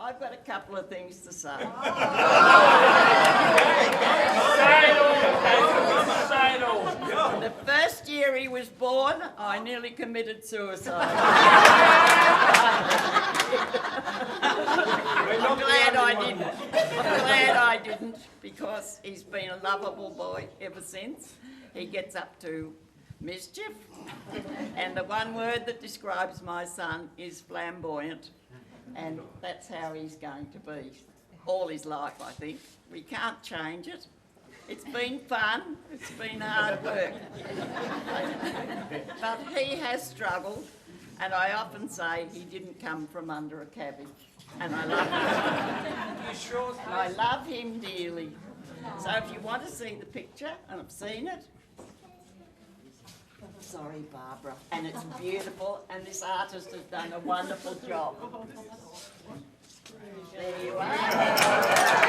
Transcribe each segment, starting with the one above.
I've got a couple of things to say. The first year he was born, I nearly committed suicide. I'm glad I didn't, because he's been a lovable boy ever since. He gets up to mischief, and the one word that describes my son is flamboyant, and that's how he's going to be all his life, I think. We can't change it. It's been fun, it's been hard work. But he has struggled, and I often say he didn't come from under a cabbage. And I love him. You sure? I love him dearly. So if you want to see the picture, and I've seen it, sorry Barbara, and it's beautiful, and this artist has done a wonderful job. There you are.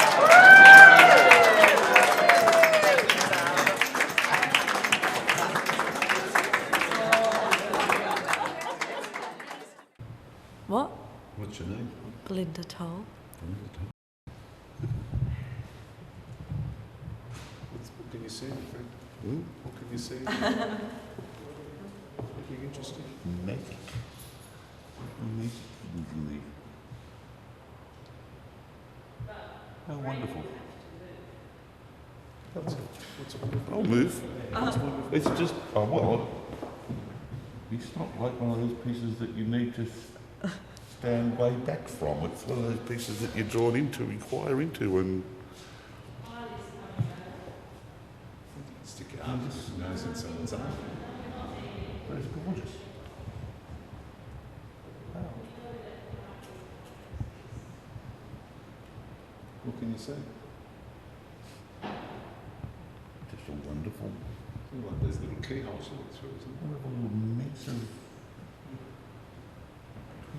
What? What's your name? Belinda Toll. What can you see, my friend? What can you see? Looking interesting. Magic. How wonderful. What's wonderful? I'll move. It's just, oh well, it's not like one of those pieces that you need to stand way back from. It's one of those pieces that you're drawn into, inquire into, and Stick your arm just nose in someone's eye. it's gorgeous. Wow. What can you say? Just a wonderful, Like there's little keyholes all through, isn't there? wonderful little mix of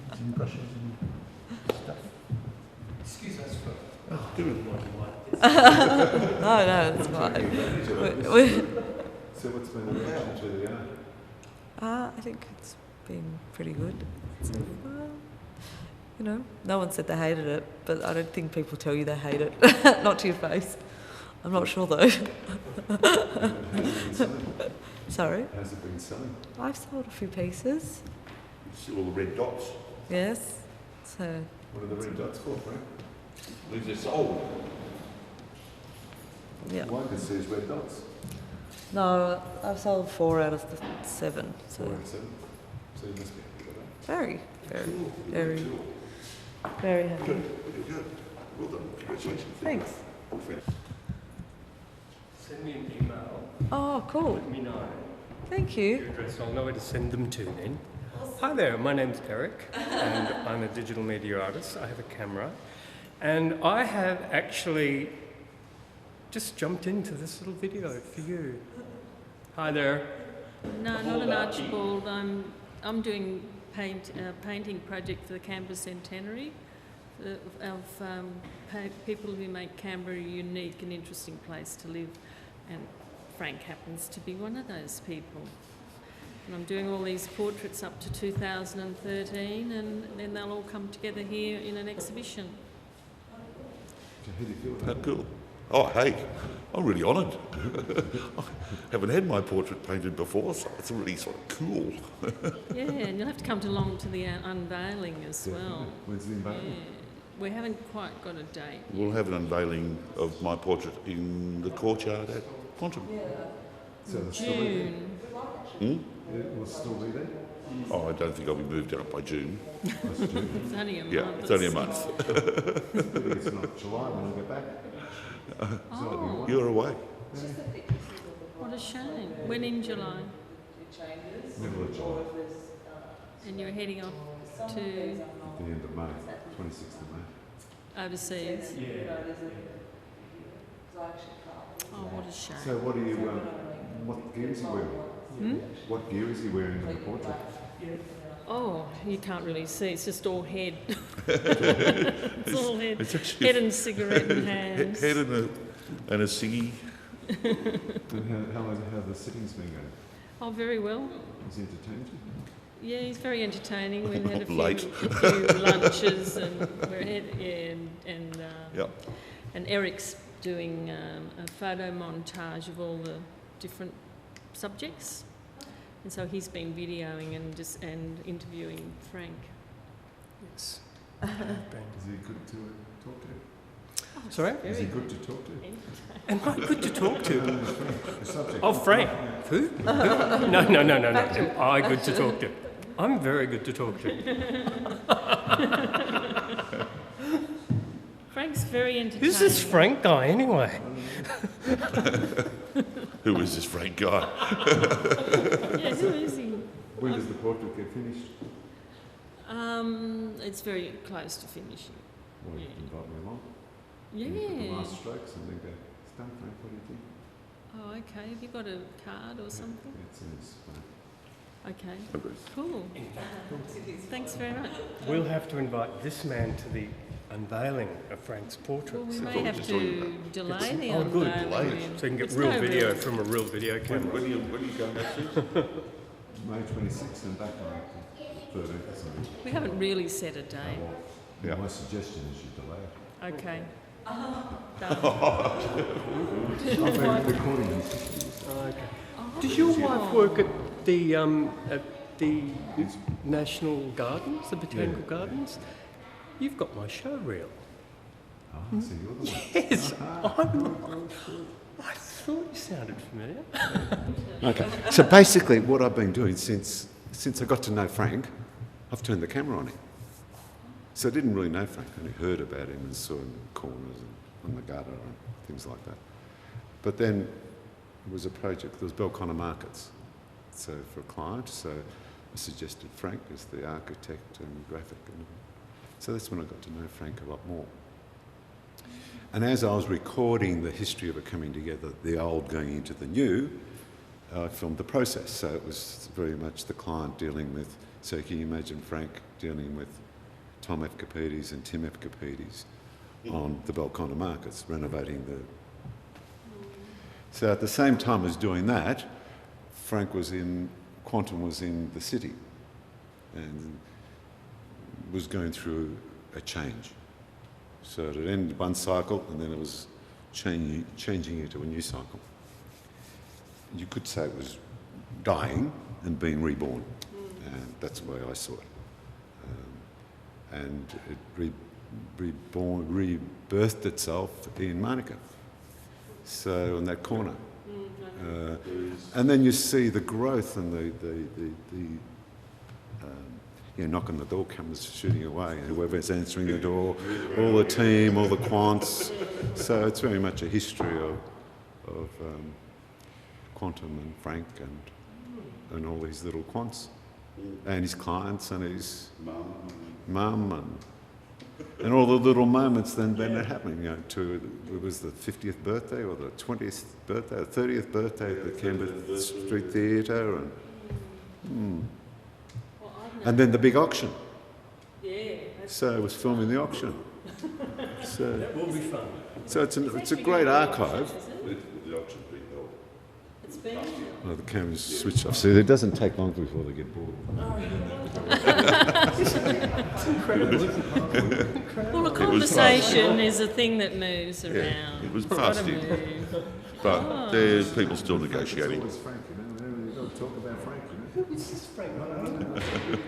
tweeds and brushes and stuff. Excuse us for Let's do it. No, it's fine. So what's been the reaction to the art? I think it's been pretty good. So, you know, no one said they hated it, but I don't think people tell you they hate it. Not to your face. I'm not sure though. How's it been selling? Sorry? How's it been selling? I've sold a few pieces. You see all the red dots? Yes. So, What are the red dots for, Frank? These are sold. yeah. All I can see is red dots. No, I've sold 4 out of the 7. So 4 and 7. So you must be happy with that. very, Cool. very, Cool. very happy. Good. Well done. Congratulations. Thanks. send me an email. Oh, cool. Let me know Thank your you. address. I'll know where to send them to then. Hi there, my name's Eric, and I'm a digital media artist. I have a camera, and I have actually just jumped into this little video for you. Hi there. No, not an Archibald. I'm doing painting project for the Canberra Centenary of people who make Canberra a unique and interesting place to live, and Frank happens to be one of those people. And I'm doing all these portraits up to 2013, and then they'll all come together here in an exhibition. So how do you feel How about cool. Oh, hey, I'm really honoured. I haven't had my portrait painted before, so it's really sort of cool. Yeah, and you'll have to come along to the unveiling as it? well. When's the Yeah. unveiling? We haven't quite got a date. We'll have an unveiling of my portrait in the courtyard at Quantum. So it'll still be there? June. Hmm? Yeah, will it still be there? Oh, I don't think I'll be moved out by June. That's June. It's only a month. Yeah, it's only a month. I think it's not July when I get back. So I'll be Oh, away. You're away. what a shame. When in July? Middle of July. And you're heading off to The end of May, 26th of May. overseas? Oh, what a shame. So what are you, what gear is he wearing? What gear is he wearing in the portrait? Oh, you can't really see. It's just all head. It's all head. It's actually Head and cigarette in hands. head and a ciggy. And how the sittings been going? Oh, very well. Has he entertained you? Yeah, he's very entertaining. We've had a Late. few lunches, and Yep. and Eric's doing a photo montage of all the different subjects, and so he's been videoing and interviewing Frank. Yes. Is he good to talk to? Sorry? Is he good to talk to? Am I good to talk to? The subject. Oh, Frank. Who? No. Am I good to talk to? I'm very good to talk to. Frank's very entertaining. Who's this Frank guy anyway? Who is this Frank guy? Yeah, who is he? When does the portrait get finished? It's very close to finishing. Well, you can invite me along. Yeah. And put the last strokes and then go, it's done, Frank, what do you think? Oh, okay. Have you got a card or something? Yeah, it says, Okay. Cool. Thanks very much. We'll have to invite this man to the unveiling of Frank's Well, portraits. we may have to delay the Oh, good. unveiling. So you can get It's real no video real- from a real video camera. When are you going back to? May 26th and back on the 13th. So, We haven't really set a date. well, Yeah. my suggestion is you delay it. Okay. I've been recording these pictures. Okay. Does your wife work at the National Gardens, the Botanical Gardens? You've got my show reel. Ah, so you're the one. Yes, I thought you sounded familiar. Okay, so basically what I've been doing since I got to know Frank, I've turned the camera on him. So I didn't really know Frank, I only heard about him and saw him in the corners and on the gutter and things like that. But then it was a project, there was Belconnor Markets, so for a client, so I suggested Frank as the architect and graphic. And so that's when I got to know Frank a lot more. And as I was recording the history of it coming together, the old going into the new, I filmed the process. So it was very much the client dealing with, so can you imagine Frank dealing with Tom F. Capides and Tim F. Capides on the Belconnor Markets, renovating the... So at the same time as doing that, Quantum was in the city and was going through a change. So it had ended one cycle and then it was changing into a new cycle. You could say it was dying and being reborn, and that's the way I saw it. And it rebirthed itself in Monica, so on that corner. And then you see the growth and knock on the door, cameras shooting away, whoever's answering the door, all the team, all the quants. So it's very much a history of Quantum and Frank and all these little quants, and his clients and his mum and all the little moments then are happening. It was the 50th birthday or the 20th birthday, or 30th birthday at the Canberra Street Theatre, and then the big auction. Yeah. So I was filming the auction. So That will be fun. So it's a great archive. The auction being held. It's been. Oh, the camera's switched off. See, it doesn't take long before they get bored. Well, a conversation is a thing that moves around. Yeah, it was It's gotta fasting. move. But there's people still negotiating. It's Frank, You've got to talk about Frank, Who is this Frank?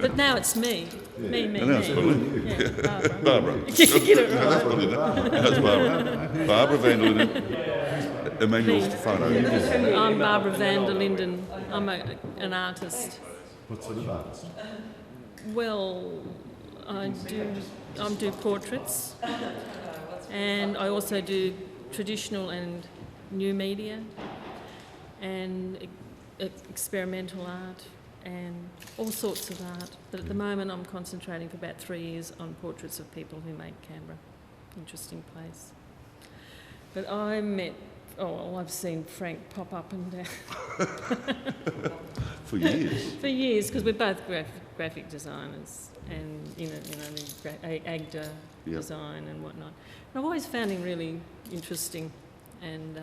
But now it's me. Me. And that's me. brilliant. Yeah, Barbara. Barbara. Get it right. That's brilliant. That's Barbara. Barbara Van der Linden. Emmanuel Stefano. I'm Barbara van der Linden. I'm an artist. What sort of artist? Well, I do portraits, and I also do traditional and new media, and experimental art, and all sorts of art. But at the moment, I'm concentrating for about 3 years on portraits of people who make Canberra. Interesting place. But I've seen Frank pop up and down For years. for years, because we're both graphic designers, and AGDA Yep. design and whatnot. And I've always found him really interesting, and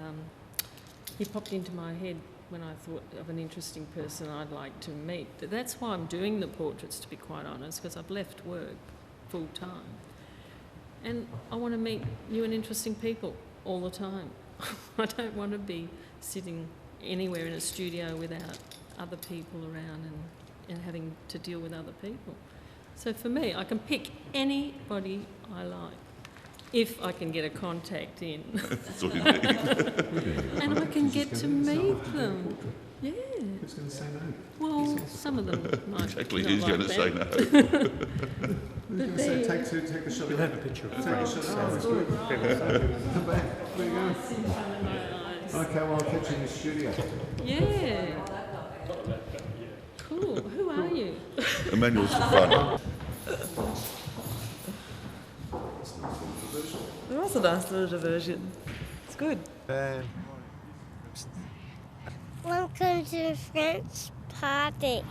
he popped into my head when I thought of an interesting person I'd like to meet. That's why I'm doing the portraits, to be quite honest, because I've left work full time. And I want to meet new and interesting people all the time. I don't want to be sitting anywhere in a studio without other people around and having to deal with other people. So for me, I can pick anybody I like, if I can get a contact in. That's all you need. And I can get to meet them. Yeah. Who's going to say no? Well, some of them might Exactly, not who's like going to that. say no? Who's going to say take two, take a shot? You'll have a picture of Take a Frank. shot. So Oh, that's good. Where you going? It's in front of my eyes. Okay, well, I'll catch you in the studio. Yeah. Cool. Who are you? Emmanuel Stefano. There was a nice little diversion. It's good. Welcome to Frank's party.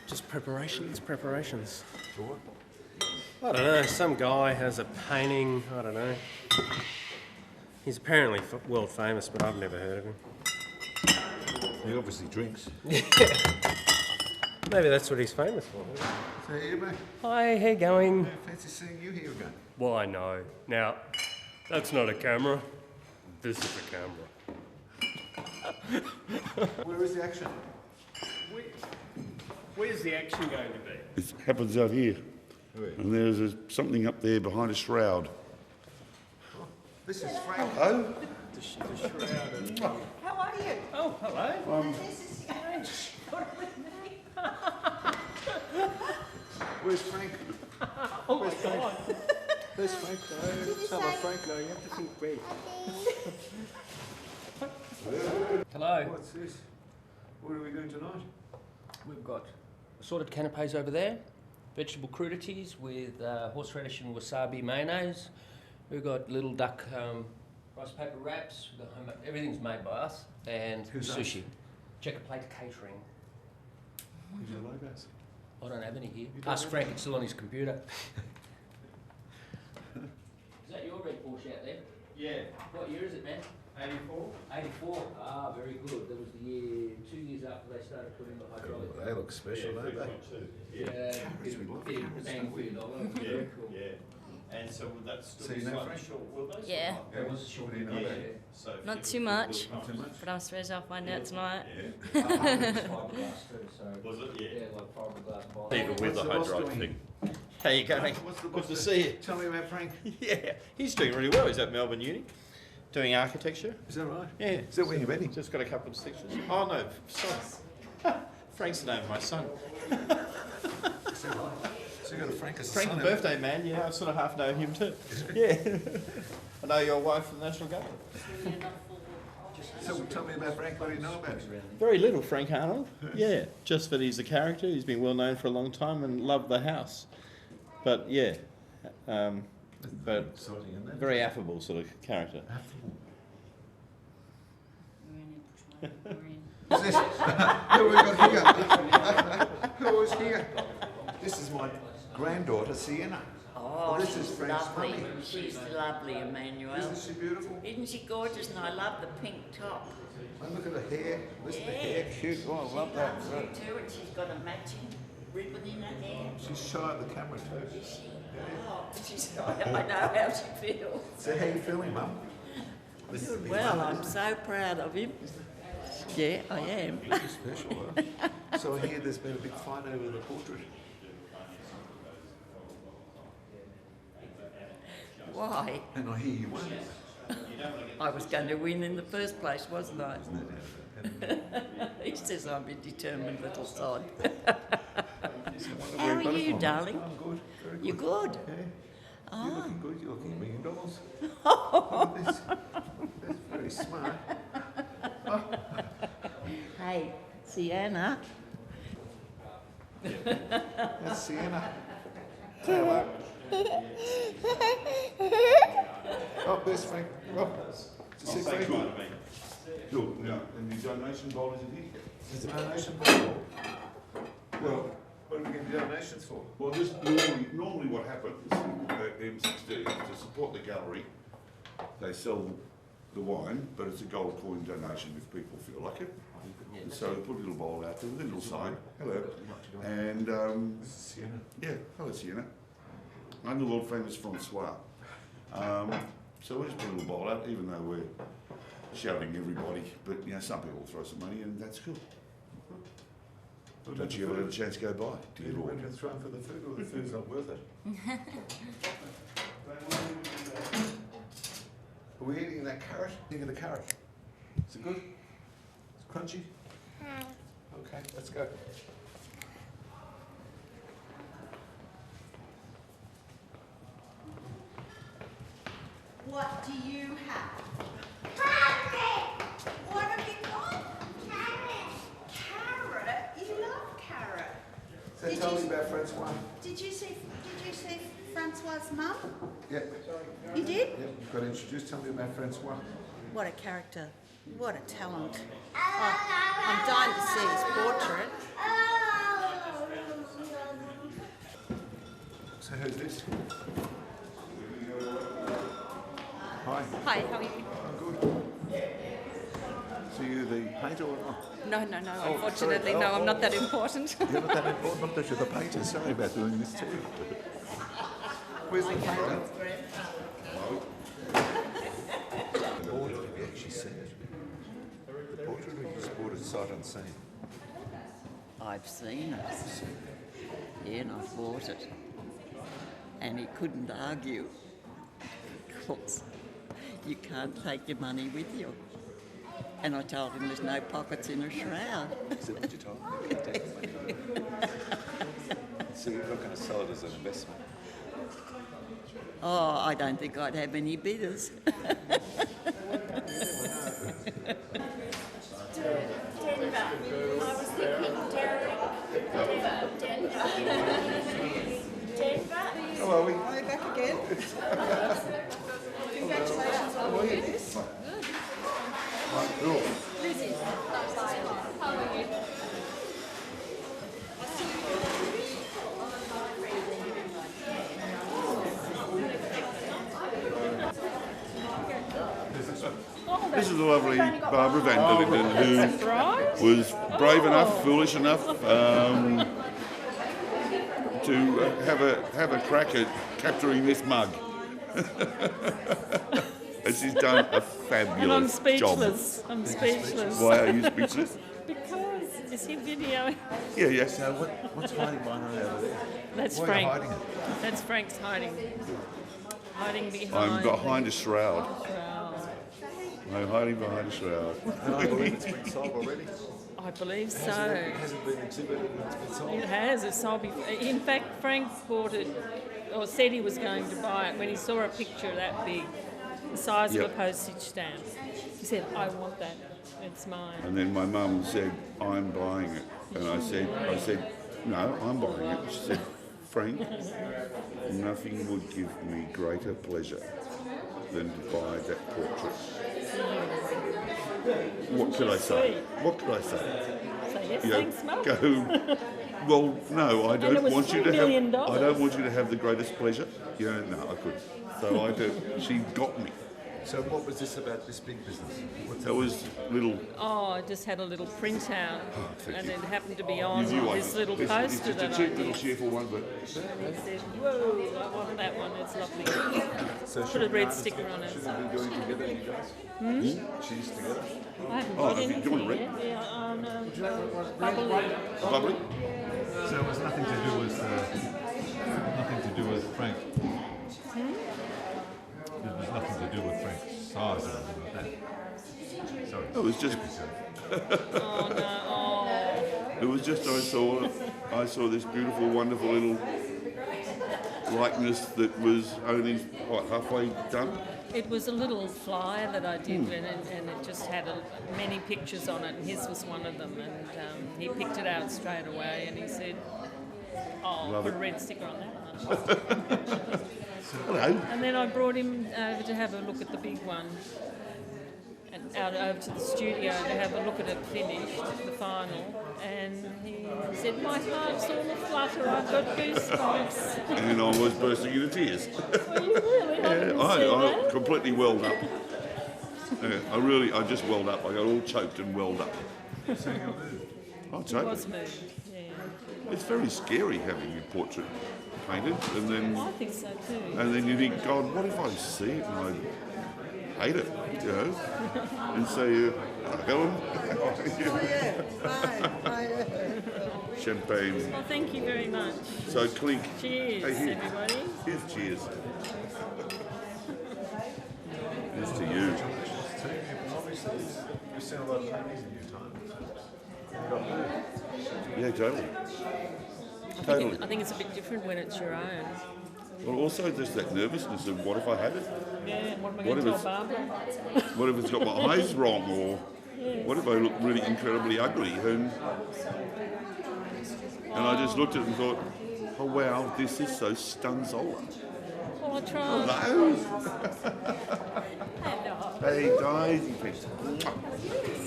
Just preparations. I don't know, some guy has a painting, I don't know. He's apparently world famous, but I've never heard of him. He obviously drinks. Maybe that's what he's famous for. So here, mate. Hi, how you going? Fancy seeing you here again. Why, no. Now, that's not a camera. This is a camera. Where is the action? Where's the action going to be? It happens out here. And there's something up there behind a shroud. This is Frank. Oh? The shroud. How are you? Oh, hello. This is strange. Where's Frank? Oh my God. Where's Frank? Let's have a Frank now. You have to think big. Hello. What's this? What are we doing tonight? We've got assorted canapes over there, vegetable crudities with horseradish and wasabi mayonnaise. We've got little duck rice paper wraps. We've got everything's made by us. And Who's sushi. Checker plate catering. Where's your logos? I don't have any here. You don't Ask have Frank, it's still on his computer. Is that your red Porsche out there? Yeah. What year is it, man? 84. 84. Ah, very good. That was the year, 2 years after they started putting the hydraulic. They look special, don't they? Yeah, bang for your dollar. Very cool. And so would that still So be you know slightly Frank? short wheelbase? Yeah. It was short. What do you know about it? So if Not you- too much, Not too much? but I'm supposed I'll find out tonight. Fiberglass too, so. Was it? Yeah, Yeah. like fiberglass box. Even with the What's the boss hydraulic doing? thing. How you going? What's the Good boss to doing? see you. Tell me about Frank. Yeah, he's doing really well. He's at Melbourne Uni, doing architecture. Is that right? Yeah. Is that where you met him? Just got a couple of stitches. Oh no, son. Frank's the name of my son. Is that right? So you got a Frank as a Frank's son? birthday man. Yeah, I sort of half know him too. Yeah. I know your wife from the National Government. So tell me about Frank. What do you know about him? Very little, Frank Arnold. Yeah, just that he's a character. He's been well known for a long time and loved the house. But yeah, but Exciting, isn't it? very affable sort of character. Who's this? Who we got here? Who is here? This is my granddaughter, Sienna. Oh, This is she's Frank's lovely. mummy. She's lovely, Emmanuel. Isn't she beautiful? Isn't she gorgeous? And I love the pink top. And look at her hair. Listen to the Yeah. hair. Cute. Oh, I love that. She loves you too, and she's got a matching ribbon in her hair. She's shy of the camera too. Is she? Oh, I know how she feels. So how you feeling, Mum? Well, I'm so proud of him. Yeah, I am. Special, huh? So I hear there's been a big fight over the portrait. Why? And I hear you won. I was going to win in the first place, wasn't I? He says I'm a determined little sod. How are you, darling? I'm good. Very good. You good? Yeah. You're looking good. You're looking $1 million. Look at this. That's very smart. Hey, Sienna. That's Sienna. Say hello. Oh, there's Frank. Oh, see Frank. Look, now, and the donation bowl is in here. There's a donation bowl. Well, what are we getting donations for? Well, this normally what happens at M16 is to support the gallery. They sell the wine, but it's a gold coin donation if people feel like it. And so we put a little bowl out there with a little sign. Hello. And yeah, hello Sienna. I'm the world famous Francois. So we just put a little bowl out, even though we're shouting everybody. But you know, some people throw some money, and that's cool. Don't you ever let a chance go by? Do you When it's thrown for the food, or the food's not worth it? Are we eating that carrot? Think of the carrot. Is it good? It's crunchy? Okay, let's go. What do you have? Carrot! What have you got? Carrot! Carrot? You love carrot. So Did tell you- me about Francois. Did you see Francois's mum? Yep. You did? Yep, you've got to introduce. Tell me about Francois. What a character. What a talent. I'm dying to see his portrait. So who's this? Hi. Hi, how are you? I'm good. So you're the painter or not? No, unfortunately, sorry. no, I'm not that important. You're not that important, not that you're the painter. Sorry about doing this too. Where's the painter? The portrait, have you actually seen it? The portrait, or you just bought it sight unseen? I've seen it. Yeah, and I've bought it. And he couldn't argue. Because you can't take your money with you. And I told him there's no pockets in a shroud. Is that what you told me? You can't take the money. So you're not going to sell it as an investment? Oh, I don't think I'd have any bidders. Denver. I was thinking Denver. How are we? Are you back again? Congratulations on all this. Right, cool. How are you? This is the lovely Barbara Van der Linden, who was brave enough, foolish enough to have a crack at capturing this mug. And she's done a fabulous And I'm job. speechless. I'm speechless. Why are you speechless? Because is he video? Yeah, yes. So what's hiding behind over there? That's Why are you Frank. hiding it? That's Frank's hiding. Hiding behind. I'm behind a shroud. Wow. I'm hiding behind a shroud. And I believe it's been sold already. I believe so. Has it been exhibited and it's been sold? It has. It's sold before. In fact, Frank bought it, or said he was going to buy it when he saw a picture that big, the size of a postage stamp. He said, "I want that. It's mine." And then my mum said, I'm buying it. And I said, no, I'm buying it. She said, Frank, nothing would give me greater pleasure than to buy that portrait. What could I say? What could I say? So yes, You know, thanks, Mum. go, well, no, I it don't was want you $3 to million. have. I don't want you to have the greatest pleasure. You know, no, I couldn't. So I do. She got me. So what was this about, this big business? What's That was little. Oh, I just had a little printout, thank and you. it happened to be You on knew I this little it's poster just that a I cheap little did. cheerful one, but And it said, "Whoa, I want that one. It's lovely." So Put a red sticker on it. Should we be doing together, you guys? Cheese together? I haven't Oh, got have you anything got it red? yet. Yeah, bubbly. bubbly. So it was nothing to do with Frank. It was nothing to do with Frank's size or anything like that. Sorry. It was just. Oh no! Oh. It was just I saw this beautiful, wonderful little likeness that was only halfway done. It was a little flyer that I did, and it just had many pictures on it, and his was one of them. And he picked it out straight away, and he said, "Oh, Love put a it. red sticker on that one." Hello. And then I brought him over to have a look at the big one, and out over to the studio to have a look at it finished, the final. And he said, "My heart's all aflutter. I've got goosebumps." And I was bursting into tears. Were you really? I didn't see I that. completely welled up. I just welled up. I got all choked and welled up. Oh, He totally. was moved, yeah. It's very scary having your portrait painted, and then I think so too. and then you think, God, what if I see it and I hate it, you know? And so you, Helen, champagne. Well, thank you very much. So clink. Cheers, Hey, here. everybody. Here's cheers. Here's to you. You've seen a lot of paintings in your time. Yeah, totally. I think it's a bit different when it's your own. Well, also there's that nervousness of what if I had it? Yeah, what am I What going if to tell it's- Barbara? What if it's got my eyes wrong, or what if I look really incredibly ugly? And I just looked at it and thought, oh wow, this is so stunzola. Well, I tried. Hello. Hello. Hey guys,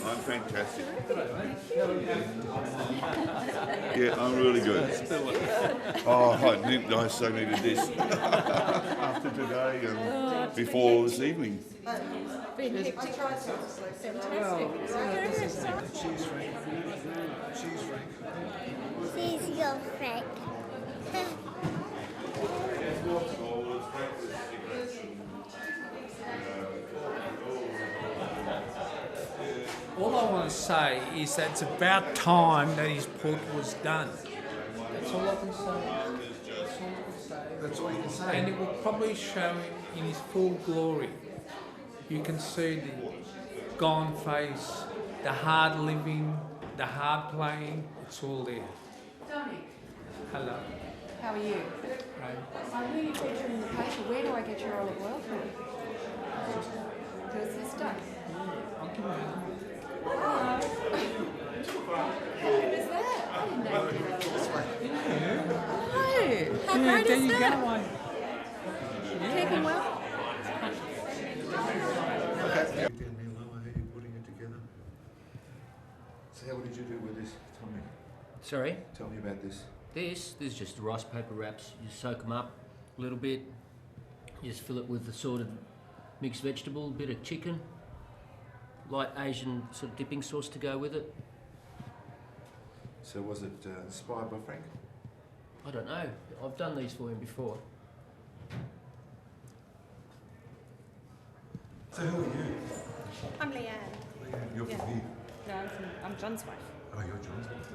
I'm fantastic. Yeah, I'm really good. Oh, I so needed this after today and before this evening. Been hectic. She's your friend. All I want to say is that it's about time that his portrait was done. That's all I can say. That's all you can say. And it will probably show him in his full glory. You can see the gone face, the hard living, the hard playing. It's all there. Tony, Hello. how are you? Right. I hear you feature in the paper. Where do I get your olive oil from? Who's this done? I'll give you a Hello. Who is that? I didn't know you did that. Oh, how great there is you that? go. Keeping well? Putting it together. So how did you do with this? Tell me. Sorry? Tell me about this. This is just rice paper wraps. You soak them up a little bit. You just fill it with assorted mixed vegetable, bit of chicken, light Asian sort of dipping sauce to go with it. So was it inspired by Frank? I don't know. I've done these for him before. So who are you? I'm Leanne. You're from here. No, I'm John's wife. Oh, you're John's wife.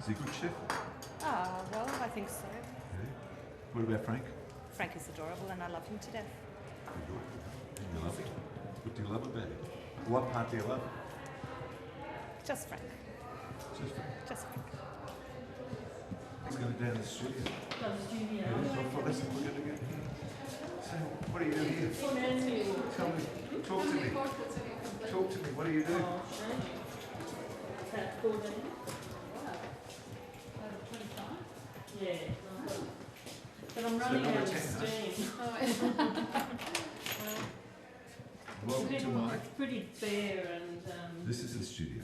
Is he a good chef? Ah, well, I think so. Yeah. What about Frank? Frank is adorable and I love him to death. You love it. What do you love about it? What part do you love? Just Frank. Just Frank. Just Frank. Let's go down to the studio. Studio. Let's look at it again. So, what do you do here? For menu. Tell me. Talk to me. Talk to me. What do you do? I'll show you. That 14. Yeah. But I'm running number out of 10, huh? steam. Welcome to my. It's pretty bare and This is the studio.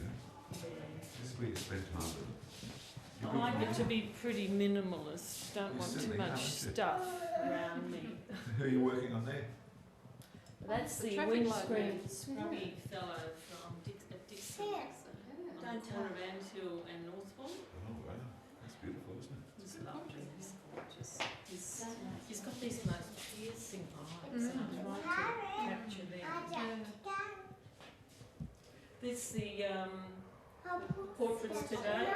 This is where you spend time. I like it to be pretty minimalist. Don't You want too certainly much have, don't you? stuff around me. Who are you working on there? That's the traffic light windscreen man. scrubby fellow from Dixon. On the corner of Anthill and Northbourne. Oh, wow. That's beautiful, isn't it? He's lovely, he's gorgeous. He's got these most piercing eyes and I try to capture them. This the portraits today,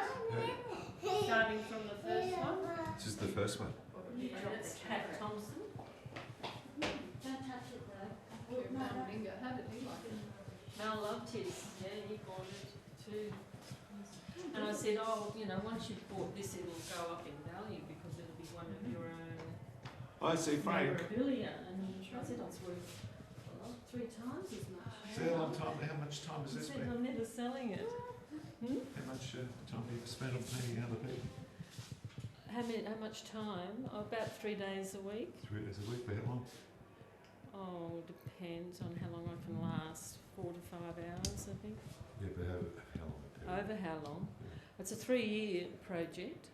starting from the first one. This is the first one. Yeah, that's Kat Thompson. Mel loved his, yeah, he bought it too. And I said, oh, you know, once you've bought this, it'll go up in value because it'll be one of your own I see Frank. memorabilia. And I said, it's worth 3 times as much. So how much time has I this said, been? I'm never selling it. How much time have you spent on painting other people? How much time? Oh, about 3 days a week. 3 days a week, for how long? Oh, depends on how long I can last. 4 to 5 hours, I think. Yeah, but how long? Over how long? It's a 3-year project.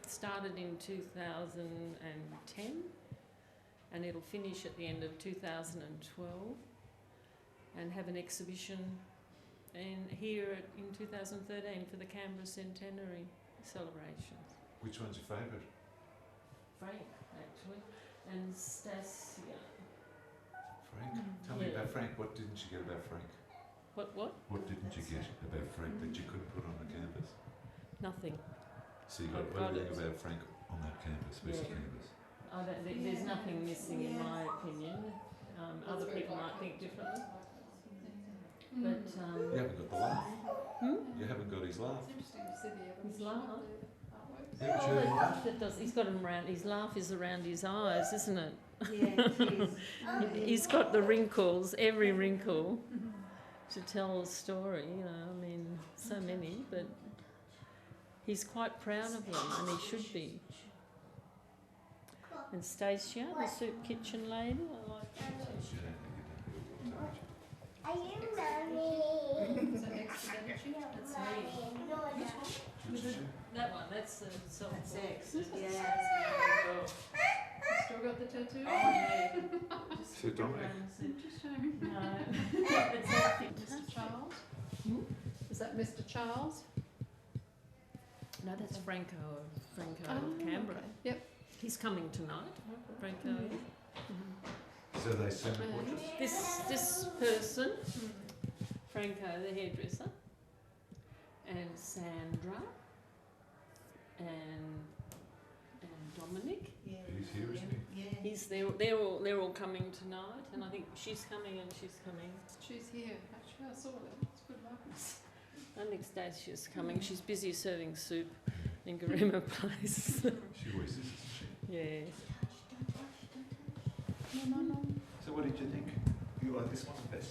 Started in 2010 and it'll finish at the end of 2012. and have an exhibition here in 2013 for the Canberra Centenary celebrations. Which one's your favourite? Frank, actually, and Stasia. Frank? Tell me about Frank. What didn't you get about Frank? What? What didn't you get about Frank that you couldn't put on the canvas? Nothing. So you got everything about Frank on that canvas, piece of canvas. There's nothing missing in my opinion. Other people might think differently. But You haven't got the laugh. You haven't got his laugh. his laugh. Yeah, but Oh, you laugh. that does. He's got him around. His laugh is around his eyes, isn't it? Yeah, it is. He's got the wrinkles, every wrinkle, to tell a story. You know, I mean, so many, but he's quite proud of them, and he should be. And Stacia, the soup kitchen lady, I like her too. Are you Mummy? That's me. That one, that's the self-sex. Yeah. Still got the tattoo? Sir Dominic. No, it's all Mr. Charles? Is that Mr. Charles? No, that's Franco of Canberra. Okay. Yep. He's coming tonight, Franco. So they send the portraits? This person, Franco the hairdresser, and Sandra, and Dominic. Yeah. He's here, isn't he? Yeah. He's there. They're all coming tonight, and I think she's coming and she's coming. She's here, actually. I saw that. It's good luck. I think Stasia's coming. She's busy serving soup in Garima Place. She always is, isn't she? Yeah. No. So what did you think? You like this one the best?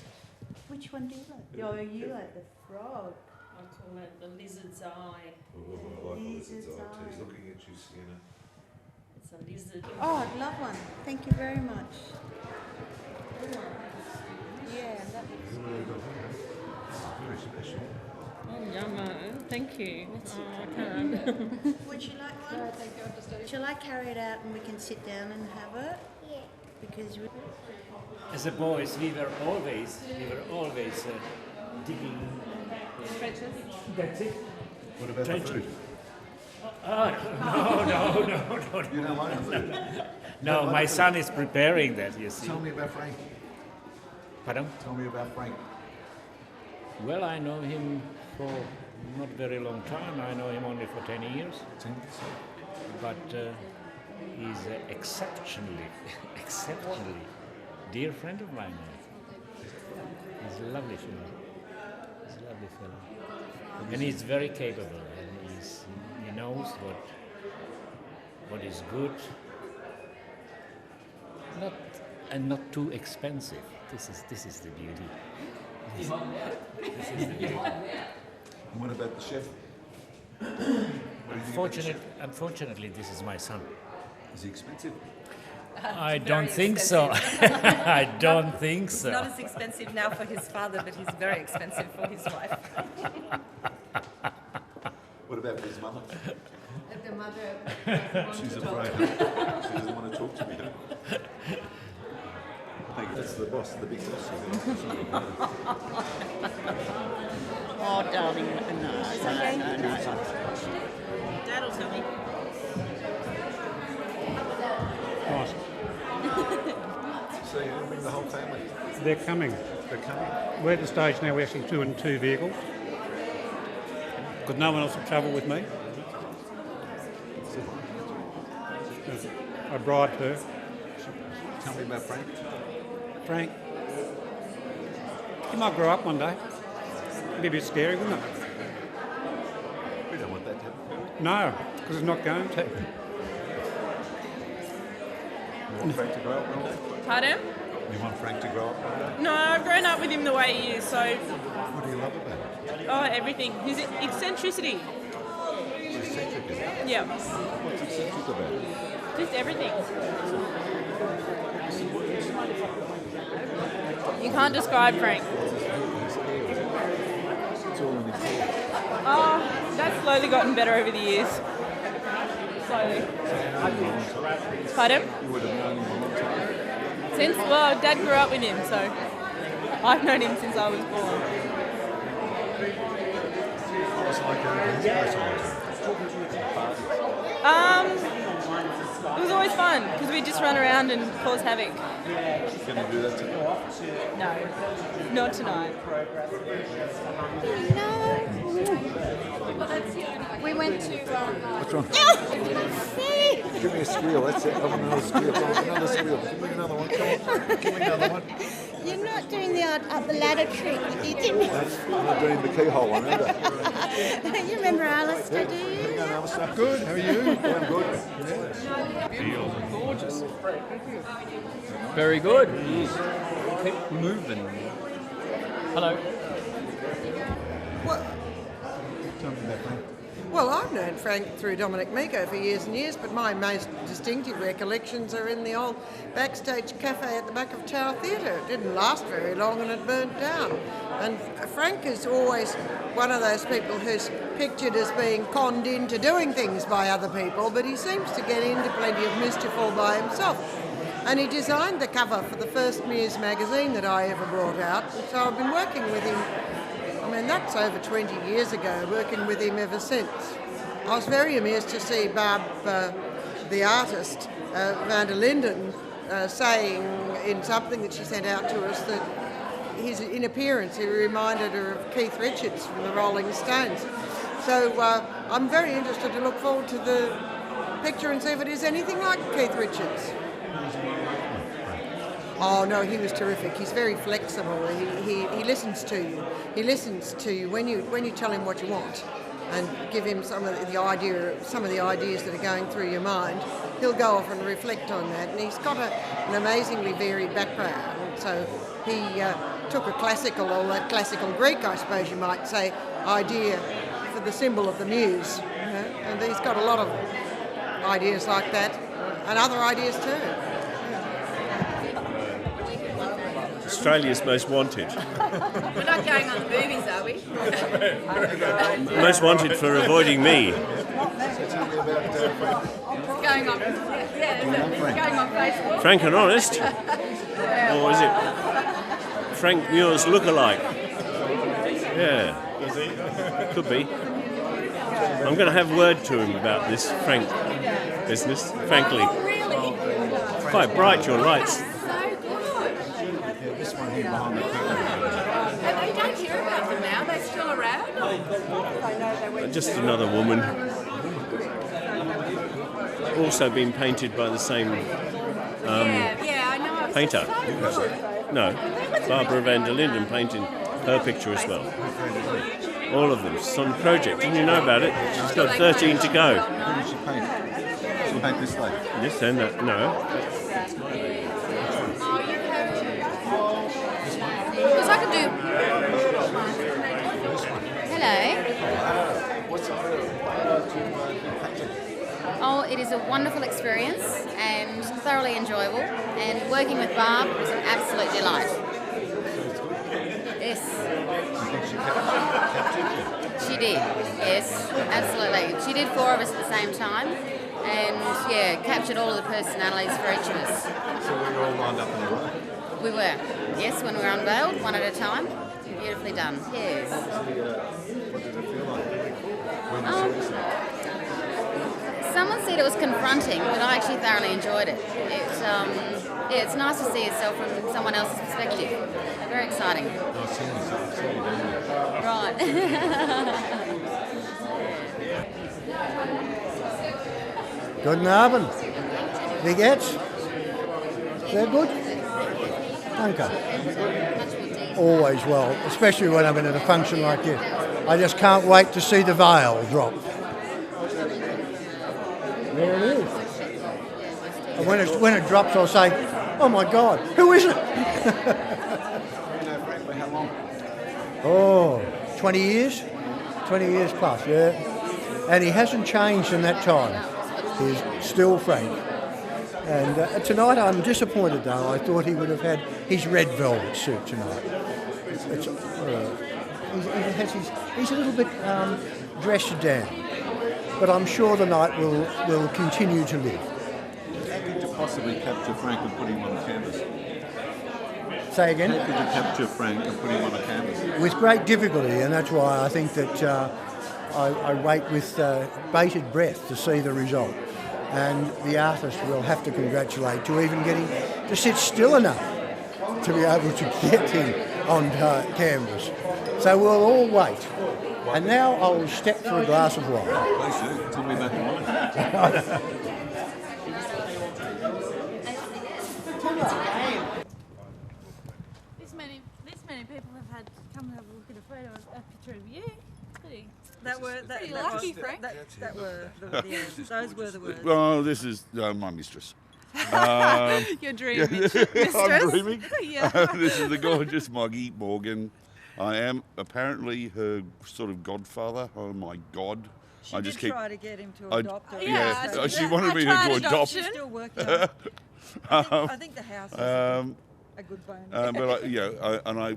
Which one do you like? Oh, you like the frog. I call that the lizard's eye. Oh, I like the lizard's Lizard's eye. eye. He's looking at you, Sienna. It's a lizard. Oh, I'd love one. Thank you very much. Yeah, that looks You really got one, very special. Oh, yummo. Thank you. Oh, I can't. Would you like No, one? thank you. I'll just Shall I carry it out and we can sit down and have it? Yeah. Because we... As a boys, we were always digging. That's it. What about the food? No. You don't like the food? No, my son is preparing that, you see. Tell me about Frank. Pardon? Tell me about Frank. Well, I know him for not very long time. I know him only for 10 years. But he's exceptionally dear friend of mine. He's a lovely fellow. And he's very capable. And he knows what is good. Not too expensive. This is the beauty. This is the beauty. And what about the chef? Unfortunately, this is my son. Is he expensive? I don't think so. I don't think so. Not as expensive now for his father, but he's very expensive for his wife. What about his mother? If the mother She's afraid. She doesn't want to talk to me. I think that's the boss, the big boss. Oh, darling, no. Dad'll tell me. Right. So you didn't bring the whole family? They're coming. They're coming. We're at the stage now we're actually two vehicles. Because no one else will travel with me. I bribed her. Tell me about Frank. Frank, he might grow up one day. It'd be a bit scary, wouldn't it? We don't want that to happen. No, because it's not going to. You want Frank to grow up one day? Pardon? You want Frank to grow up one day? No, I've grown up with him the way he is, so... What do you love about him? Oh, everything. His eccentricity. He's eccentric, isn't he? Yeah. What's eccentric about him? Just everything. You can't describe Frank. It's all in his hair. Oh, that's slowly gotten better over the years. Slowly. Pardon? You would have known him a long time. Since, well, Dad grew up with him, so... I've known him since I was born. It was always fun because we just run around and cause havoc. Can you do that tonight? No, not tonight. We went to. What's wrong? Give me a squeal, that's it. I want another squeal. Another squeal. Give me another one. Come on. Give me another one. You're not doing the up the ladder trick, you didn't. I'm not doing the keyhole one either. You remember Alistair, do you? Good, how are you? Yeah, I'm good. Gorgeous. Very good. Keep moving. Hello. Well, I've known Frank through Dominic Miko for years and years, but my most distinctive recollections are in the old backstage cafe at the back of Tower Theatre. It didn't last very long and it burnt down. And Frank is always one of those people who's pictured as being conned into doing things by other people, but he seems to get into plenty of mischief all by himself. And he designed the cover for the first Muse magazine that I ever brought out, and so I've been working with him. I mean, that's over 20 years ago, working with him ever since. I was very amused to see Barb, the artist, Van der Linden, saying in something that she sent out to us that in appearance he reminded her of Keith Richards from the Rolling Stones. So I'm very interested to look forward to the picture and see if it is anything like Keith Richards. Oh no, he was terrific. He's very flexible. He listens to you. He listens to you when you tell him what you want, and give him some of the ideas that are going through your mind. He'll go off and reflect on that. And he's got an amazingly varied background. So he took a classical, or that classical Greek, I suppose you might say, idea for the symbol of the muse. You know? And he's got a lot of ideas like that, and other ideas too. Australia's Most Wanted. We're not going on the movies, are we? Most Wanted for avoiding me. It's going on. It's going on Facebook. Frank and Honest? Or is it Frank Muir's look-alike? Yeah. Could be. I'm going to have a word to him about this Frank business, frankly. Oh, really? Quite bright, your lights. And you don't hear about them now, they're still around? Just another woman. Also been painted by the same I know. painter. No, Barbara Van der Linden painting her picture as well. All of them. She's on the project. Didn't you know about it? She's got 13 to go. Who did she paint? She paint this way? This and that. No. Because I can do. Hello. Oh, it is a wonderful experience and thoroughly enjoyable. And working with Barb was an absolute delight. Yes. She did. Yes, absolutely. She did 4 of us at the same time, and captured all of the personalities for each of us. So we were all lined up in a row? We were. Yes, when we were unveiled, one at a time. Beautifully done. Yes. What did it feel like? When you saw it? Someone said it was confronting, but I actually thoroughly enjoyed it. It's nice to see yourself from someone else's perspective. Very exciting. Right. Guten Abend. Wie geht's? Sehr gut? Danke. Always well, especially when I'm in a function like this. I just can't wait to see the veil drop. There it is. And when it drops, I'll say, "Oh my God, who is it?" How long? Oh, 20 years? 20 years plus, yeah. And he hasn't changed in that time. He's still Frank. And tonight I'm disappointed though. I thought he would have had his red velvet suit tonight. He's a little bit dressed down. But I'm sure the night will continue to live. How did you possibly capture Frank and put him on canvas? Say again? How could you capture Frank and put him on a canvas? With great difficulty, and that's why I think that I wait with bated breath to see the result. And the artist will have to congratulate to even getting to sit still enough to be able to get him on canvas. So we'll all wait. And now I'll step for a glass of wine. Please do. Tell me about the wine. This many people have had to come and have a look at a photo, a picture of you. Pretty lucky, Frank. Those were the words. Oh, this is my mistress. Your dream mistress. I'm dreaming. Yeah. This is the gorgeous Moggy Morgan. I am apparently her sort of godfather. Oh my God. She did try to get him to adopt her. Yeah, she wanted me to adopt. She's still working on it. I think the house is a good bone. But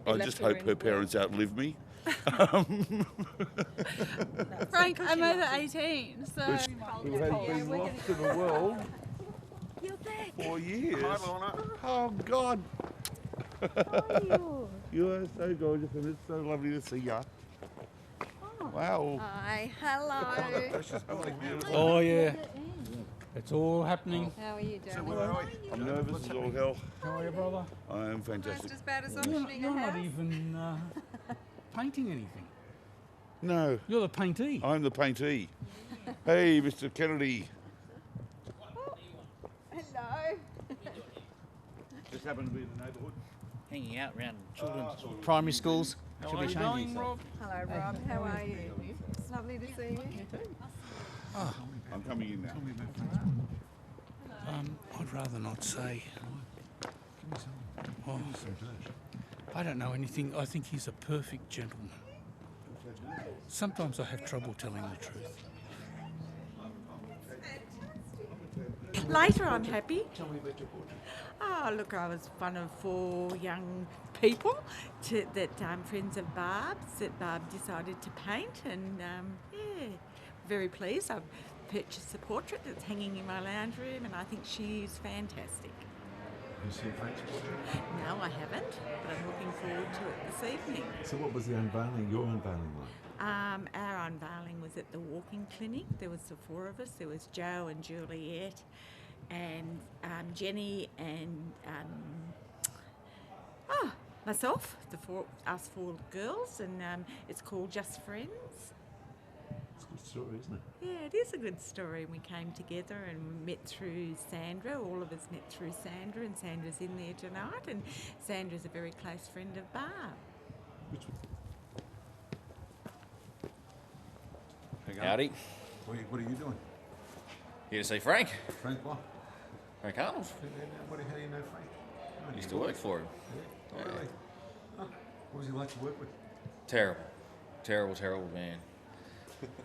I just hope her parents outlive me. Frank, I'm over 18, so... Who has been lost to the world for years. Oh, God. You are so gorgeous, and it's so lovely to see you. Wow. Hi, hello. Oh, yeah. It's all happening. How are you doing? So where are we? I'm nervous as all hell. How are you, brother? I am fantastic. Just about as You're not even painting anything. No. You're the paintee. I'm the paintee. Hey, Mr. Kennedy. Hello. Just happen to be in the neighbourhood. Hanging out around children's primary schools. Should be ashamed of yourself. Hello, Rob. How are you? It's lovely to see you. Oh, I'm coming in now. I'd rather not say. Oh, I don't know anything. I think he's a perfect gentleman. Sometimes I have trouble telling the truth. Later, I'm happy. Tell me about your portrait. Oh, look, I was one of 4 young people friends of Barb's that Barb decided to paint, and very pleased. I've purchased a portrait that's hanging in my lounge room, and I think she's fantastic. Have you seen Frank's portrait? No, I haven't, but I'm looking forward to it this evening. So what was the unveiling, your unveiling like? Our unveiling was at the walking clinic. There was the 4 of us. There was Joe and Juliet and Jenny and myself, us 4 girls, and it's called Just Friends. It's a good story, isn't it? Yeah, it is a good story. We came together and met through Sandra. All of us met through Sandra, and Sandra's in there tonight, and Sandra's a very close friend of Barb. Howdy. What are you doing? Here to see Frank. Frank what? Frank Arnold. How do you know Frank? Used to work for him. Yeah. Oh, really? Huh. What was he like to work with? Terrible. Terrible man.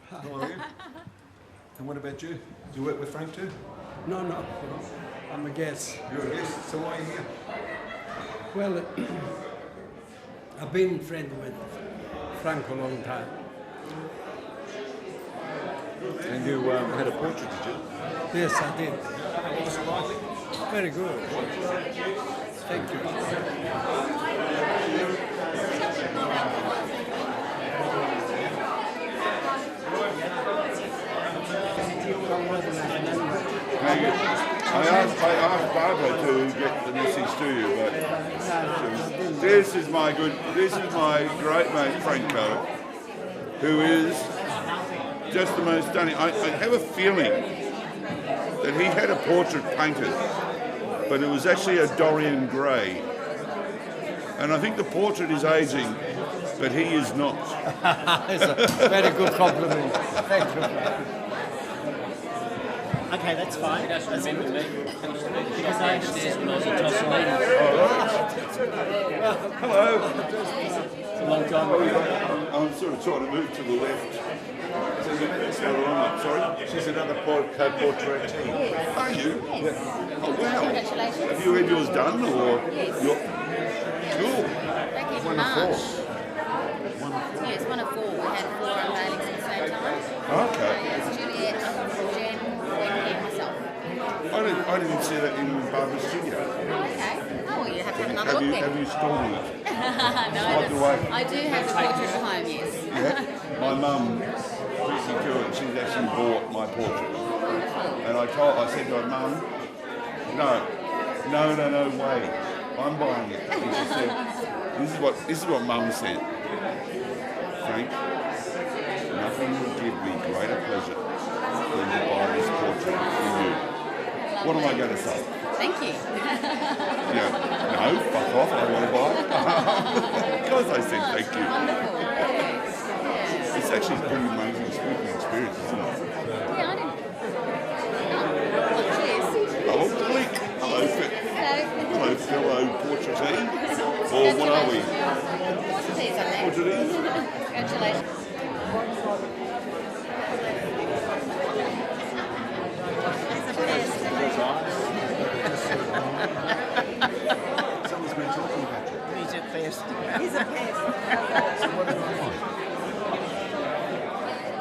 How are you? And what about you? Do you work with Frank too? No. I'm a guest. You're a guest, so why are you here? Well, I've been friends with Frank a long time. And you had a portrait, did you? Yes, I did. What was it like? Very good. Thank you. I asked Barbara to get the message to you, but this is my great mate Franco, who is just the most stunning. I have a feeling that he had a portrait painted, but it was actually a Dorian Gray. And I think the portrait is aging, but he is not. It's a very good compliment. Thank you. Okay, that's fine. He doesn't remember me. Because I upstairs when I was at Tosselina. Hello. It's a long time ago. I'm sort of trying to move to the left. Sorry? She's another co-portraitee. Are you? Yeah. Oh, wow. Congratulations. Have you had yours done, or? Yes. Cool. Back in One of March. 4. Yes, one of 4. We had 4 unveilings at the same time. Okay. Yes, Juliet, Jen, Becky, and myself. I I didn't see that in Barbara's studio. Okay. Oh, well, you have to have another Have look you, then. have you stolen it? No, Locked away? I do have the portrait at home, yes. Yeah. My mum, Chrissy Stewart, she's actually bought my portrait. And I said to her, Mum, no way. I'm buying it. And she said, this is what Mum said. Frank, nothing would give me greater pleasure than to buy this portrait for you. What am I going to say? Thank you. Yeah, no, fuck off, I want to buy it. Of course I said thank you. Wonderful. Yeah. It's actually a pretty amazing, spooky experience, isn't it? Yeah, I didn't. Oh, cheers. Hello, click. Hello, fellow portraitee. Or what are we? Portraitees, I think. Portraitees? Congratulations. Someone's been talking about you. He's a pest. He's a pest.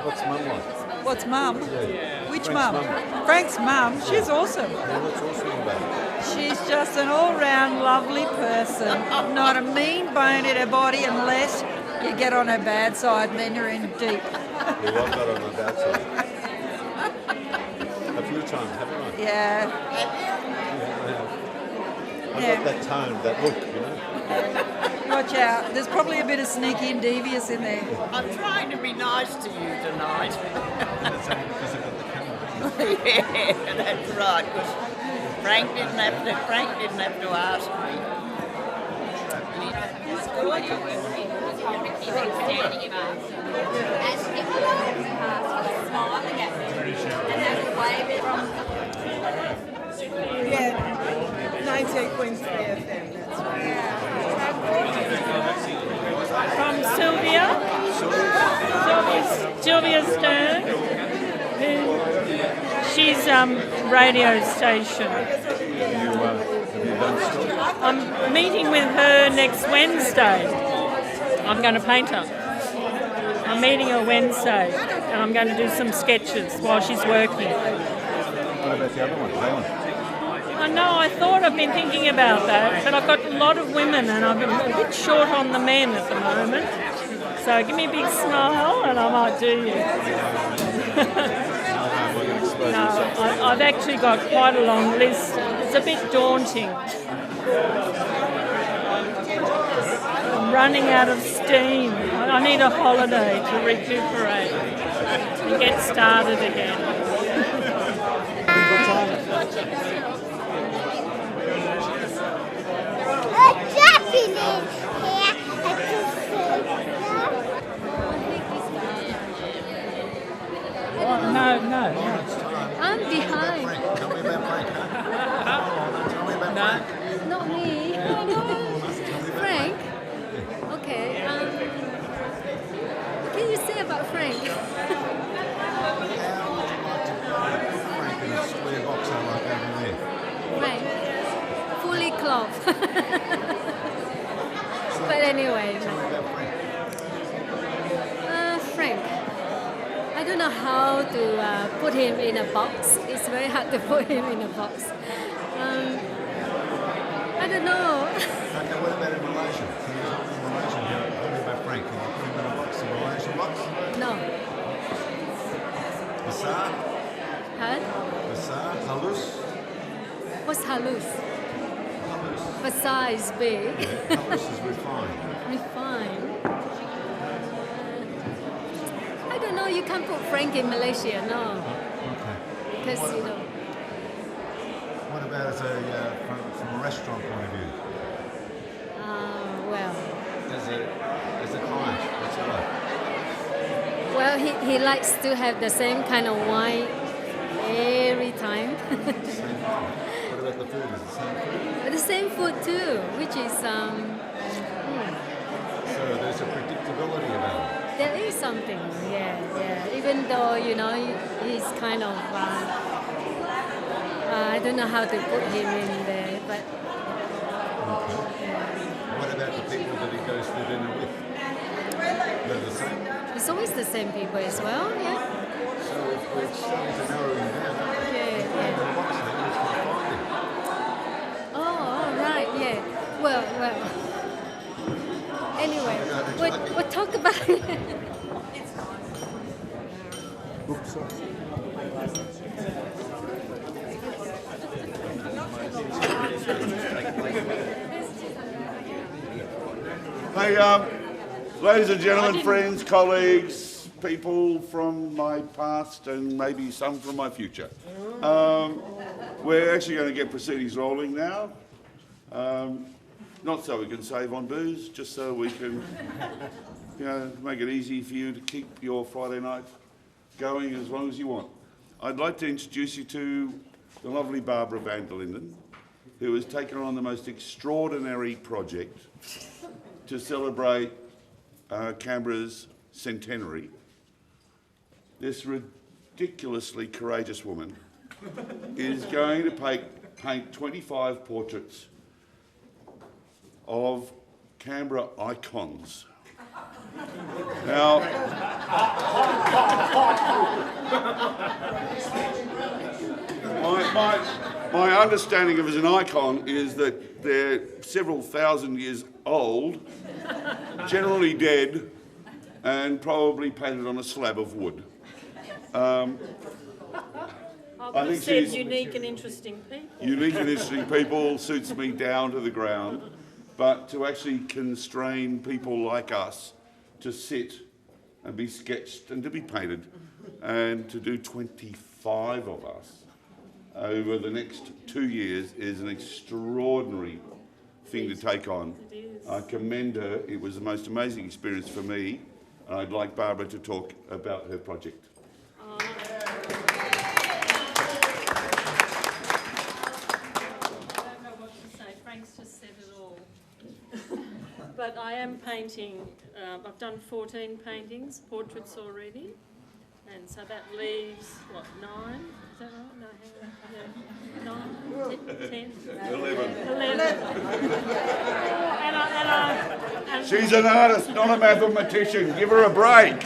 What's Mum like? What's Mum? Yeah. Which Frank's Mum? mum. Frank's Mum. She's awesome. Yeah, what's awesome about it? She's just an all-round lovely person. Not a mean bone in her body unless you get on her bad side and then you're in deep. Yeah, well, I've got on the bad side. A few times, haven't I? Yeah. I've Yeah. got that tone, that look, you know. Watch out. There's probably a bit of sneaky and devious in there. I'm trying to be nice to you tonight. Because I've got the camera. Yeah, that's right. 'Cause Frank didn't have to ask me. Yeah. 19.3 FM. That's right. From Sylvia. Sylvia Stern. She's radio station. I'm meeting with her next Wednesday. I'm going to paint her. I'm meeting her Wednesday, and I'm going to do some sketches while she's working. What about the other one, Helen? I know, I thought I've been thinking about that, but I've got a lot of women and I'm a bit short on the men at the moment. So give me a big smile and I might do you. No, I've actually got quite a long list. It's a bit daunting. I'm running out of steam. I need a holiday to recuperate and get started again. No. I'm behind. Tell me about Frank, huh? Tell me about Frank. Not me. Frank? Okay. What can you say about Frank? Frank in a square box I like over there. Frank. Fully clothed. But anyway. Frank. I don't know how to put him in a box. It's very hard to put him in a box. I don't know. Okay, what about in relation? Can you tell me in relation? Tell me about Frank. Can you put him in a box, in a relation box? No. Bizarre? Huh? Bizarre? Halus? What's halus? Bizarre is big. Yeah, halus is refined. Refined. I don't know. You can't put Frank in Malaysia, no. Okay. Because you know. What about as a, from a restaurant point of view? Well. As a client, what's it like? Well, he likes to have the same kind of wine every time. What about the food? Is it the same food? The same food too, which is So there's a predictability about it. There is something, yeah. Even though, you know, he's kind of, I don't know how to put him in there, but... What about the people that he goes to dinner with? They're the same? It's always the same people as well, yeah. So we're starting to narrow him down. Yeah. What's we'll talk about it. Oops, sorry. Hey, ladies and gentlemen, friends, colleagues, people from my past and maybe some from my future. We're actually going to get proceedings rolling now. Not so we can save on booze, just so we can, make it easy for you to keep your Friday night going as long as you want. I'd like to introduce you to the lovely Barbara van der Linden, who has taken on the most extraordinary project to celebrate Canberra's centenary. This ridiculously courageous woman is going to paint 25 portraits of Canberra icons. Now, my understanding of as an icon is that they're several thousand years old, generally dead, and probably painted on a slab of wood. I think said she's unique and interesting people. unique and interesting people suits me down to the ground, but to actually constrain people like us to sit and be sketched and to be painted, and to do 25 of us over the next 2 years is an extraordinary thing to take on. I commend her. It was the most amazing experience for me, and I'd like Barbara to talk about her project. I don't know what to say. Frank's just said it all. But I am painting, I've done 14 paintings, portraits already, and so that leaves, 9? Is that right? No, hang on. 9, 10, 11. And She's an artist, not a mathematician. Give her a break.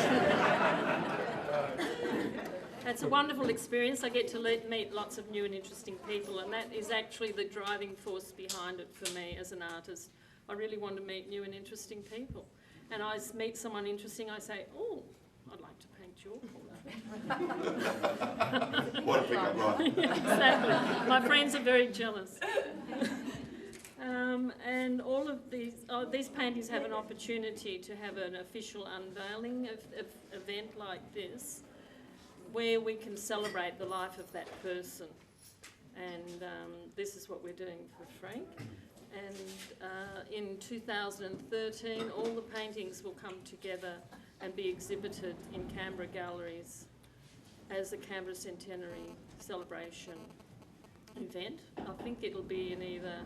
It's a wonderful experience. I get to meet lots of new and interesting people, and that is actually the driving force behind it for me as an artist. I really want to meet new and interesting people. And I meet someone interesting, I say, oh, I'd like to paint your portrait. What a pickup line. Yeah, exactly. My friends are very jealous. And all of these paintings have an opportunity to have an official unveiling of event like this, where we can celebrate the life of that person. And this is what we're doing for Frank. And in 2013, all the paintings will come together and be exhibited in Canberra galleries as the Canberra Centenary celebration event. I think it'll be in either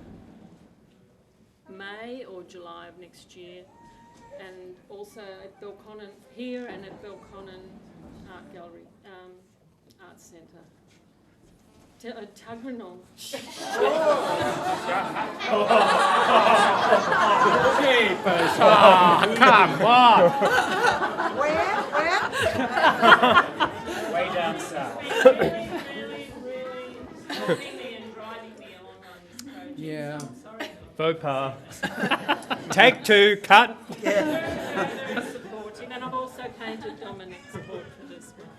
May or July of next year, and also at Belconnen here and at Belconnen Art Gallery, Art Centre. Tuggeranong. Jeepers, oh, come on. Where? Way down south. Really helping me and driving me along on this project. Yeah. Sorry. Faux pas. Take 2, cut. Very supporting, and I've also painted Dominic's portrait as well.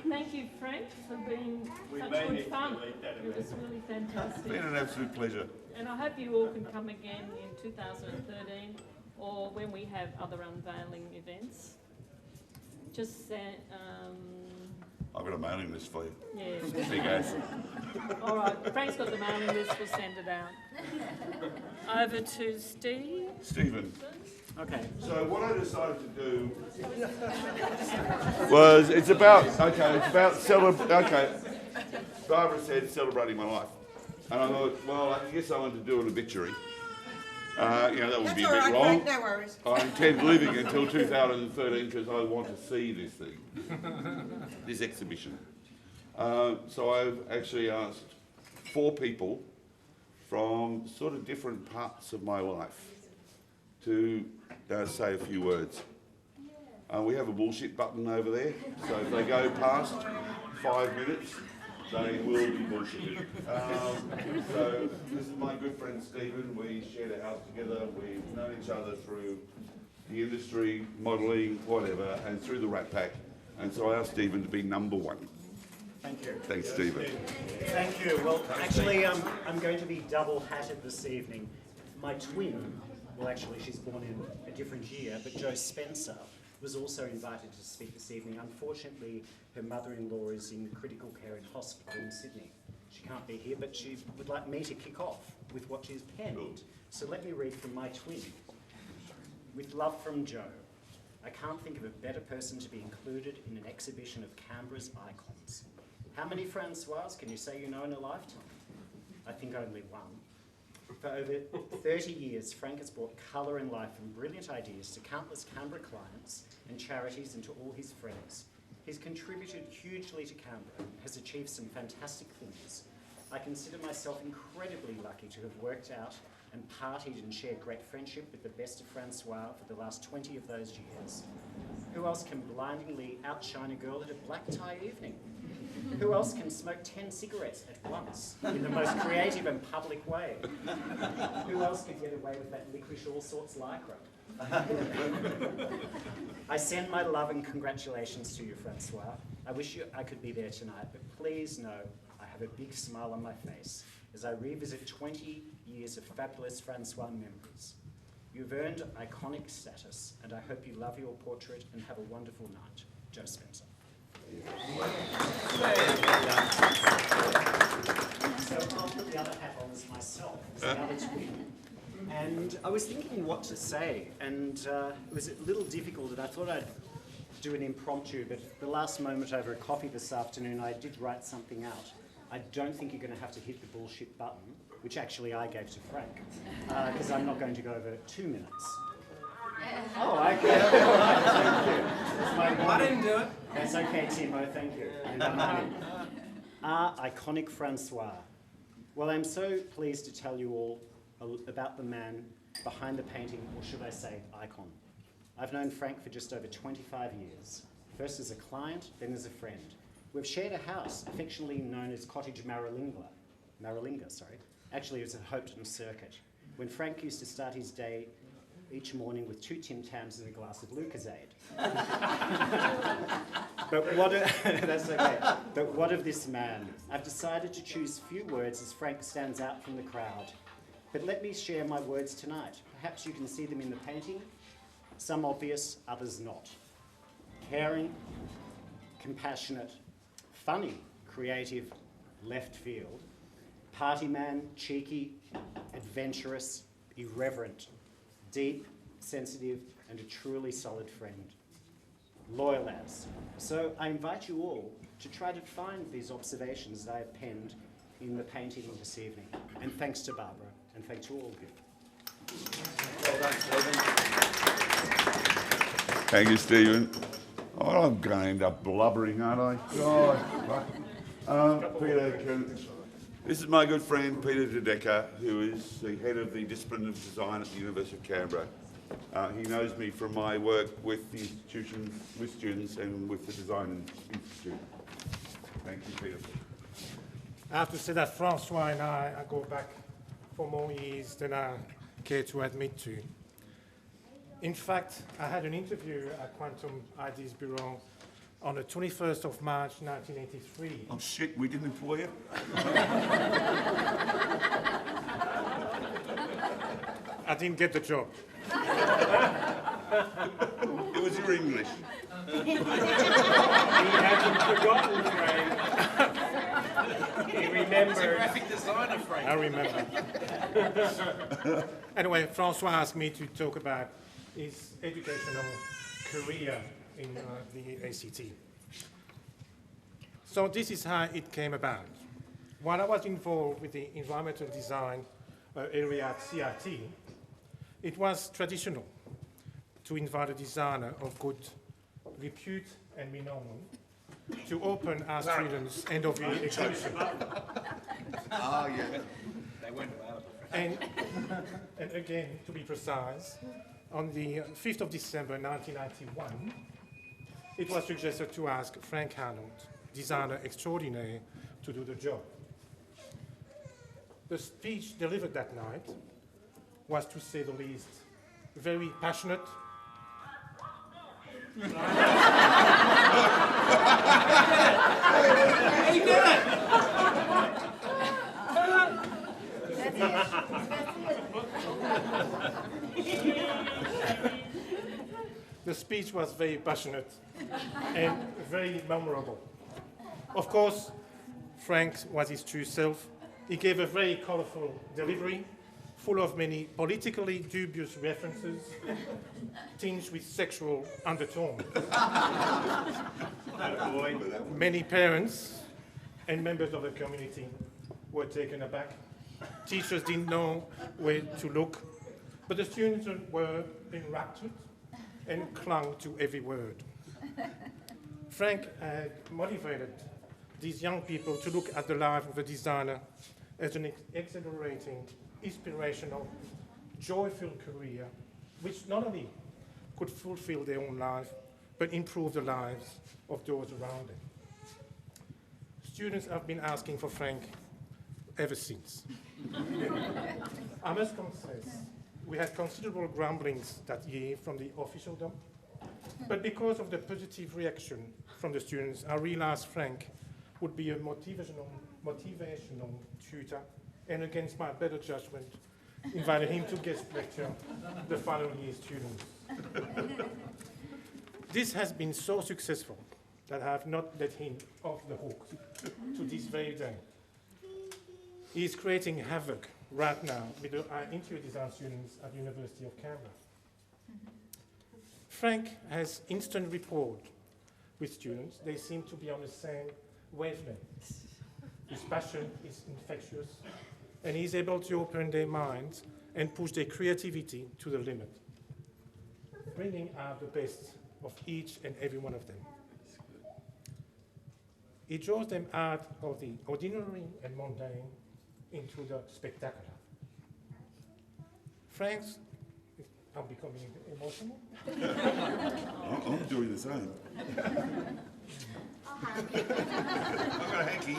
Thank you, Frank, for being such good fun. It was really fantastic. It's been an absolute pleasure. And I hope you all can come again in 2013 or when we have other unveiling events. Just say, I've got a mailing list for you. yeah. There you go. All right, Frank's got the mailing list, we'll send it out. Over to Steve. Stephen. Okay. So what I decided to do was, it's about Barbara said celebrating my life. And I thought, well, I guess I want to do an obituary. That would be a bit That's all right, long. Frank, no worries. I intend living until 2013 because I want to see this thing, this exhibition. So I've actually asked 4 people from sort of different parts of my life to say a few words. We have a bullshit button over there, so if they go past 5 minutes, They will be bullshitted. So this is my good friend Stephen. We shared a house together. We've known each other through the industry, modelling, whatever, and through the Rat Pack. And so I asked Stephen to be number one. Thank you. Thanks, Stephen. Thank you. Well, actually, I'm going to be double-hatted this evening. My twin, well, actually, she's born in a different year, but Jo Spencer was also invited to speak this evening. Unfortunately, her mother-in-law is in critical care in hospital in Sydney. She can't be here, but she would like me to kick off with what she's penned. So let me read from my twin. With love from Jo. I can't think of a better person to be included in an exhibition of Canberra's icons. How many Francoises can you say you know in a lifetime? I think only one. For over 30 years, Frank has brought colour and life and brilliant ideas to countless Canberra clients and charities and to all his friends. He's contributed hugely to Canberra and has achieved some fantastic things. I consider myself incredibly lucky to have worked out and partied and shared great friendship with the best of Francois for the last 20 of those years. Who else can blindingly outshine a girl at a black tie evening? Who else can smoke 10 cigarettes at once in the most creative and public way? Who else could get away with that licorice all sorts lycra? I send my love and congratulations to you, Francois. I wish I could be there tonight, but please know I have a big smile on my face as I revisit 20 years of fabulous Francois memories. You've earned iconic status, and I hope you love your portrait and have a wonderful night. Jo Spencer. So I'll put the other hat on as myself, as the other twin. And I was thinking what to say, and it was a little difficult, and I thought I'd do an impromptu, but at the last moment over a coffee this afternoon, I did write something out. I don't think you're going to have to hit the bullshit button, which actually I gave to Frank, because I'm not going to go over 2 minutes. Oh, okay. All right, thank you. It's my warning. I didn't do it. That's okay, Timo, thank you. Iconic Francois. Well, I'm so pleased to tell you all about the man behind the painting, or should I say, icon. I've known Frank for just over 25 years, first as a client, then as a friend. We've shared a house, affectionately known as Cottage Maralinga, sorry. Actually, it was at Hopetoun Circuit, when Frank used to start his day each morning with 2 Tim Tams and a glass of Lucozade. But what that's okay. But what of this man? I've decided to choose few words as Frank stands out from the crowd. But let me share my words tonight. Perhaps you can see them in the painting. Some obvious, others not. Caring, compassionate, funny, creative, left field. Party man, cheeky, adventurous, irreverent, deep, sensitive, and a truly solid friend. Loyal as. So I invite you all to try to find these observations that I have penned in the painting of this evening. And thanks to Barbara, and thanks to all of you. Well done, Stephen. Thank you, Stephen. Oh, I'm going to end up blubbering, aren't I? God. Peter, this is my good friend Peter De Decker, who is the head of the Discipline of Design at the University of Canberra. He knows me from my work with the institution, with students, and with the Design Institute. Thank you, Peter. I have to say that Francois and I go back for more years than I care to admit to. In fact, I had an interview at Quantum Ideas Bureau on the 21st of March 1983. Oh shit, we didn't employ you? I didn't get the job. It was your English. He hasn't forgotten, Frank. He remembered. He's a graphic designer, Frank. I remember. Anyway, Francois asked me to talk about his educational career in the ACT. So this is how it came about. While I was involved with the environmental design area at CRT, it was traditional to invite a designer of good repute and renown to open our students' end-of-year exhibition. Oh, yeah. They weren't allowed. And again, to be precise, on the 5th of December 1991, it was suggested to ask Frank Arnold, designer extraordinaire, to do the job. The speech delivered that night was, to say the least, very passionate. He did it! The speech was very passionate and very memorable. Of course, Frank was his true self. He gave a very colourful delivery, full of many politically dubious references, tinged with sexual undertone. Many parents and members of the community were taken aback. Teachers didn't know where to look, but the students were enraptured and clung to every word. Frank had motivated these young people to look at the life of a designer as an exhilarating, inspirational, joyful career, which not only could fulfill their own life, but improve the lives of those around them. Students have been asking for Frank ever since. I must confess, we had considerable grumblings that year from the officialdom, but because of the positive reaction from the students, I realized Frank would be a motivational tutor, and against my better judgment, invited him to guest lecture the final year students. This has been so successful that I have not let him off the hook to this very day. He is creating havoc right now with the interior design students at the University of Canberra. Frank has instant rapport with students. They seem to be on the same wavelength. His passion is infectious, and he's able to open their minds and push their creativity to the limit, bringing out the best of each and every one of them. He draws them out of the ordinary and mundane into the spectacular. Frank's, I'm becoming emotional. I'm doing the same. I've got a hanky.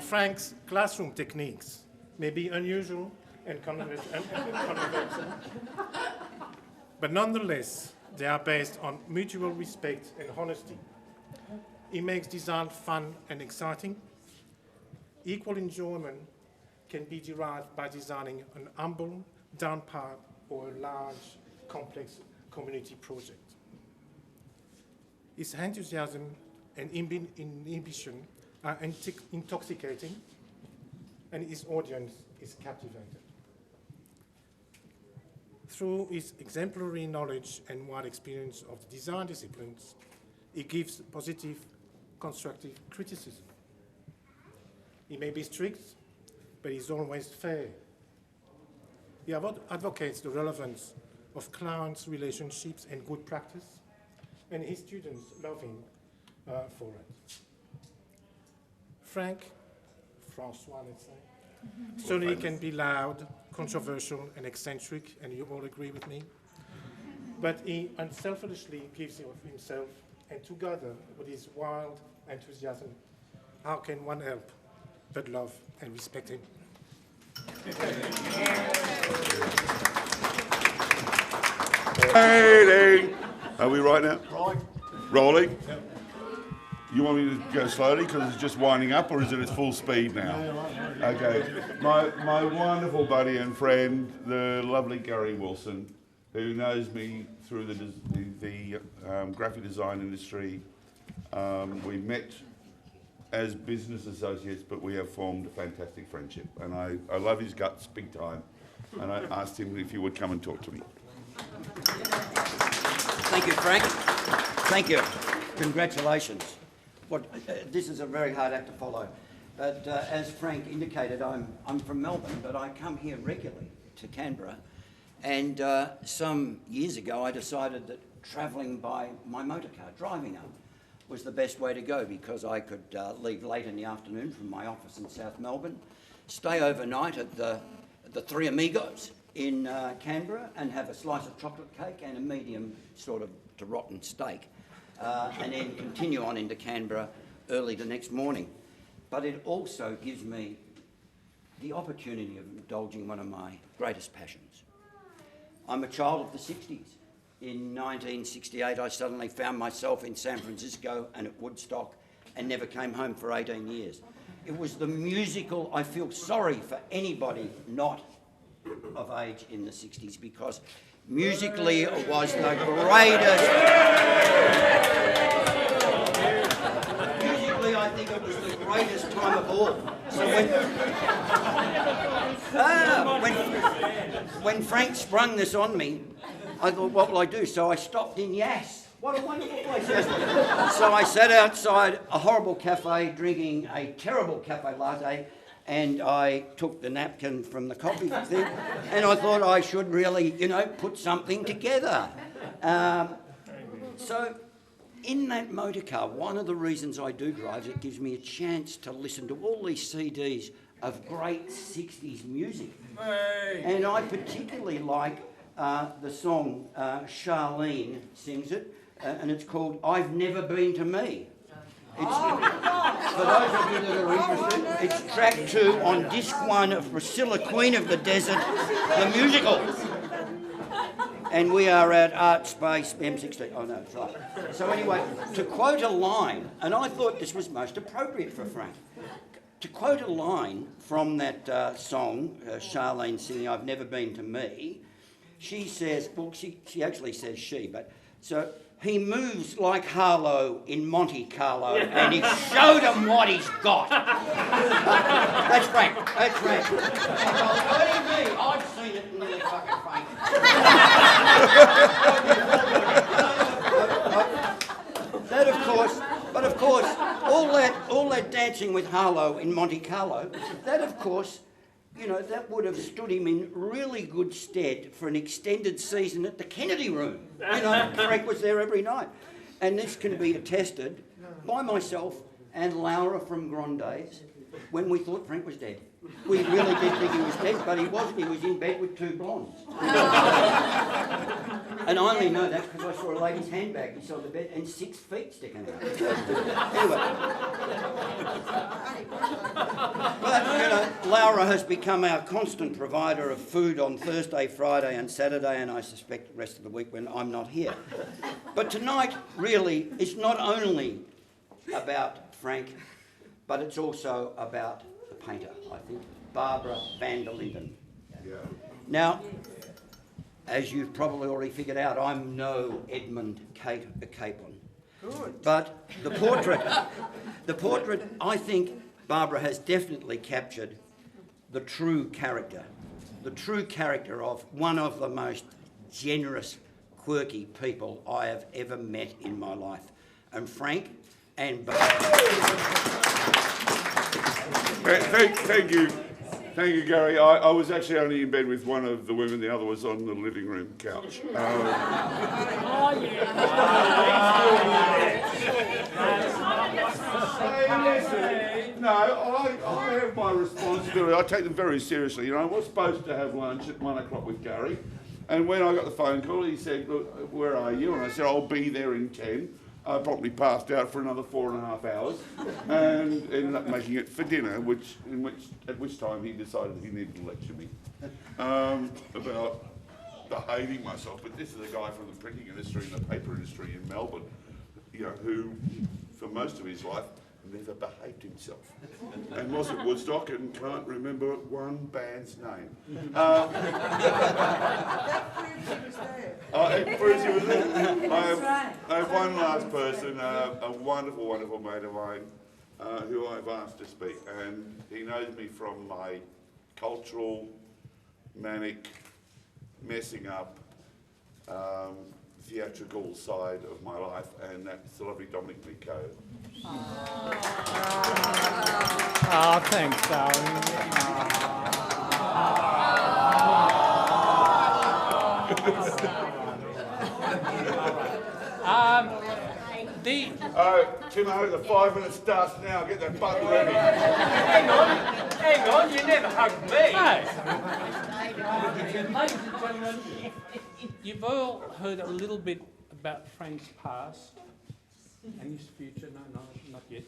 Frank's classroom techniques may be unusual and controversial, but nonetheless, they are based on mutual respect and honesty. He makes design fun and exciting. Equal enjoyment can be derived by designing an humble down part or a large, complex community project. His enthusiasm and ambition are intoxicating, and his audience is captivated. Through his exemplary knowledge and wide experience of the design disciplines, he gives positive, constructive criticism. He may be strict, but he's always fair. He advocates the relevance of clients' relationships and good practice, and his students love him for it. Francois, let's say, certainly can be loud, controversial, and eccentric, and you all agree with me. But he unselfishly gives of himself, and together with his wild enthusiasm, how can one help but love and respect him? Hey, are we right now? Right. Rolling? Yep. You want me to go slowly because it's just winding up, or is it at full speed now? Okay. My wonderful buddy and friend, the lovely Gary Wilson, who knows me through the graphic design industry. We met as business associates, but we have formed a fantastic friendship. And I love his guts big time. And I asked him if he would come and talk to me. Thank you, Frank. Thank you. Congratulations. This is a very hard act to follow. But as Frank indicated, I'm from Melbourne, but I come here regularly to Canberra. And some years ago, I decided that travelling by my motorcar, driving up, was the best way to go because I could leave late in the afternoon from my office in South Melbourne, stay overnight at the Three Amigos in Canberra and have a slice of chocolate cake and a medium sort of to rotten steak, and then continue on into Canberra early the next morning. But it also gives me the opportunity of indulging one of my greatest passions. I'm a child of the 60s. In 1968, I suddenly found myself in San Francisco and at Woodstock and never came home for 18 years. It was the musical, I feel sorry for anybody not of age in the 60s, because musically it was the greatest. Musically, I think it was the greatest time of all. So when Frank sprung this on me, I thought, what will I do? So I stopped in Yass. What a wonderful place. So I sat outside a horrible cafe drinking a terrible cafe latte, and I took the napkin from the coffee thing, and I thought I should really, put something together. So in that motor car, one of the reasons I do drive is it gives me a chance to listen to all these CDs of great 60s music. And I particularly like the song Charlene sings it, and it's called I've Never Been to Me. It's, for those of you that are interested, it's track 2 on disc 1 of Priscilla, Queen of the Desert, the musical. And we are at Art Space M16. Oh no, it's right. So anyway, to quote a line, and I thought this was most appropriate for Frank, to quote a line from that song, Charlene singing I've Never Been to Me, she says, well, she actually says she, but so he moves like Harlow in Monte Carlo, and he showed him what he's got. That's Frank. That's Frank. Believe me, I've seen it and nearly fucking fainted. That, of course, all that dancing with Harlow in Monte Carlo, that, of course, that would have stood him in really good stead for an extended season at the Kennedy Room. Frank was there every night. And this can be attested by myself and Laura from Grondays when we thought Frank was dead. We really did think he was dead, but he wasn't. He was in bed with 2 blondes. And I only know that because I saw a lady's handbag beside the bed and 6 feet sticking out. Anyway. But, Laura has become our constant provider of food on Thursday, Friday and Saturday, and I suspect the rest of the week when I'm not here. But tonight, really, is not only about Frank, but it's also about the painter, I think, Barbara van der Linden. Yeah. Now, as you've probably already figured out, I'm no Edmund Capon. Good. But the portrait, I think Barbara has definitely captured the true character of one of the most generous, quirky people I have ever met in my life. And Frank and Thank you. Thank you, Gary. I was actually only in bed with one of the women, the other was on the living room couch. No, I have my responsibility. I take them very seriously. I was supposed to have lunch at 1 o'clock with Gary, and when I got the phone call, he said, "Look, where are you?" And I said, "I'll be there in 10. I probably passed out for another 4.5 hours, and ended up making it for dinner, at which time he decided he needed to lecture me about behaving myself. But this is a guy from the printing industry and the paper industry in Melbourne, who, for most of his life, never behaved himself, and was at Woodstock and can't remember one band's name. That proves he was there. I have one last person, a wonderful, wonderful mate of mine, who I've asked to speak, and he knows me from my cultural, manic, messing up, theatrical side of my life, and that's the lovely Dominic Miko. Oh, thanks, darling. Timo, the 5 minutes starts now. Get that button ready. Hang on, you never hugged me. Ladies and gentlemen, you've all heard a little bit about Frank's past and his future. No, not yet.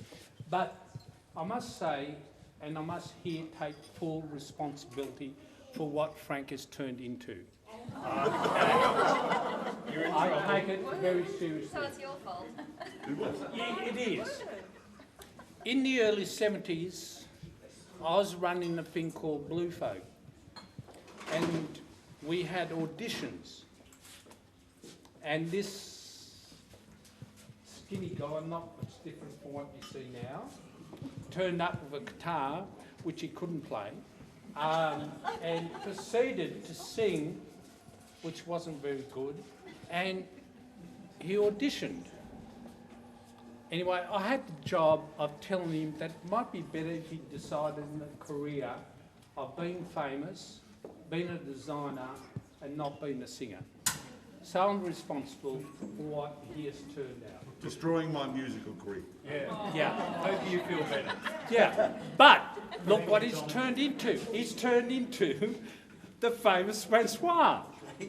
But I must say, and I must here take full responsibility for what Frank has turned into. I take it very seriously. So it's your fault. Yeah, it is. In the early 70s, I was running a thing called Blue Folk, and we had auditions. And this skinny guy, not much different from what you see now, turned up with a guitar, which he couldn't play, and proceeded to sing, which wasn't very good, and he auditioned. Anyway, I had the job of telling him that it might be better if he decided in a career of being famous, being a designer, and not being a singer. So I'm responsible for what he has turned out. Destroying my musical career. Yeah. Hope you feel better. Yeah. But look what he's turned into. He's turned into the famous Francois.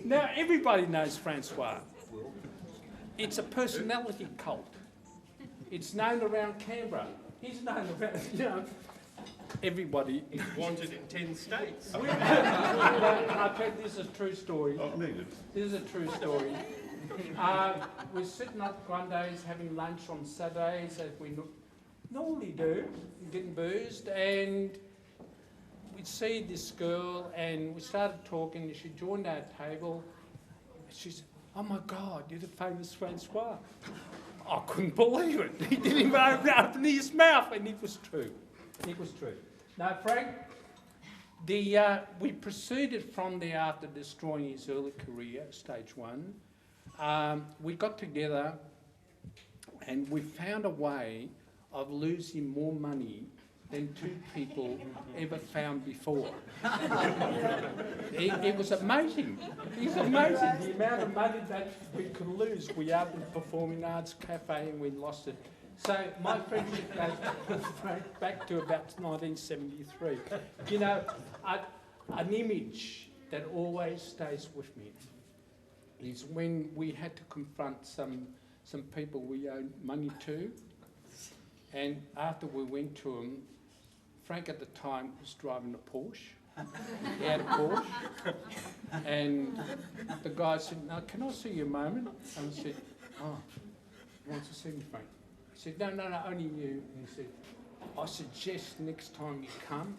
Now everybody knows Francois. It's a personality cult. It's known around Canberra. He's known around, you know, everybody. He's wanted in 10 states. I tell you, this is a true story. This is a true story. We're sitting up one days having lunch on Saturdays, as we normally do, getting boozed, and we see this girl, and we started talking, and she joined our table. She said, "Oh my God, you're the famous Francois." I couldn't believe it. He didn't even open his mouth, and it was true. It was true. Now, Frank, we proceeded from there after destroying his early career, stage one. We got together and we found a way of losing more money than two people ever found before. It was amazing. It was amazing the amount of money that we could lose. We opened a performing arts cafe and we lost it. So my friendship goes back to about 1973. You know, an image that always stays with me is when we had to confront some people we owed money to, and after we went to them, Frank at the time was driving a Porsche. He had a Porsche, and the guy said, "No, can I see you a moment?" And I said, "Oh, he wants to see me, Frank." He said, no, only you." And he said, "I suggest next time you come,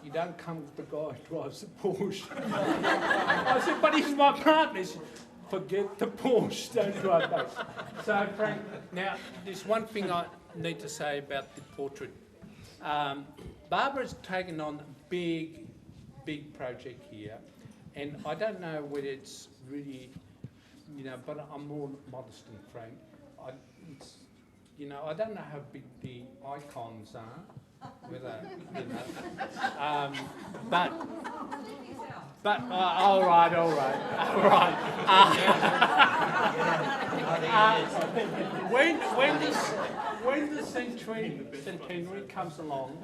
you don't come with the guy who drives the Porsche." I said, "But he's my partner." He said, "Forget the Porsche, don't drive that." So, Frank, now, there's one thing I need to say about the portrait. Barbara's taken on a big project here, and I don't know whether it's really, you know, but I'm more modest than Frank. I don't know how big the icons are, whether, you know, but all right. When the centenary comes along,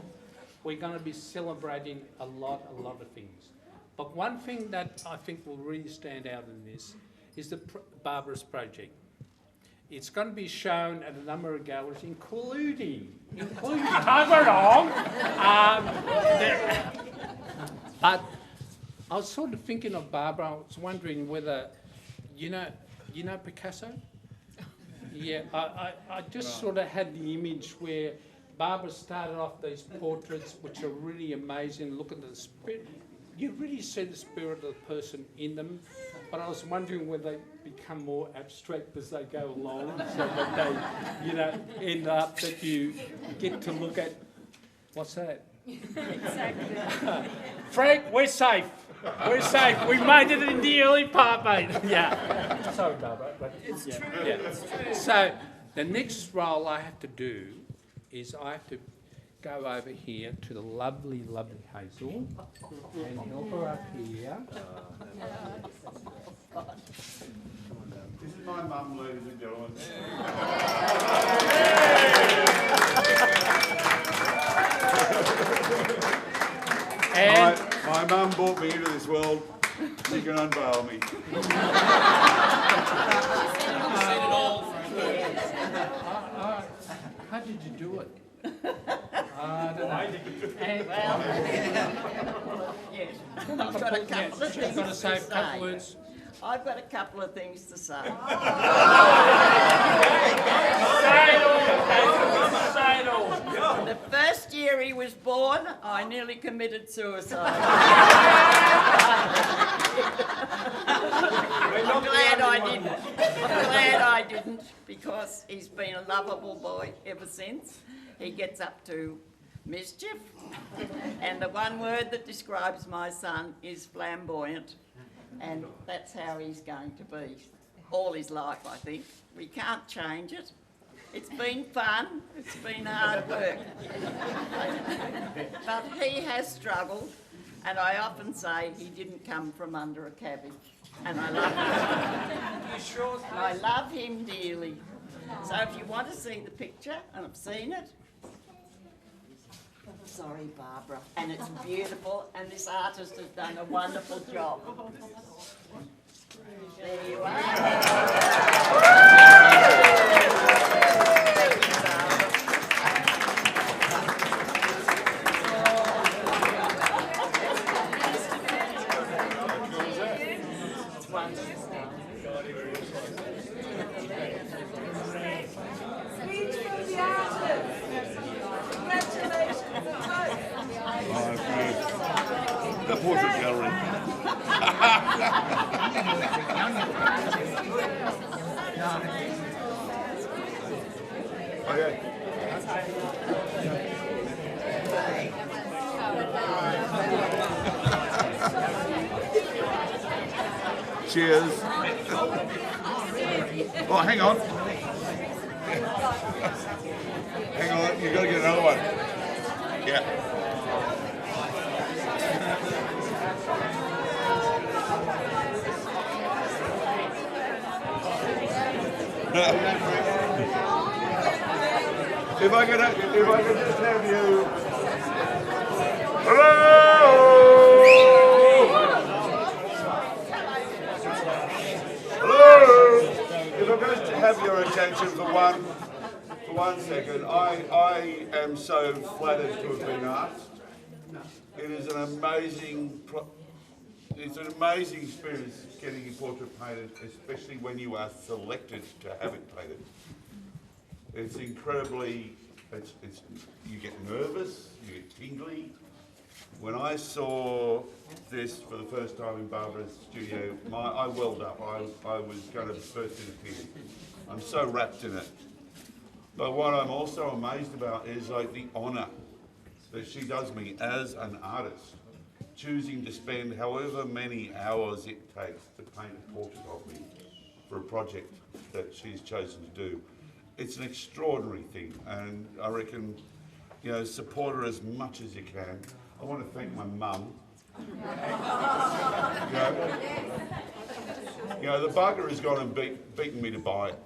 we're going to be celebrating a lot of things. But one thing that I think will really stand out in this is the Barbara's project. It's going to be shown at a number of galleries, including come along. But I was sort of thinking of Barbara. I was wondering whether, you know Picasso? Yeah, I just sort of had the image where Barbara started off these portraits, which are really amazing. Look at the spirit. You really see the spirit of the person in them. But I was wondering whether they become more abstract as they go along, so that they, you know, end up that you get to look at, what's that? Exactly. Frank, we're safe. We're safe. We made it in the early part, mate. Yeah. Sorry, Barbara. But It's yeah. true. Yeah. It's true. So the next role I have to do is I have to go over here to the lovely Hazel and help her up here. This is my mum, ladies and gentlemen. And my mum brought me into this world. She can unveil me. How did you do it? I don't know. Well, yes. I've got a couple of things Got to to say a say. couple words. I've got a couple of things to say. Say it all, Kate. Say it all. The first year he was born, I nearly committed suicide. I'm glad I didn't, because he's been a lovable boy ever since. He gets up to mischief, and the one word that describes my son is flamboyant, and that's how he's going to be all his life, I think. We can't change it. It's been fun, it's been hard work. But he has struggled, and I often say he didn't come from under a cabbage. And I love him. You sure? I love him dearly. So if you want to see the picture, and I've seen it, sorry, Barbara, and it's beautiful, and this artist has done a wonderful job. There you are. The portrait gallery. Okay. Cheers. Oh, hang on. Hang on, you've got to get another one. Yeah. If I could just have you. Hello. Hello. If I could just have your attention for one second, I am so flattered to have been asked. It is an amazing. It's an amazing experience getting your portrait painted, especially when you are selected to have it painted. It's incredibly, you get nervous, you get tingly. When I saw this for the first time in Barbara's studio, I welled up. I was going to burst into tears. I'm so wrapped in it. But what I'm also amazed about is like the honour that she does me as an artist, choosing to spend however many hours it takes to paint a portrait of me for a project that she's chosen to do. It's an extraordinary thing, and I reckon, support her as much as you can. I want to thank my mum. The bugger has gone and beaten me to buy it.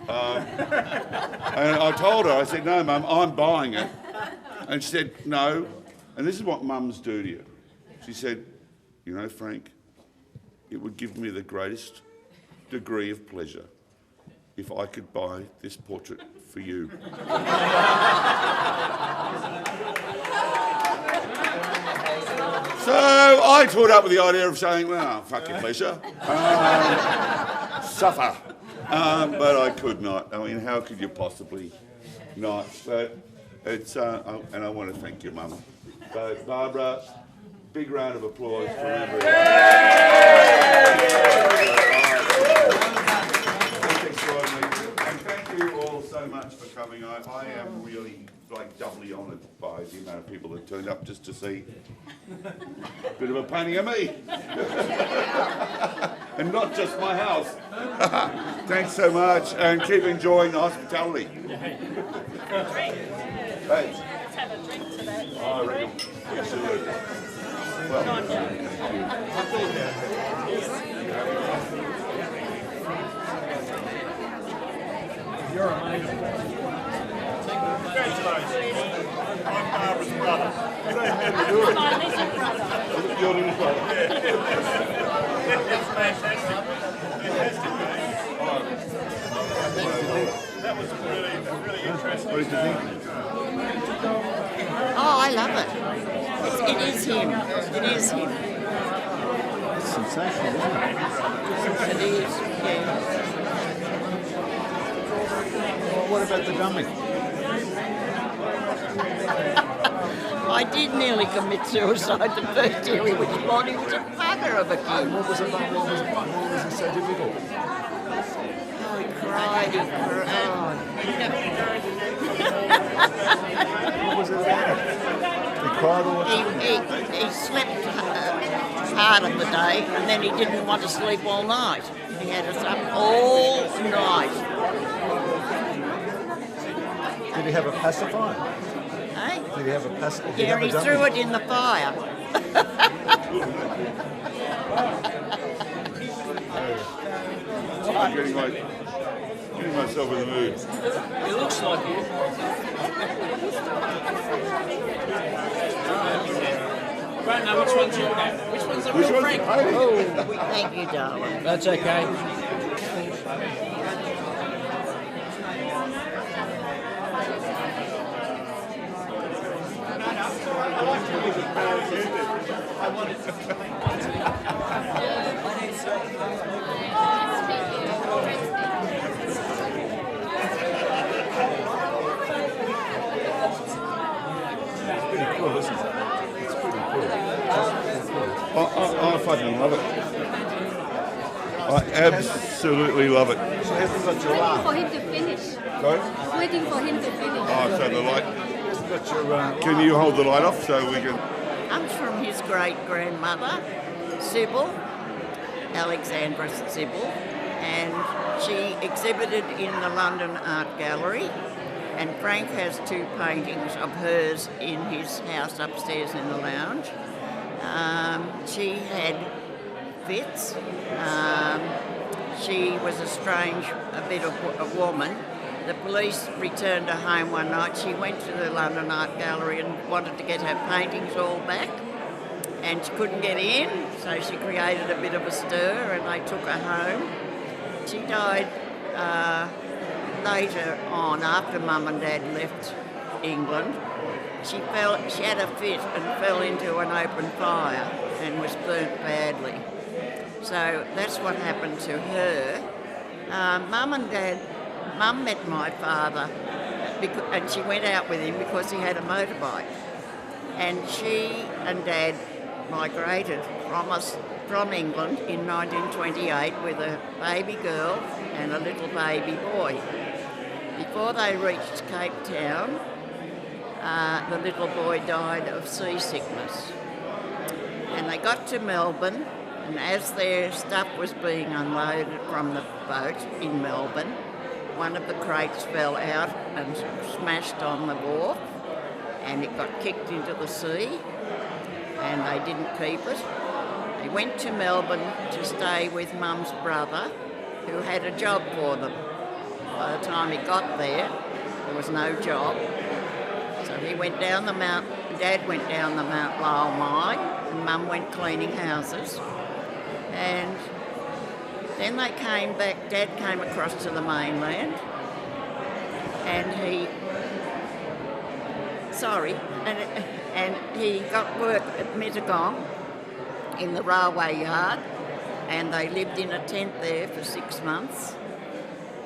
And I told her, I said, no, Mum, I'm buying it. And she said, no. And this is what mums do to you. She said, Frank, it would give me the greatest degree of pleasure if I could buy this portrait for you. So I toured up with the idea of saying, well, fuck your pleasure. Suffer. But I could not. I mean, how could you possibly not? But it's, and I want to thank your mum. So, Barbara, big round of applause for everyone. That's extraordinary. And thank you all so much for coming. I am really doubly honoured by the amount of people that turned up just to see a bit of a painting of me. And not just my house. Thanks so much, and keep enjoying the hospitality. Thanks. Let's have a drink to that. I reckon. Yes, you would. Well, You're amazing. Congratulations. I'm Barbara's brother. You don't have to do it. My little brother. You're little brother. It's fantastic. Fantastic, mate. That was really interesting. What did you think? Oh, I love it. It is him. It is him. It's sensational, isn't it? It is, yeah. Well, what about the dummy? I did nearly commit suicide the first year he was born. He was a bugger of a kid. What was it so difficult? Oh, he cried, What was it about? He cried all the time? He slept hard of the day and then he didn't want to sleep all night. He had us up all night. Did he have a pacifier? Eh? Did he have a pacifier? Yeah, he threw it in the fire. I'm getting myself in the mood. It looks like you. Right now, which one's your dad? Which one's the real Frank? Oh, thank you, darling. That's okay. Cool, isn't it? It's pretty cool. I fucking love it. I absolutely love it. So hasn't got your Waiting for him to finish. Sorry? Waiting for him to finish. Oh, so the light. Hasn't got your Can you hold the light off so we can? Comes from his great-grandmother, Sybil, Alexandra Sybil, and she exhibited in the London Art Gallery. And Frank has 2 paintings of hers in his house upstairs in the lounge. She had fits. She was a bit of a woman. The police returned her home one night. She went to the London Art Gallery and wanted to get her paintings all back. And she couldn't get in, so she created a bit of a stir and they took her home. She died later on, after Mum and Dad left England. She had a fit and fell into an open fire and was burnt badly. So that's what happened to her. Mum met my father and she went out with him because he had a motorbike. And she and Dad migrated from England in 1928 with a baby girl and a little baby boy. Before they reached Cape Town, the little boy died of seasickness. And they got to Melbourne, and as their stuff was being unloaded from the boat in Melbourne, one of the crates fell out and smashed on the wharf, and it got kicked into the sea, and they didn't keep it. They went to Melbourne to stay with Mum's brother, who had a job for them. By the time he got there was no job. So he went down the Mount, Dad went down the Mount Lyell mine, and Mum went cleaning houses. And then they came back, Dad came across to the mainland, and he got work at Mittagong in the railway yard, and they lived in a tent there for 6 months.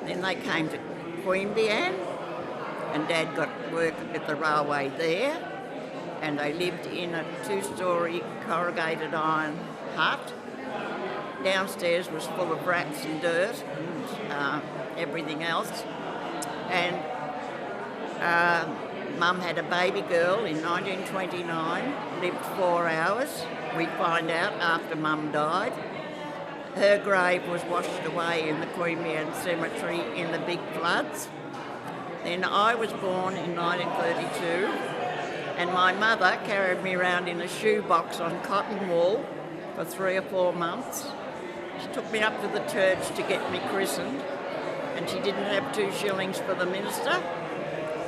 Then they came to Queanbeyan, and Dad got work at the railway there, and they lived in a 2-storey corrugated iron hut. Downstairs was full of rats and dirt and everything else. And Mum had a baby girl in 1929, lived 4 hours. We find out after Mum died. Her grave was washed away in the Queanbeyan Cemetery in the big floods. Then I was born in 1932, and my mother carried me around in a shoebox on cotton wool for 3 or 4 months. She took me up to the church to get me christened, and she didn't have 2 shillings for the minister.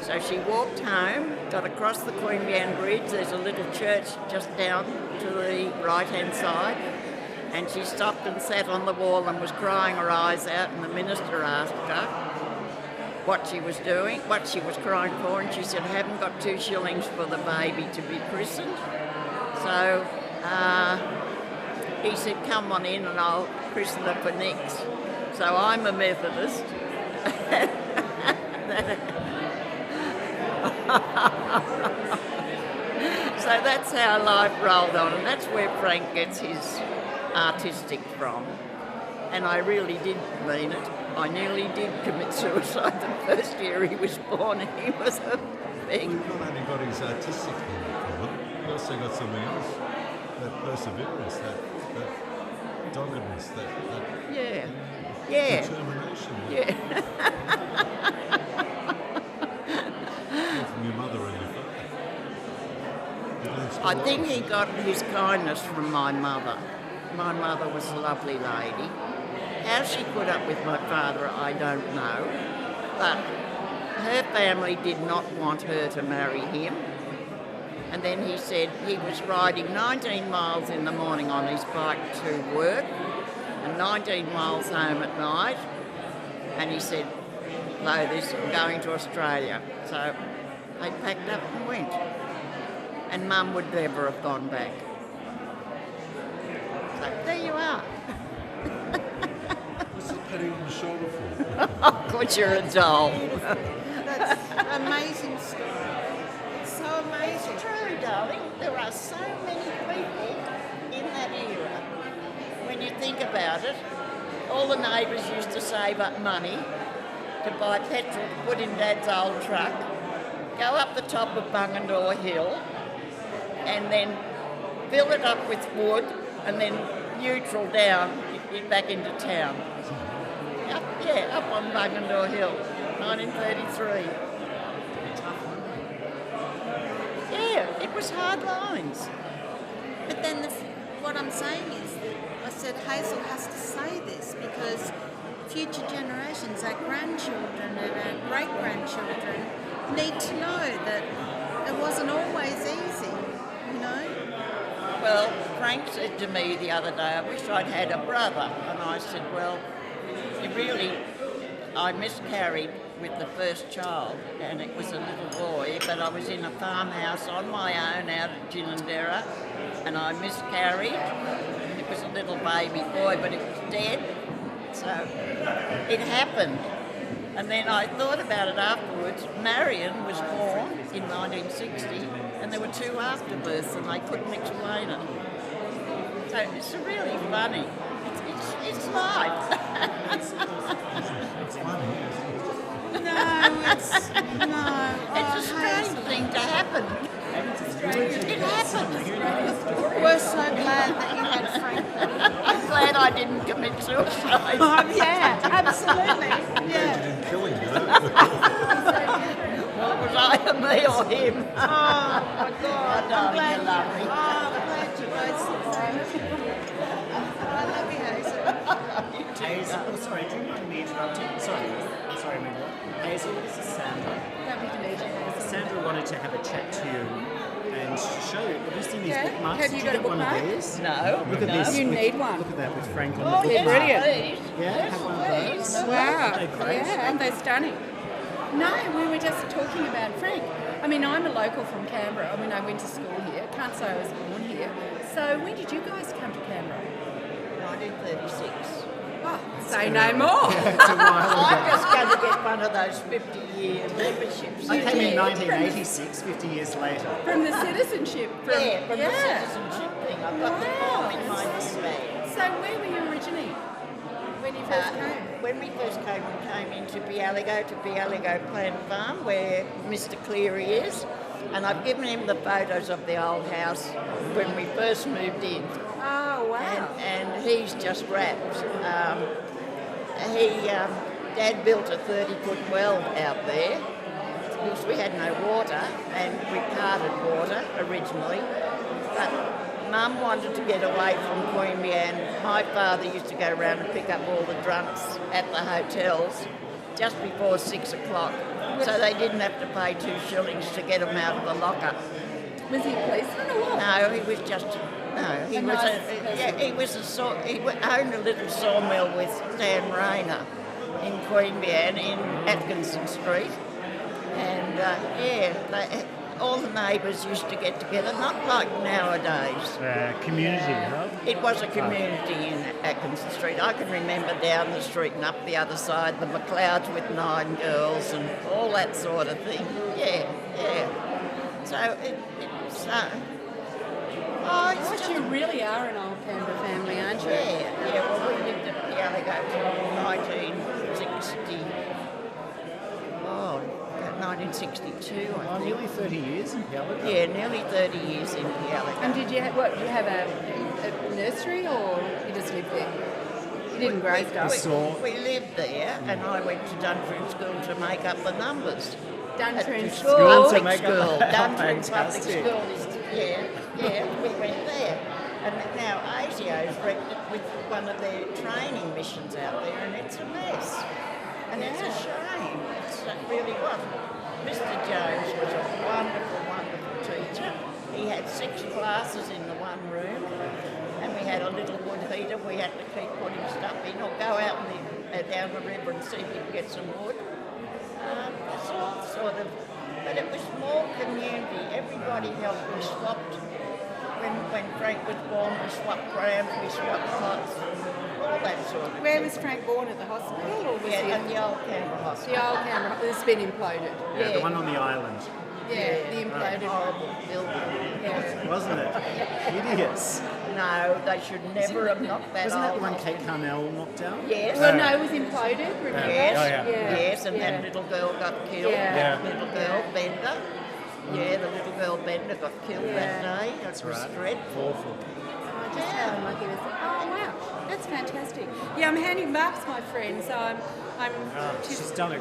So she walked home, got across the Queanbeyan Bridge. There's a little church just down to the right-hand side. And she stopped and sat on the wall and was crying her eyes out, and the minister asked her, what she was doing, what she was crying for, and she said, I haven't got 2 shillings for the baby to be christened. So he said, come on in and I'll christen her for Nix. So I'm a Methodist. So that's how life rolled on, and that's where Frank gets his artistic from. And I really did mean it. I nearly did commit suicide the first year he was born. He was a big... Well, not only got his artistic from it, he also got something else. That perseverance, that doggedness, that determination. Yeah. From your mother and your father. I think he got his kindness from my mother. My mother was a lovely lady. How she put up with my father, I don't know. But her family did not want her to marry him. And then he said he was riding 19 miles in the morning on his bike to work and 19 miles home at night. And he said, Lothis, I'm going to Australia. So they packed up and went. And Mum would never have gone back. So there you are. What's the patting on the shoulder for? Because you're a doll. That's an amazing story. It's so amazing. It's true, darling. There are so many people in that era. When you think about it, all the neighbours used to save up money to buy petrol to put in Dad's old truck, go up the top of Bungendore Hill, and then fill it up with wood, and then neutral down back into town. Up on Bungendore Hill, 1933. Yeah, it was hard lines. But then what I'm saying is that I said Hazel has to say this because future generations, our grandchildren and our great-grandchildren, need to know that it wasn't always easy, you know? Well, Frank said to me the other day, I wish I'd had a brother. And I said, well, I miscarried with the first child, and it was a little boy, but I was in a farmhouse on my own out at Ginninderra, and I miscarried. It was a little baby boy, but it was dead. So it happened. And then I thought about it afterwards. Marion was born in 1960, and there were 2 afterbirths, and they couldn't explain it. So it's really funny. It's life. It's It's a strange thing to happen. It happened. We're so glad that you had Frank. I'm glad I didn't commit suicide. Yeah, absolutely. Yeah. You didn't kill him, you know? Well, was I me or him? Oh my God! Oh, darling, you're lovely. I'm glad you both survived. I love you, Hazel. Hazel, sorry, do you mind me interrupting? Sorry, Miguel. Hazel, this is Sandra. Lovely to meet you, Hazel. Sandra wanted to have a chat to you and to show you. Have you seen these bookmarks? Have you Did got a get one of bookmark? these? No. Look at No. this. You need one. Look at that with Frank on Oh, the they're bookmark. brilliant. Yeah, have one of those. Wow. They're great. Yeah, and they're stunning. No, we were just talking about Frank. I mean, I'm a local from Canberra. I mean, I went to school here. Can't say I was born here. So when did you guys come to Canberra? 1936. Oh, say no more. It's a while I'm ago. just going to get one of those 50-year memberships. I came in Yeah. 1986, 50 years later. From the citizenship. From the citizenship thing. I've got the form in my bag. So where were you originally? When you first came? When we first came, we came into Bialigo Plant Farm, where Mr. Cleary is. And I've given him the photos of the old house when we first moved in. Oh, wow. And he's just wrapped. Dad built a 30-foot well out there because we had no water, and we parted water originally. But Mum wanted to get away from Queanbeyan. My father used to go around and pick up all the drunks at the hotels just before 6 o'clock, so they didn't have to pay 2 shillings to get them out of the locker. Was he a policeman or what? No, he was just he owned a little sawmill with Dan Rayner. in Queanbeyan in Atkinson Street. And all the neighbours used to get together, not like nowadays. Community hub? It was a community in Atkinson Street. I can remember down the street and up the other side, the McLeods with 9 girls and all that sort of thing. Yeah. So it's But you really are an old Canberra family, aren't you? Yeah, well, we lived at Pialigo till 1962, I think. Nearly 30 years in Pialigo? Yeah, nearly 30 years in Pialigo. And did you have a nursery or you just lived there? You didn't grow stuff? We lived there, and I went to Duntrin School to make up the numbers. Duntrin School? to Public school. Duntrin Public Fantastic. School is, we went there. And now ASIO's wrecked it with one of their training missions out there, and it's a mess. And it's a shame. It really was. Mr. Jones was a wonderful, wonderful teacher. He had 6 classes in the one room, and we had a little wood heater. We had to keep putting stuff in, or go out down the river and see if we could get some wood. It's all sort of, but it was more community. Everybody helped. We swapped. When Frank was born, we swapped prams, we swapped pots, all that sort of Where thing. was Frank born, at the hospital? Or was he at the old Canberra Hospital. The old Canberra, it's been imploded. Yeah, the one on the island. Yeah, the imploded. Horrible building. Yeah. Wasn't it? Idiots. No, they should never have knocked that Wasn't that the old one Kate Carnell knocked down? Yes. Well, no, it was imploded, remember? Yes, and that little girl got killed. Yeah. That little girl, Bender. Yeah, the little girl Bender got killed that day. That was dreadful. Awful. I just had him like he was. Oh wow, that's fantastic. Yeah, I'm handing maps, my friend. So I'm She's done an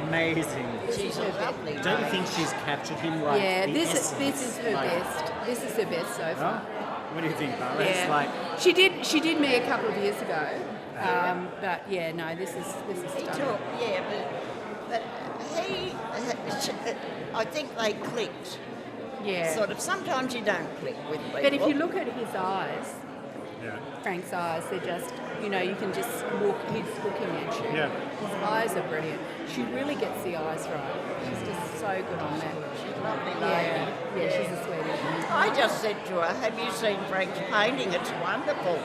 amazing. She's lovely. Don't you think she's captured him like yeah, the this essence? is her best. This is her best so far. What do you think, Barbara? It's Yeah, like she did me a couple of years ago, but yeah, no, this is stunning. But he, I think they clicked. Yeah. Sort of. Sometimes you don't click with people. But if you look at his eyes, Frank's eyes, they're just, you can just look, he's looking at you. Yeah. His eyes are brilliant. She really gets the eyes right. She's just so good on that. She's a lovely lady. Yeah, she's a sweetie. I just said to her, have you seen Frank's painting? It's wonderful.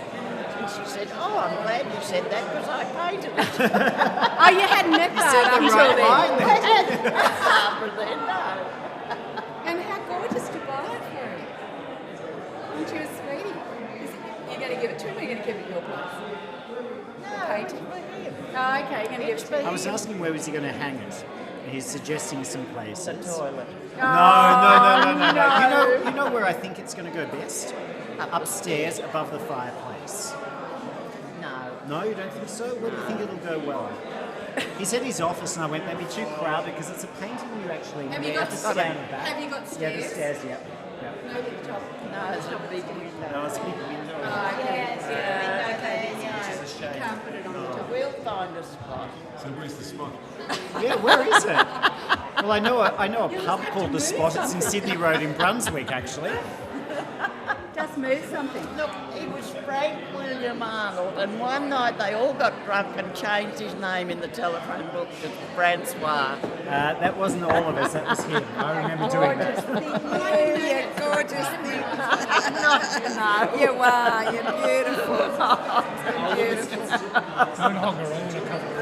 And she said, oh, I'm glad you said that because I painted it. Oh, you hadn't met Barbara until then. I hadn't met Barbara then, no. And how gorgeous to buy it for him. Aren't you a sweetie? You're going to give it to him or you're going to give it your place? No, painting. Oh, okay, you're going to give it to him. I was asking where was he going to hang it. He's suggesting some places. The toilet. No. You know where I think it's going to go best? Upstairs, above the fireplace. No. No, you don't think so? Where do you think it'll go well? He said his office, and I went, maybe too crowded because it's a painting you actually Have you have got to stairs? stand back. Have you got Yeah, the stairs? stairs, yeah. No, big top. No, it's not big window. No, it's a big window. Oh, okay. Yeah, okay. Which is a shame. You can't put it on the top. We'll find a spot. So where's the spot? Yeah, where is it? Well, I know a pub called The Spot. It's in Sydney Road in Brunswick, actually. Just move something. Look, he was Frank William Arnold, and one night they all got drunk and changed his name in the telephone book to Francois. That wasn't all of us, that was him. I remember doing that. Yeah, gorgeous thing. You are, You're beautiful. You're beautiful. Don't hog around a couple of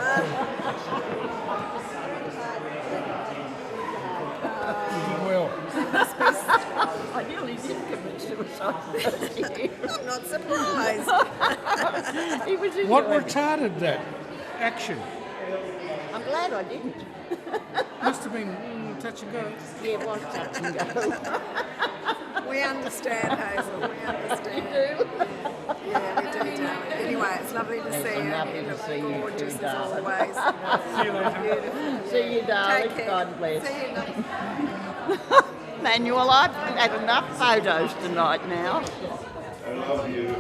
You will. I nearly did commit suicide. I'm not surprised. He was in What your- retarded that action? I'm glad I didn't. Must have been touch and go. Yeah, it was touch and go. We understand, Hazel. We understand. You do? Yeah, we do, darling. Anyway, it's lovely to see you. lovely You to look see you too, gorgeous as darling. always. See you later. Beautiful. See you, darling. Take care. God bless. See you, love. Manuel, I've had enough photos tonight now. I love you.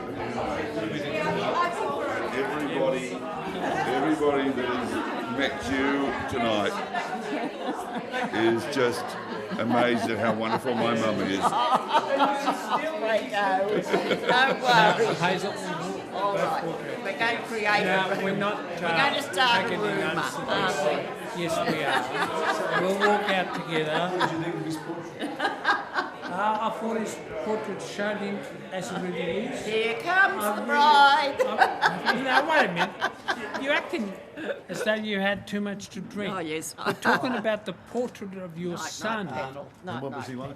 Everybody that has met you tonight is just amazed at how wonderful my mum is. Don't worry. Hazel. All right. We're going to create No, a room. we're not. We're going to start a taking room any up, unsolicited- aren't we? Yes, we are. We'll walk out together. What did you think of his portrait? I thought his portrait showed him as he really is. Here comes the bride. Now, wait a minute. You're acting as though you had too much to drink. Oh, yes. We're talking about the portrait of your son. Arnold. And what was he like?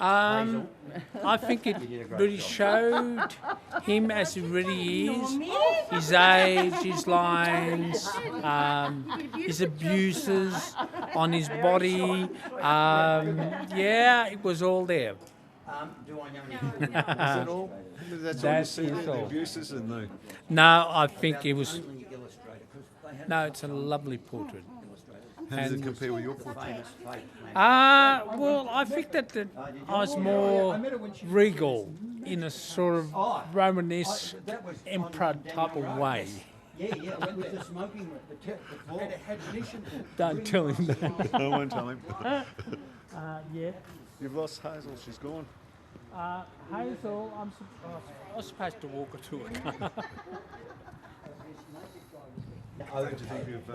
I think it really showed him as he really is. His age, his lines, his abuses on his body. Yeah, it was all there. Do I know Is that all? That's all you That's see there, the all. abuses and the... No, I think it was. only illustrator? 'Cause they had No, it's a lovely portrait. How does it compare with your portrait? Well, I think that I was more regal in a sort of Romanesque emperor type of way. Yeah, with the smoking room, the floor. Don't tell him that. I won't tell him. Yeah. You've lost Hazel, she's gone. Hazel, I was supposed to walk her to a car. What did you think of the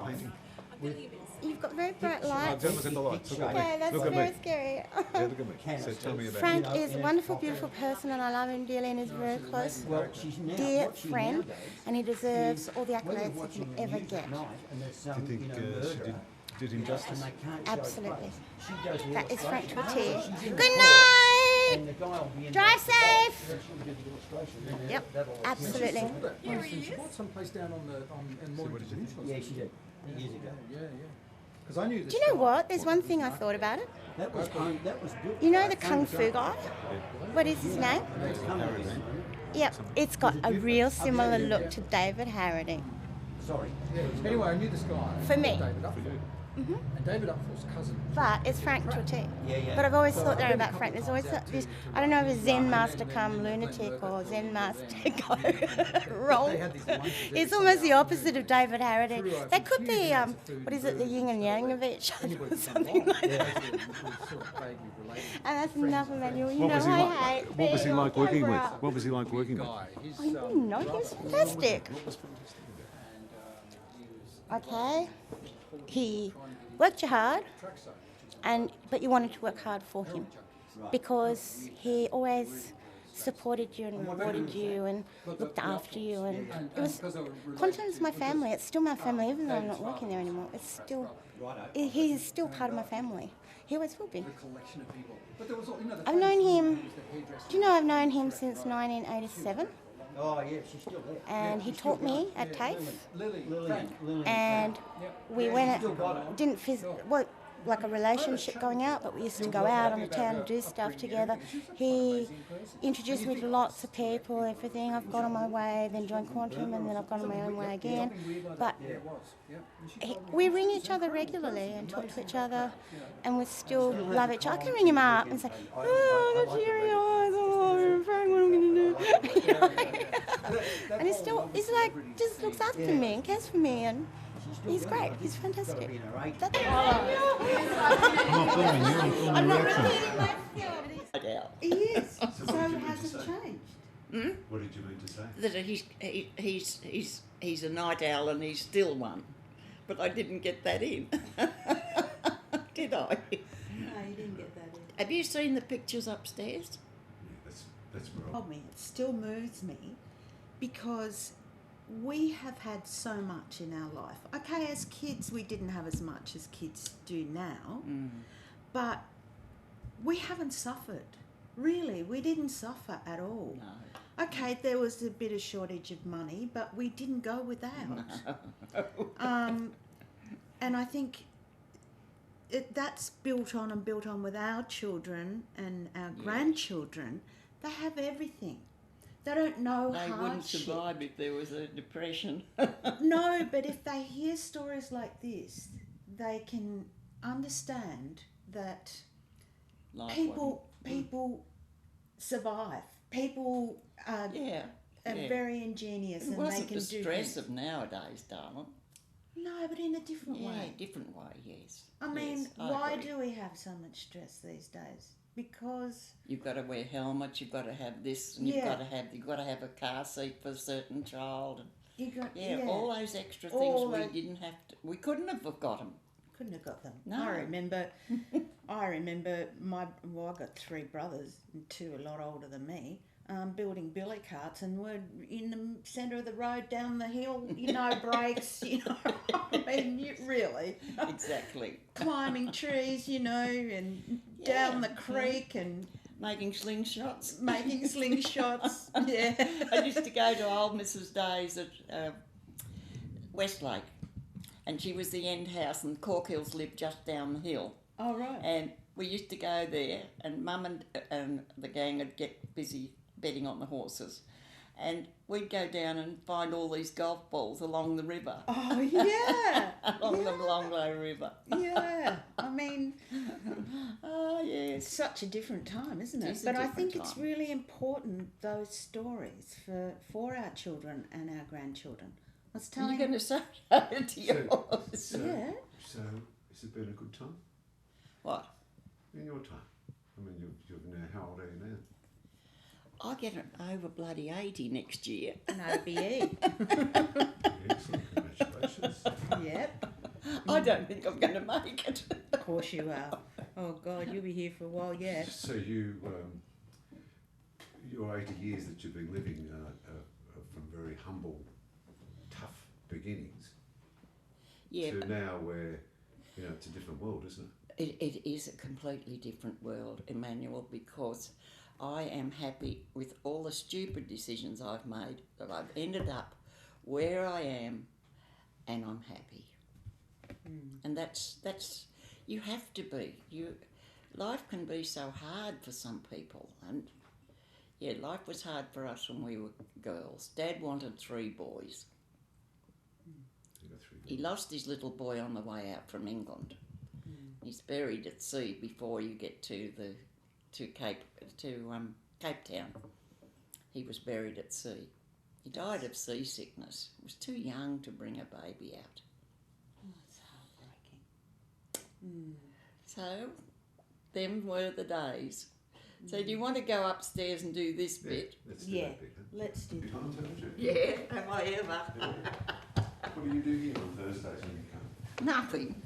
painting? You've got very bright lights. Look at the lights. Look at me. Okay, that's Look at very me. scary. Yeah, look at me. So tell me about Frank it. is a wonderful, beautiful person, and I love him dearly, and he's a very close, dear friend, and he deserves all the accolades he can ever get. Do you think she did him justice? Absolutely. That is Frank to a T. Good night! Drive safe! Yep, absolutely. She bought some place down in Mornington Peninsula. Yeah, she did. Years ago. Yeah. Because I knew this. Do you know what? There's one thing I thought about it. That was good. You know the Kung Fu guy? What is his name? Yep, it's got a real similar look to David Harrody. Sorry. Yeah. Anyway, I knew this guy. For me. David Upford. And David Upford's cousin. But it's Frank to a T. Yeah. But I've always thought that about Frank. There's always this, I don't know if it's Zen master come lunatic or Zen master go wrong. It's almost the opposite of David Harrody. That could be, what is it, the yin and yang of each other or something like that. And that's enough of manual. You know, I hate What was he being on like working with? camera. What was he like working with? I didn't know, he was fantastic. Okay, he worked you hard, but you wanted to work hard for him because he always supported you and rewarded you and looked after you, and it was Quantum's my family. It's still my family, even though I'm not working there anymore. It's still, he's still part of my family. He always will be. I've known him. Do you know I've known him since 1987? Oh, yeah, she's still there. And he taught me at TAFE, and we went, didn't well, like a relationship going out, but we used to go out on the town and do stuff together. He introduced me to lots of people, everything. I've gone on my way, then joined Quantum, and then I've gone on my own way again. But we ring each other regularly and talk to each other, and we still love each other. I can ring him up and say, oh, I've got teary eyes, oh, Frank, what am I going to do? And he's like, just looks after me and cares for me, and he's great. He's fantastic. I'm not repeating myself. He is. So has it changed? What did you mean to say? That he's a night owl and he's still one. But I didn't get that in. Did I? No, you didn't get that in. Have you seen the pictures upstairs? That's Told me, it still moves me because we have had so much in our life. Okay, as kids, we didn't have as much as kids do now, but we haven't suffered. Really, we didn't suffer at all. No. Okay, there was a bit of shortage of money, but we didn't go without. And I think that's built on with our children and our grandchildren. They have everything. They don't know They hardship. wouldn't survive if there was a depression. No, but if they hear stories like this, they can understand that people survive. People are very ingenious, It and wasn't they can the do stress things. of nowadays, darling. No, but in a different way. Different way, yes. I mean, Yes, I why agree. do we have so much stress these days? Because You've got to wear helmets. You've got to have this, and you've got to have a car seat for a certain child. And you got all those extra All things those- we didn't have to. We couldn't have got them. couldn't have got them. No. I remember I got three brothers, and two a lot older than me, building billy carts, and we're in the centre of the road down the hill, brakes, I mean, really. Exactly. Climbing trees, and down the creek and... Making slingshots. Yeah. I used to go to old Mrs. Day's at Westlake, and she was the end house, and Cork Hills lived just down the hill. Oh, right. And we used to go there, and Mum and the gang would get busy betting on the horses. And we'd go down and find all these golf balls along the river. Oh, yeah. Along the Longlow River. Yeah. I mean... Oh, yes. Such a different time, isn't it? It's a But I different think it's time. really important, those stories, for our children and our grandchildren. I was telling... You're going to say it to yours. Yeah. So, has it been a good time? What? In your time? I mean, you're now, how old are you now? I get over bloody 80 next year. An OBE. Excellent, congratulations. Yep. I don't think I'm going to make it. Of course you are. Oh, God, you'll be here for a while yet. So your 80 years that you've been living are from very humble, tough beginnings to now where, it's a different world, isn't it? It is a completely different world, Emmanuel, because I am happy with all the stupid decisions I've made, that I've ended up where I am, and I'm happy. And that's you have to be. Life can be so hard for some people, and life was hard for us when we were girls. Dad wanted 3 boys. He lost his little boy on the way out from England. He's buried at sea before you get to Cape Town. He was buried at sea. He died of seasickness. He was too young to bring a baby out. Oh, it's heartbreaking. So, them were the days. So do you want to go upstairs and do this bit? Let's do that bit. Let's do that. Yeah, am I ever? What do you do here on Thursdays when you come? Nothing.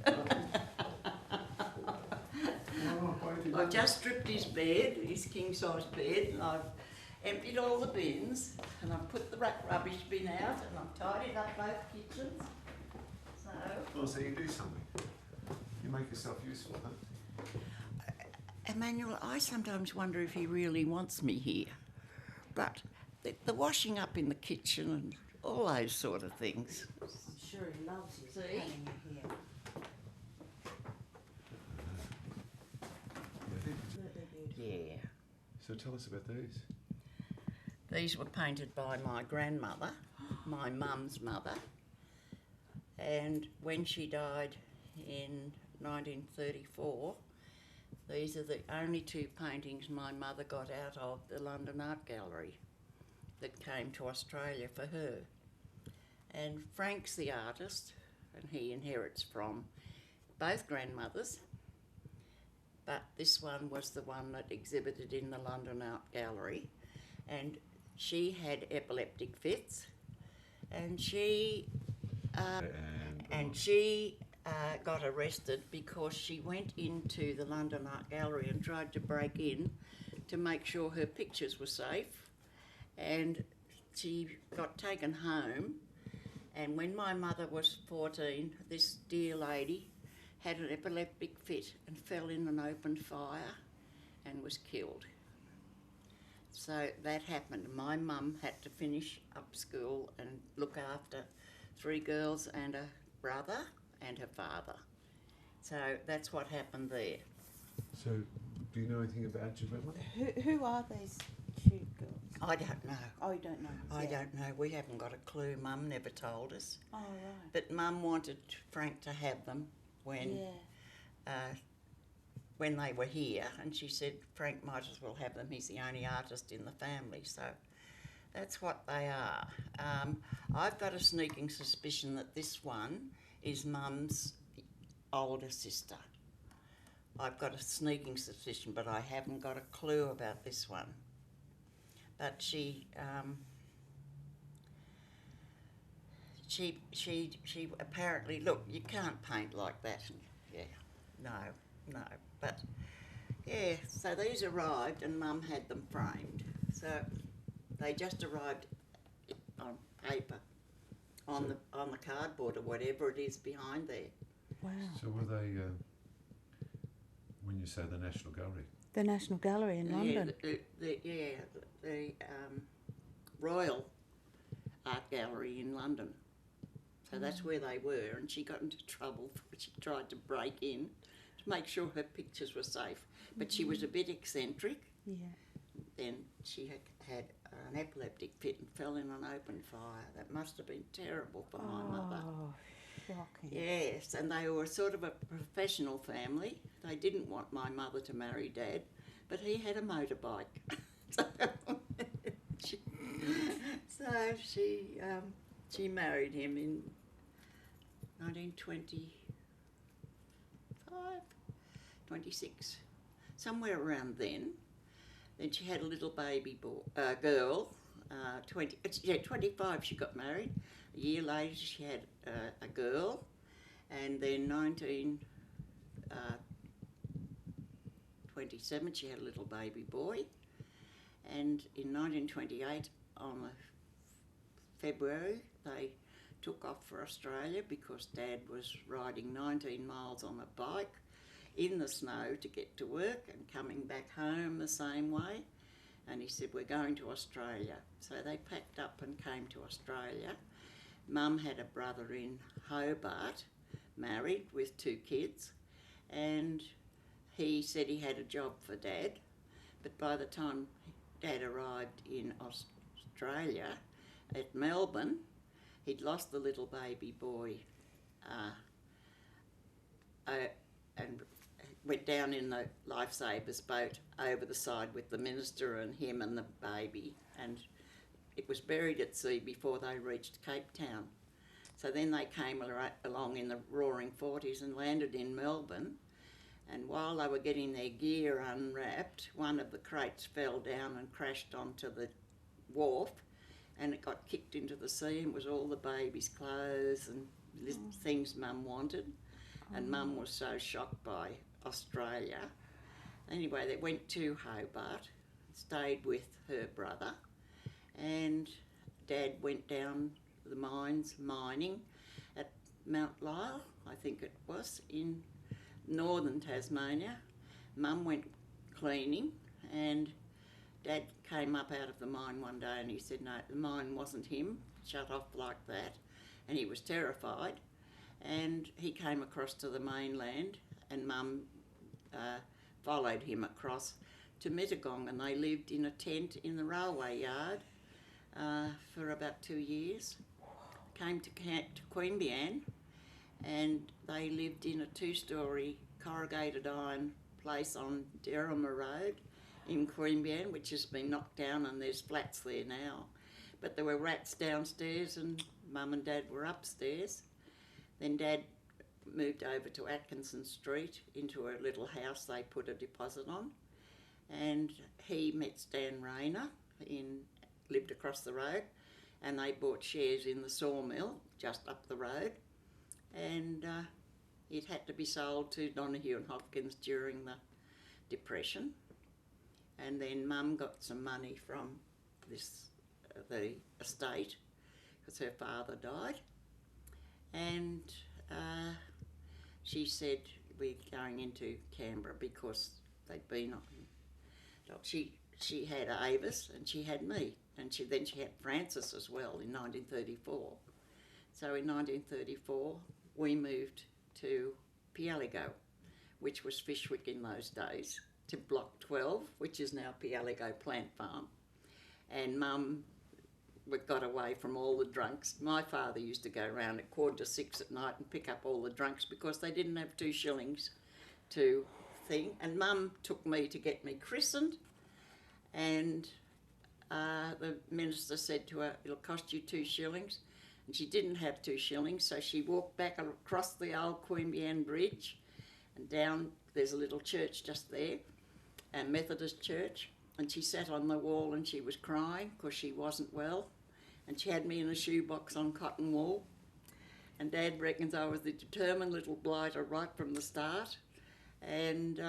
I've just stripped his bed, his king-size bed, and I've emptied all the bins, and I've put the rubbish bin out, and I've tidied up both kitchens. So you do something. You make yourself useful, huh? Emmanuel, I sometimes wonder if he really wants me here. But the washing up in the kitchen and all those sort of things. I'm sure he loves you. See? Having you here. Yeah. So tell us about these. These were painted by my grandmother, my mum's mother. And when she died in 1934, these are the only 2 paintings my mother got out of the London Art Gallery that came to Australia for her. And Frank's the artist, and he inherits from both grandmothers, but this one was the one that exhibited in the London Art Gallery, and she had epileptic fits, and she got arrested because she went into the London Art Gallery and tried to break in to make sure her pictures were safe, and she got taken home. And when my mother was 14, this dear lady had an epileptic fit and fell in an open fire and was killed. So that happened. My mum had to finish up school and look after 3 girls and a brother and her father. So that's what happened there. So, do you know anything about your grandmother? Who are these 2 girls? I don't know. Oh, you don't know? I don't know. We haven't got a clue. Mum never told us. Oh, right. But Mum wanted Frank to have them when they were here, and she said Frank might as well have them. He's the only artist in the family, so that's what they are. I've got a sneaking suspicion that this one is Mum's older sister. I've got a sneaking suspicion, but I haven't got a clue about this one. But she apparently, look, you can't paint like that. Yeah, no. But yeah, so these arrived and Mum had them framed. So they just arrived on paper, on the cardboard or whatever it is behind there. Wow. So were they, when you say the National Gallery? The National Gallery in London. The Royal Art Gallery in London. So that's where they were, and she got into trouble. She tried to break in to make sure her pictures were safe. But she was a bit eccentric. Yeah. Then she had an epileptic fit and fell in an open fire. That must have been terrible for my mother. Oh, shocking. Yes, and they were sort of a professional family. They didn't want my mother to marry Dad, but he had a motorbike. so she married him in 1925, 26, somewhere around then. Then she had a little baby girl. 25 she got married. A year later she had a girl, and then 1927 she had a little baby boy, and in 1928 on February they took off for Australia because Dad was riding 19 miles on a bike in the snow to get to work and coming back home the same way, and he said, we're going to Australia. So they packed up and came to Australia. Mum had a brother in Hobart, married with 2 kids, and he said he had a job for Dad, but by the time Dad arrived in Australia at Melbourne, he'd lost the little baby boy and went down in the lifesavers boat over the side with the minister and him and the baby, and it was buried at sea before they reached Cape Town. So then they came along in the roaring 40s and landed in Melbourne, and while they were getting their gear unwrapped, one of the crates fell down and crashed onto the wharf, and it got kicked into the sea and was all the baby's clothes and things Mum wanted. And Mum was so shocked by Australia. Anyway, they went to Hobart, stayed with her brother, and Dad went down the mines mining at Mount Lyell, I think it was, in northern Tasmania. Mum went cleaning, and Dad came up out of the mine one day and he said, no, the mine wasn't him, shut off like that, and he was terrified. And he came across to the mainland, and Mum followed him across to Mittagong, and they lived in a tent in the railway yard for about 2 years. Came to Queanbeyan, and they lived in a 2-storey corrugated iron place on Derrima Road in Queanbeyan, which has been knocked down, and there's flats there now. But there were rats downstairs, and Mum and Dad were upstairs. Then Dad moved over to Atkinson Street into a little house they put a deposit on, and he met Stan Rayner, lived across the road, and they bought shares in the sawmill just up the road, and it had to be sold to Donahue and Hopkins during the Depression, and then Mum got some money from the estate because her father died. And she said, we're going into Canberra because they'd been on. She had Avis and she had me, and then she had Francis as well in 1934. So in 1934 we moved to Pialigo, which was Fishwick in those days, to Block 12, which is now Pialigo Plant Farm. And Mum got away from all the drunks. My father used to go around at 5:45 at night and pick up all the drunks because they didn't have 2 shillings to thing. And Mum took me to get me christened, and the minister said to her, it'll cost you 2 shillings. she didn't have 2 shillings, so she walked back across the old Queanbeyan Bridge and down, there's a little church just there, a Methodist church, and she sat on the wall and she was crying because she wasn't well, and she had me in a shoebox on cotton wool, and Dad reckons I was the determined little blighter right from the start, and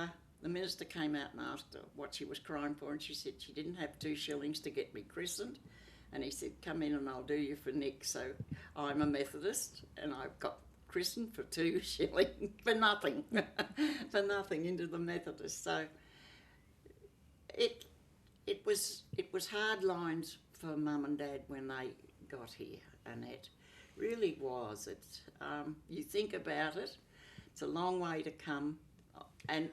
the minister came out and asked her what she was crying for, and she said she didn't have 2 shillings to get me christened. And he said, come in and I'll do you for Nick. So I'm a Methodist and I've got christened for 2 shillings, for nothing, for nothing into the Methodist. So it was hard lines for Mum and Dad when they got here, Annette. Really was. You think about it, it's a long way to come. And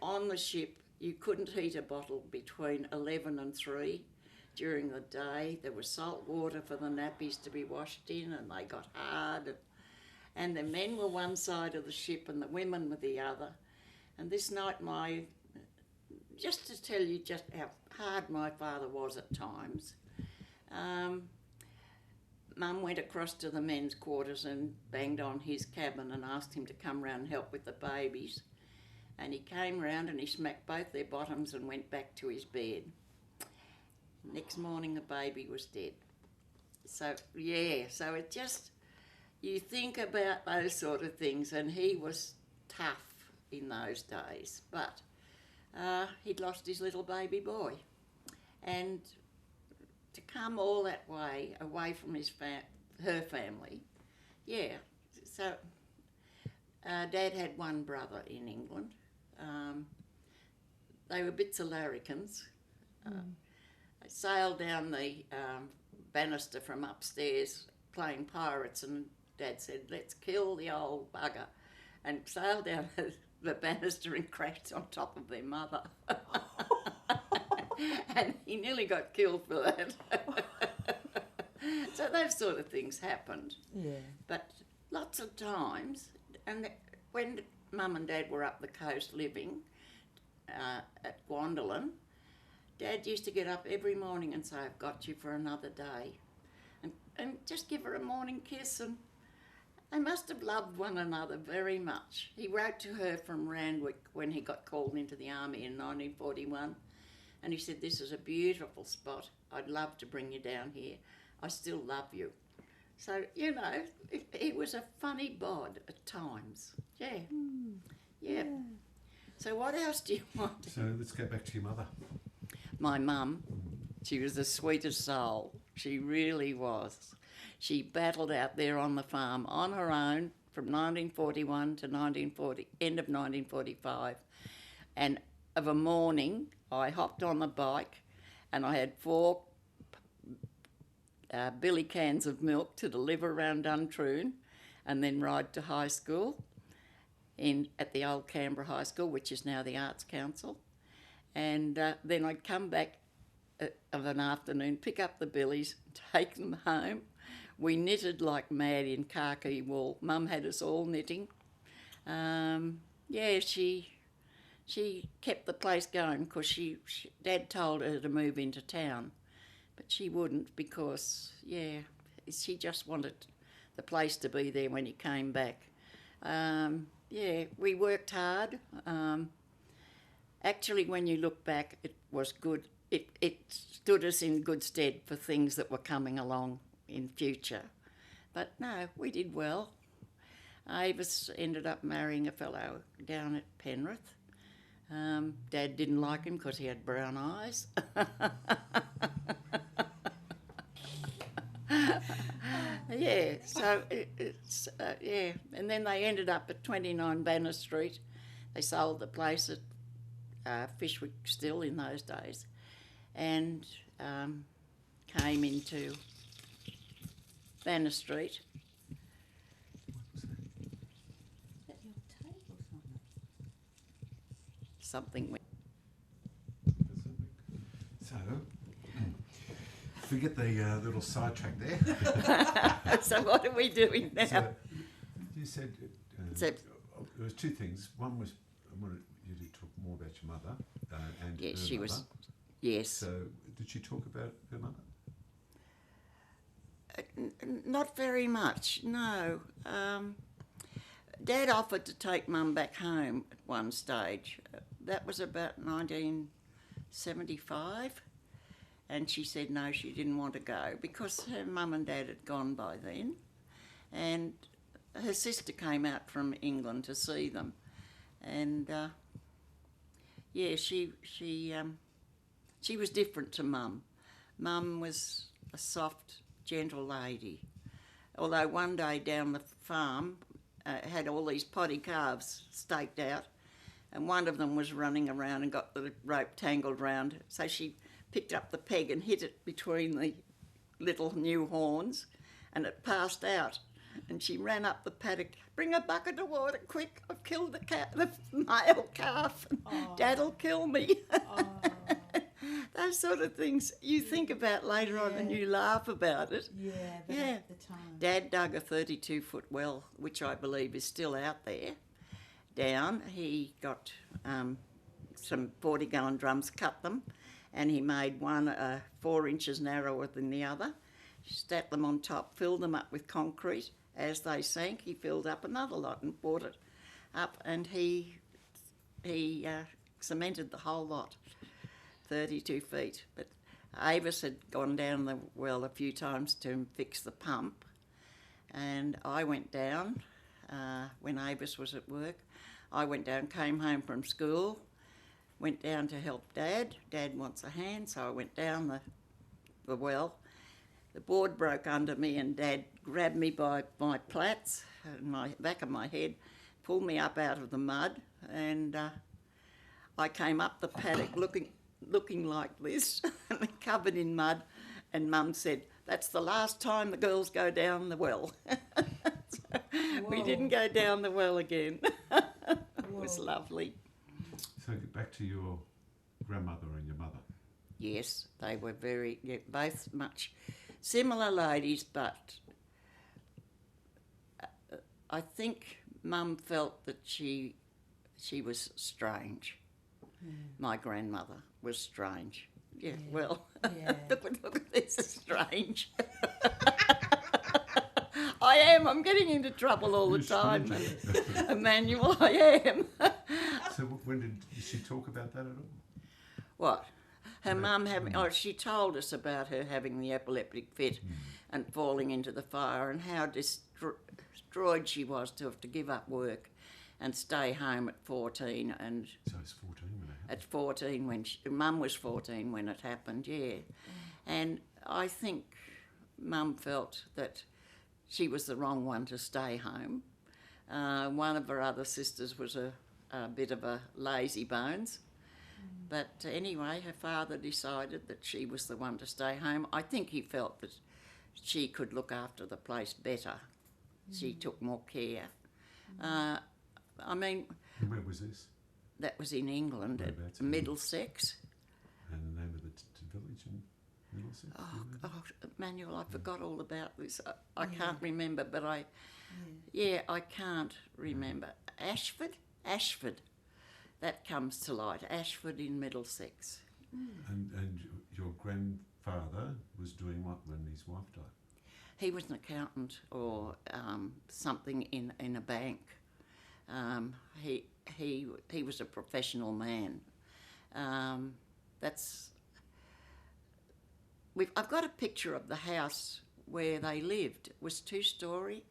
on the ship, you couldn't heat a bottle between 11 and 3. During the day, there was salt water for the nappies to be washed in, and they got hard. And the men were one side of the ship and the women were the other. And this night, just to tell you just how hard my father was at times, Mum went across to the men's quarters and banged on his cabin and asked him to come round and help with the babies. And he came round and he smacked both their bottoms and went back to his bed. Next morning, the baby was dead. So, yeah, so it just, you think about those sort of things, and he was tough in those days, but he'd lost his little baby boy. And to come all that way, away from her family, yeah. So, Dad had 1 brother in England. They were bits of larrikins. They sailed down the banister from upstairs playing pirates, and Dad said, let's kill the old bugger, and sailed down the banister and crashed on top of their mother. And he nearly got killed for that. So those sort of things happened. Yeah. But lots of times, and when Mum and Dad were up the coast living at Gwandolin, Dad used to get up every morning and say, I've got you for another day. And just give her a morning kiss, and they must have loved one another very much. He wrote to her from Randwick when he got called into the army in 1941, and he said, this is a beautiful spot. I'd love to bring you down here. I still love you. So, you know, he was a funny bod at times. Yeah. Yeah. So what else do you want? So let's go back to your mother. My mum, she was the sweetest soul. She really was. She battled out there on the farm on her own from 1941 to end of 1945. And of a morning, I hopped on the bike and I had 4 billy cans of milk to deliver around Duntroon and then ride to high school at the old Canberra High School, which is now the Arts Council. And then I'd come back of an afternoon, pick up the billies, take them home. We knitted like mad in khaki wool. Mum had us all knitting. Yeah, she kept the place going because Dad told her to move into town, but she wouldn't because, yeah, she just wanted the place to be there when he came back. Yeah, we worked hard. Actually, when you look back, it was good. It stood us in good stead for things that were coming along in future. But no, we did well. Avis ended up marrying a fellow down at Penrith. Dad didn't like him because he had brown eyes. Yeah, so it's yeah. And then they ended up at 29 Banner Street. They sold the place at Fishwick still in those days, and came into Banner Street. Something went. So, forget the little sidetrack there. So what are we doing now? So, you said there was 2 things. One was I wanted you to talk more about your mother and yes, her she mother. was. Yes. So, did she talk about her mother? Not very much, no. Dad offered to take Mum back home at one stage. That was about 1975. And she said no, she didn't want to go because her mum and dad had gone by then. And her sister came out from England to see them. And she was different to Mum. Mum was a soft, gentle lady. Although one day down the farm had all these potty calves staked out, and one of them was running around and got the rope tangled round. So she picked up the peg and hit it between the little new horns, and it passed out. And she ran up the paddock, bring a bucket of water, quick, I've killed the male calf. Dad'll kill me. Those sort of things you think about later on and you laugh about it. Yeah, but at the time. Dad dug a 32-foot well, which I believe is still out there, down. He got some 40-gallon drums, cut them, and he made one 4 inches narrower than the other, stacked them on top, filled them up with concrete. As they sank, he filled up another lot and brought it up, and he cemented the whole lot, 32 feet. But Avis had gone down the well a few times to fix the pump, and I went down when Avis was at work. I went down, came home from school, went down to help Dad. Dad wants a hand, so I went down the well. The board broke under me and Dad grabbed me by my plaits and my back of my head, pulled me up out of the mud, and I came up the paddock looking like this, covered in mud, and Mum said, "That's the last time the girls go down the well." So we didn't go down the well again. It was lovely. So get back to your grandmother and your mother. Yes, they were both much similar ladies, but I think Mum felt that she was strange. My grandmother was strange. Yeah. Well, look at this, strange. I am. I'm getting into trouble all the time, Emmanuel. I am. So when did she talk about that at all? What? Her mum having, she told us about her having the epileptic fit and falling into the fire, and how destroyed she was to have to give up work and stay home at 14. And so it's 14 when it happened? At 14 when Mum was 14 when it happened, yeah. And I think Mum felt that she was the wrong one to stay home. One of her other sisters was a bit of a lazy bones. But anyway, her father decided that she was the one to stay home. I think he felt that she could look after the place better. She took more care. I mean... And where was this? That was in England, at Middlesex. And the name of the village in Middlesex? Oh, Manuel, I forgot all about this. I can't remember, but I can't remember. Ashford. That comes to light. Ashford in Middlesex. And your grandfather was doing what when his wife died? He was an accountant or something in a bank. He was a professional man. I've got a picture of the house where they lived. It was 2-storey,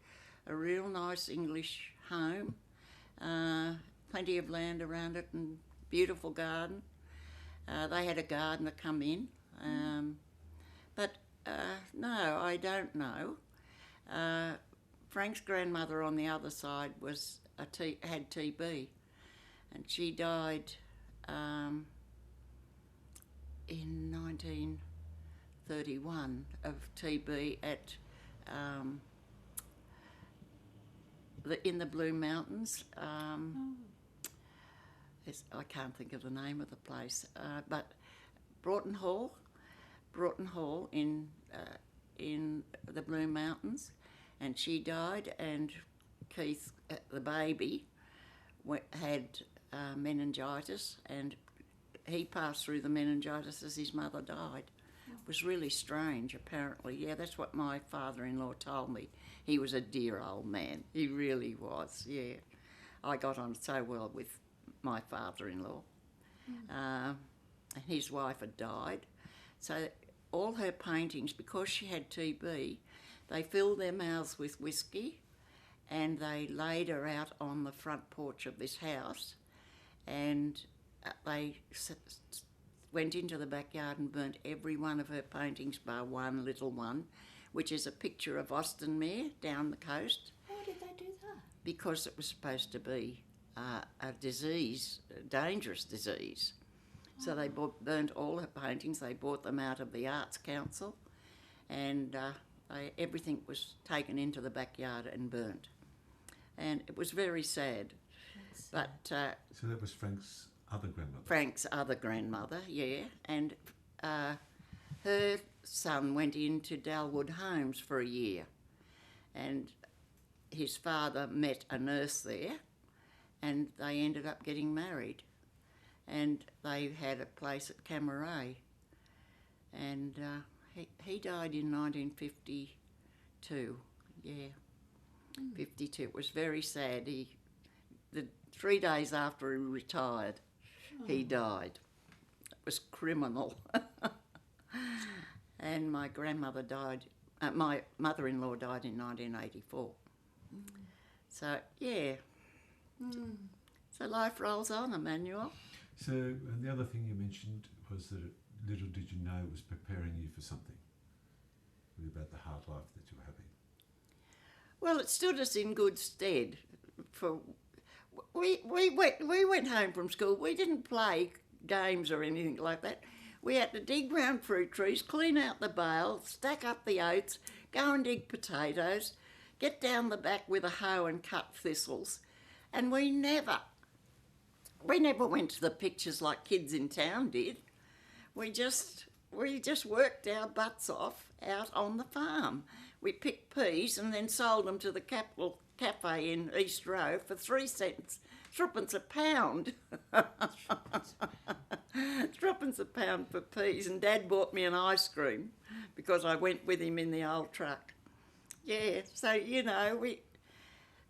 a real nice English home. Plenty of land around it and beautiful garden. They had a gardener come in, but no, I don't know. Frank's grandmother on the other side had TB, and she died in 1931 of TB at in the Blue Mountains. I can't think of the name of the place, but Broughton Hall in the Blue Mountains, and she died. And Keith, the baby, had meningitis, and he passed through the meningitis as his mother died. was really strange, apparently. Yeah, that's what my father-in-law told me. He was a dear old man. He really was, yeah. I got on so well with my father-in-law. And his wife had died. So all her paintings, because she had TB, they filled their mouths with whiskey and they laid her out on the front porch of this house, and they went into the backyard and burnt every one of her paintings bar one little one, which is a picture of Austinmere down the coast. Why did they do that? Because it was supposed to be a disease, a dangerous disease. So they burnt all her paintings. They bought them out of the Arts Council, and everything was taken into the backyard and burnt. And it was very sad. But so that was Frank's other grandmother? Frank's other grandmother, yeah. And her son went into Dalwood Homes for a year, and his father met a nurse there, and they ended up getting married. And they had a place at Camaray, and he died in 1952. Yeah, 52. It was very sad. 3 days after he retired, he died. It was criminal. And my grandmother died. My mother-in-law died in 1984. So yeah. So life rolls on, Emmanuel. So, and the other thing you mentioned was that little did you know it was preparing you for something, about the hard life that you were having. Well, it stood us in good stead. We went home from school. We didn't play games or anything like that. We had to dig round fruit trees, clean out the bale, stack up the oats, go and dig potatoes, get down the back with a hoe and cut thistles, and we never went to the pictures like kids in town did. We just worked our butts off out on the farm. We picked peas and then sold them to the Capital Cafe in East Row for 3 cents, 3p a pound. 3p a pound for peas, and Dad bought me an ice cream because I went with him in the old truck. Yeah, so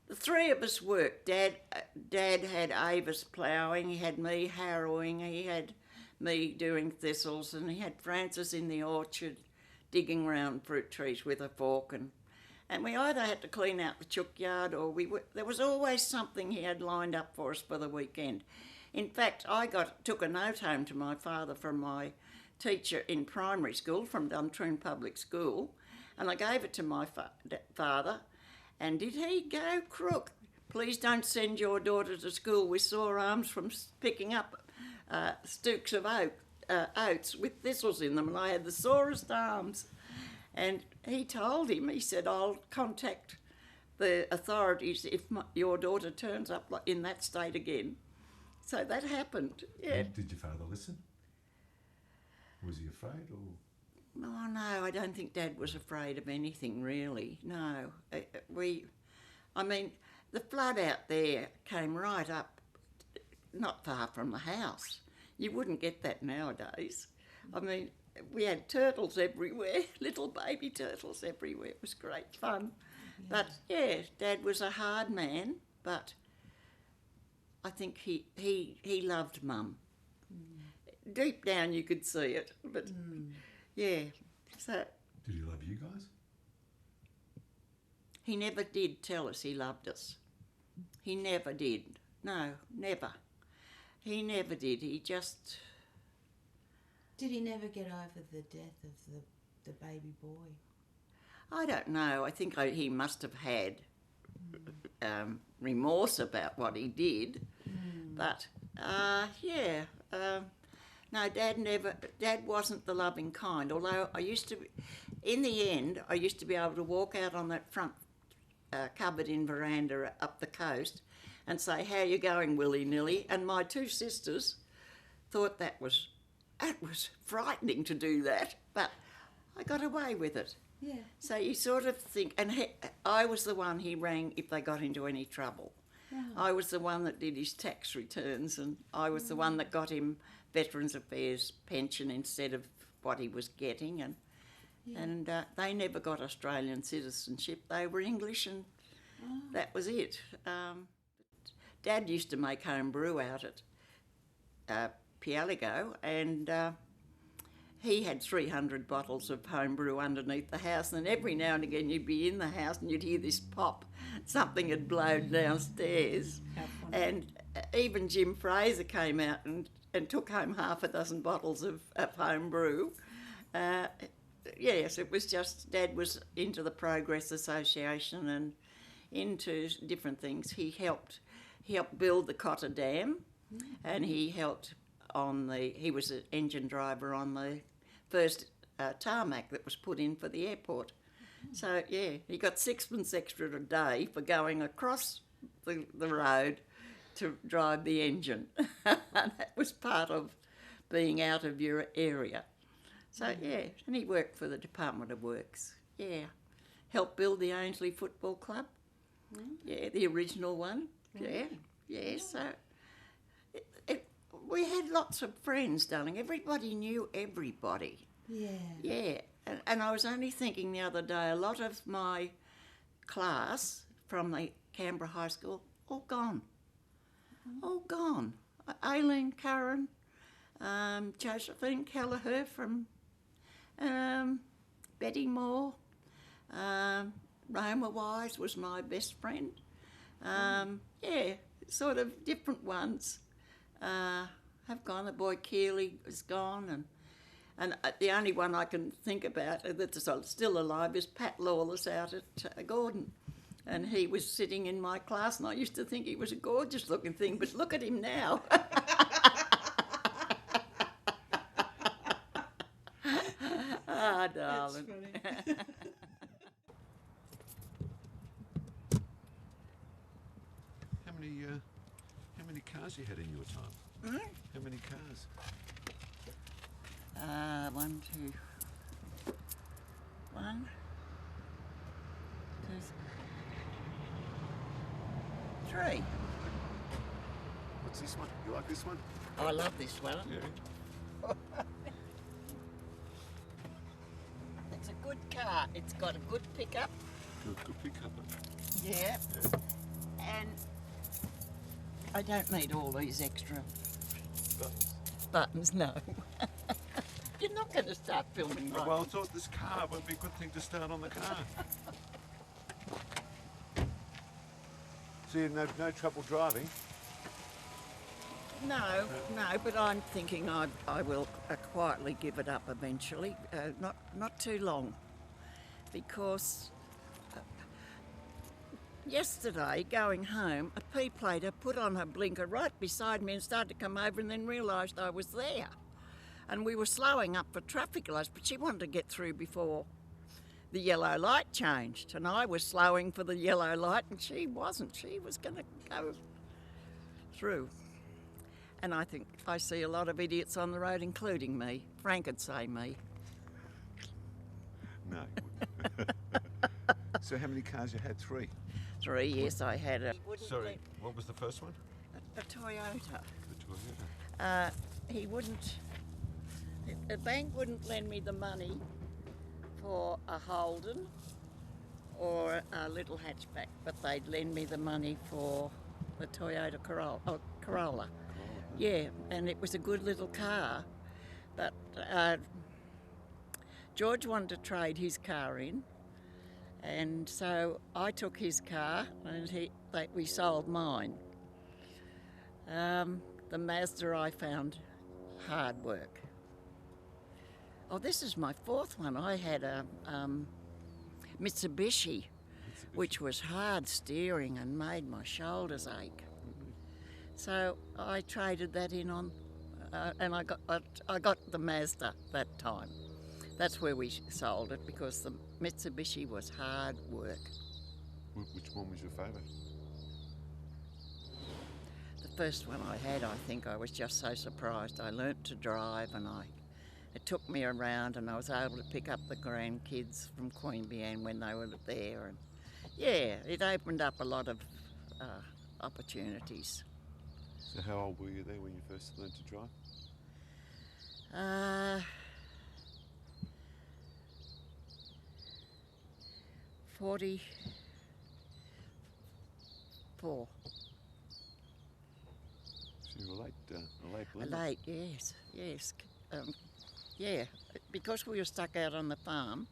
the three of us worked. Dad had Avis ploughing, he had me harrowing, he had me doing thistles, and he had Francis in the orchard digging round fruit trees with a fork, and we either had to clean out the chook yard or there was always something he had lined up for us for the weekend. In fact, I took a note home to my father from my teacher in primary school, from Duntroon Public School, and I gave it to my father. And did he go crook? Please don't send your daughter to school with sore arms from picking up stooks of oats with thistles in them, and I had the sorest arms. And he told him, he said, I'll contact the authorities if your daughter turns up in that state again. So that happened, yeah. Did your father listen? Was he afraid or...? Oh, no, I don't think Dad was afraid of anything, really. No. The flood out there came right up, not far from the house. You wouldn't get that nowadays. We had turtles everywhere, little baby turtles everywhere. It was great fun. Yeah. But, yeah, Dad was a hard man, but I think he loved Mum. Deep down you could see it, but... Yeah, so... Did he love you guys? He never did tell us he loved us. He never did. No, never. He never did. He just... Did he never get over the death of the baby boy? I don't know. I think he must have had remorse about what he did. But, yeah... No, Dad wasn't the loving kind, although in the end, I used to be able to walk out on that front cupboard-in veranda up the coast and say, how you going, willy-nilly? And my 2 sisters thought that was frightening to do that, but I got away with it. Yeah. So you sort of think, and I was the one he rang if they got into any trouble. Oh. I was the one that did his tax returns, and I was the one that got him Veterans Affairs pension instead of what he was getting, and they never got Australian citizenship. They were English, and that was it. Dad used to make home brew out at Pialigo, and he had 300 bottles of home brew underneath the house, and every now and again you'd be in the house and you'd hear this pop. Something had blown downstairs, and even Jim Fraser came out and took home half a dozen bottles of home brew. Yes, it was just, Dad was into the Progress Association and into different things. He helped build the Cotter Dam, and he helped he was an engine driver on the first tarmac that was put in for the airport. So yeah, he got sixpence extra a day for going across the road to drive the engine. And that was part of being out of your area. So yeah, and he worked for the Department of Works. Yeah, helped build the Ainsley Football Club. Yeah, the original one. Yeah. So we had lots of friends, darling. Everybody knew everybody. Yeah. Yeah, and I was only thinking the other day, a lot of my class from the Canberra High School, all gone. All gone. Aileen Curran, Josephine Kelleher from Betty Moore, Roma Wise was my best friend. Yeah, sort of different ones have gone. The boy Keeley is gone, and the only one I can think about that's still alive is Pat Lawless out at Gordon. And he was sitting in my class, and I used to think he was a gorgeous looking thing, but look at him now. Ah, darling. How many cars you had in your time? How many cars? 1, 2, 1, 2, 3. What's this one? You like this one? I love this one. Yeah. It's a good car. It's got a good pickup. Good pickup. Yeah. And I don't need all these extra buttons, no. You're not going to start filming right. Well, I thought this car would be a good thing to start on the car. So you had no trouble driving? No, but I'm thinking I will quietly give it up eventually. Not too long, because yesterday going home, a P-plater put on her blinker right beside me and started to come over, and then realised I was there, and we were slowing up for traffic lights, but she wanted to get through before the yellow light changed, and I was slowing for the yellow light, and she wasn't. She was going to go through. And I think I see a lot of idiots on the road, including me. Frank would say me. No. So how many cars you had? 3? 3, yes, I had a... Sorry, what was the first one? A Toyota. The Toyota. He wouldn't... The bank wouldn't lend me the money for a Holden or a little hatchback, but they'd lend me the money for the Toyota Corolla. Yeah, and it was a good little car, but George wanted to trade his car in, and so I took his car and we sold mine. The Mazda I found hard work. Oh, this is my 4th one. I had a Mitsubishi, which was hard steering and made my shoulders ache. So I traded that in on, and I got the Mazda that time. That's where we sold it, because the Mitsubishi was hard work. Which one was your favourite? The first one I had, I think I was just so surprised. I learnt to drive, and it took me around, and I was able to pick up the grandkids from Queanbeyan when they were there. And yeah, it opened up a lot of opportunities. So how old were you there when you first learned to drive? 44. So you were a late bloomer. Late, yes, yes. Yeah, because we were stuck out on the farm,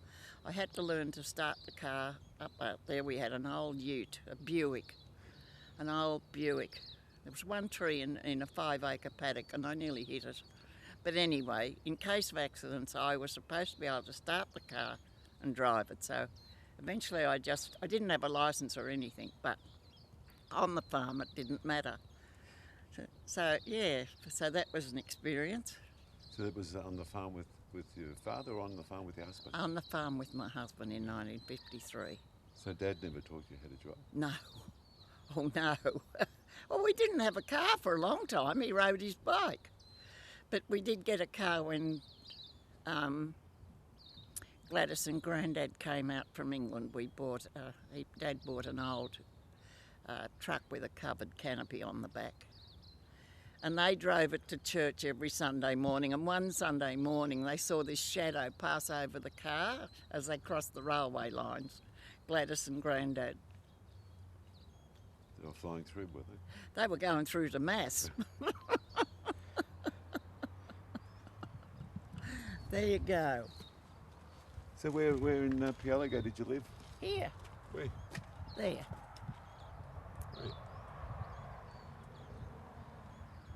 I had to learn to start the car up out there. We had an old ute, a Buick, an old Buick. There was one tree in a 5-acre paddock and I nearly hit it. But anyway, in case of accidents, I was supposed to be able to start the car and drive it. So eventually I didn't have a licence or anything, but on the farm it didn't matter. So that was an experience. So that was on the farm with your father or on the farm with your husband? On the farm with my husband in 1953. So Dad never taught you how to drive? No. Oh no. Well, we didn't have a car for a long time. He rode his bike. But we did get a car when Gladys and Grandad came out from England. Dad bought an old truck with a covered canopy on the back. And they drove it to church every Sunday morning. And one Sunday morning they saw this shadow pass over the car as they crossed the railway lines. Gladys and Grandad. They were flying through, were they? They were going through to Mass. There you go. So where in Pielago did you live? Here. Where? There. Where?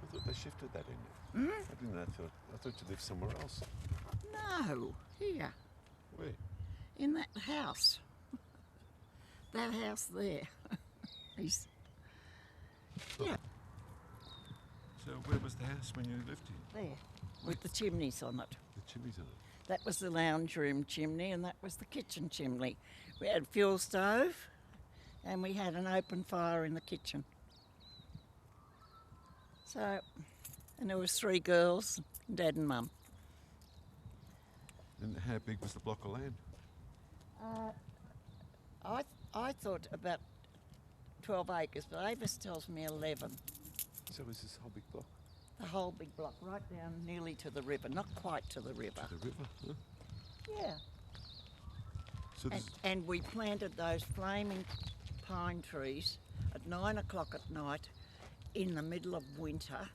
I thought they shifted that in there. I didn't know. I thought you lived somewhere else. No, here. Where? In that house. That house there. Yeah. So where was the house when you lived here? There, with the chimneys on it. The chimneys on it. That was the lounge room chimney and that was the kitchen chimney. We had a fuel stove and we had an open fire in the kitchen. So, and there was 3 girls, Dad and Mum. And how big was the block of land? I thought about 12 acres, but Avis tells me 11. So was this whole big block? The whole big block, right down nearly to the river, not quite to the river. To the river, huh? Yeah. So and we planted those flaming pine trees at 9 o'clock at night in the middle of winter.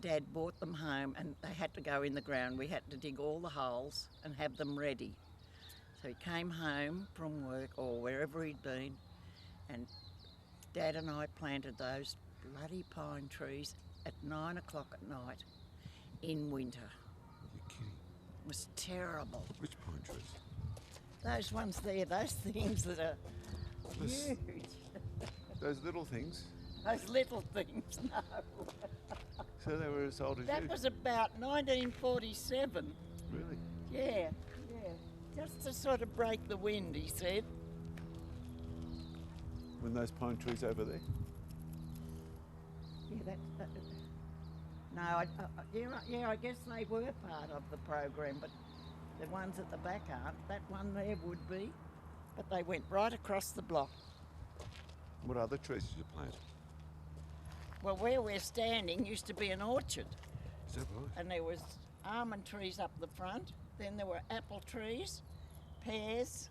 Dad brought them home and they had to go in the ground. We had to dig all the holes and have them ready. So he came home from work or wherever he'd been and Dad and I planted those bloody pine trees at 9 o'clock at night in winter. You're kidding. It was terrible. Which pine trees? Those ones there, those things that are huge. Those little things? Those little things, no. So they were as old as you? That was about 1947. Really? Yeah. Just to sort of break the wind, he said. When those pine trees over there? Yeah, no, I guess they were part of the program, but the ones at the back aren't. That one there would be, but they went right across the block. What other trees did you plant? Well, where we're standing used to be an orchard. Is that right? And there was almond trees up the front. Then there were apple trees, pears,